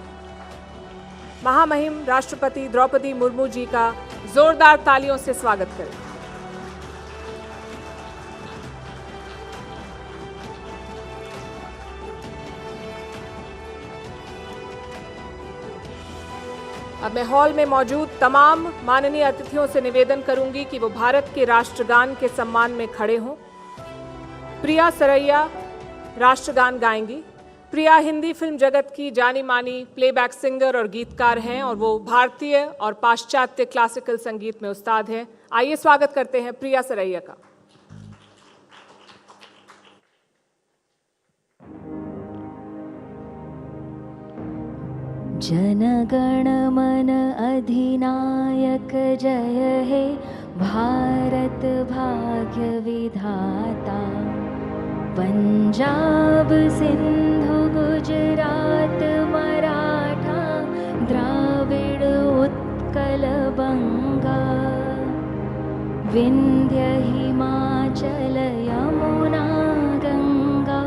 महामहिम राष्ट्रपति द्रौपदी मुर्मू जी का जोरदार तालियों से स्वागत करें। अब मैं हॉल में मौजूद तमाम माननीय अतिथियों से निवेदन करूंगी कि वो भारत के राष्ट्रगान के सम्मान में खड़े हों। प्रिया सरैया राष्ट्रगान गाएंगी। प्रिया हिंदी फिल्म जगत की जानी मानी प्लेबैक सिंगर और गीतकार हैं और वो भारतीय और पाश्चात्य क्लासिकल संगीत में उस्ताद हैं। आइए स्वागत करते हैं प्रिया सरैया का। जनगण मन अधिनायक जय हे भारत भाग्य विधाता। पंजाब सिंधु गुजरात मराठा द्राविड़ उत्कल बंगा। विंध्य हिमाचल यमुना गंगा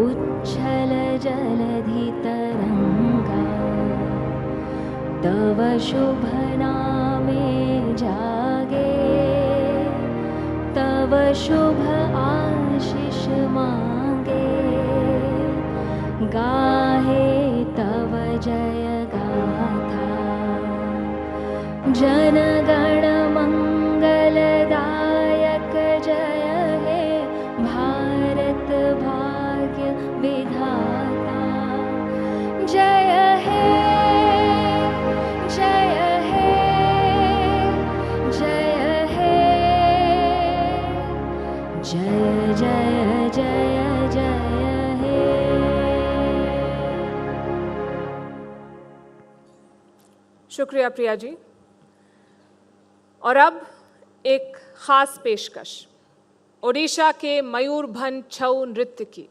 उच्छल जलधि तरंगा। तव शुभ नामे जागे, तव शुभ आशीष मांगे। गाहे तव जय गाथा। जनगण मंगलदायक जय हे भारत भाग्य विधाता। जय हे जय जय जय जय हे। शुक्रिया प्रिया जी। और अब एक खास पेशकश ओडिशा के मयूरभंज छऊ नृत्य की।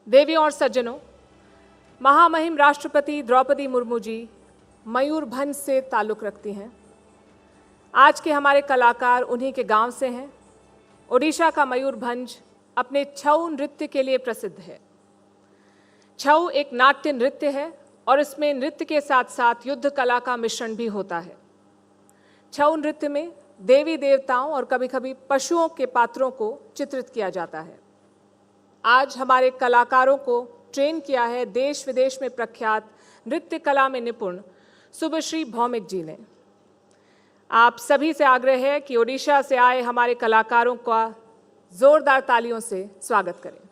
देवियों और सज्जनों, महामहिम राष्ट्रपति द्रौपदी मुर्मू जी मयूरभंज से ताल्लुक़ रखती हैं। आज के हमारे कलाकार उन्हीं के गांव से हैं। ओडिशा का मयूरभंज अपने छऊ नृत्य के लिए प्रसिद्ध है। छऊ एक नाट्य नृत्य है और इसमें नृत्य के साथ साथ युद्ध कला का मिश्रण भी होता है। छऊ नृत्य में देवी देवताओं और कभी कभी पशुओं के पात्रों को चित्रित किया जाता है। आज हमारे कलाकारों को ट्रेन किया है देश विदेश में प्रख्यात नृत्य कला में निपुण सुभश्री भौमिक जी ने। आप सभी से आग्रह है कि ओडिशा से आए हमारे कलाकारों का जोरदार तालियों से स्वागत करें।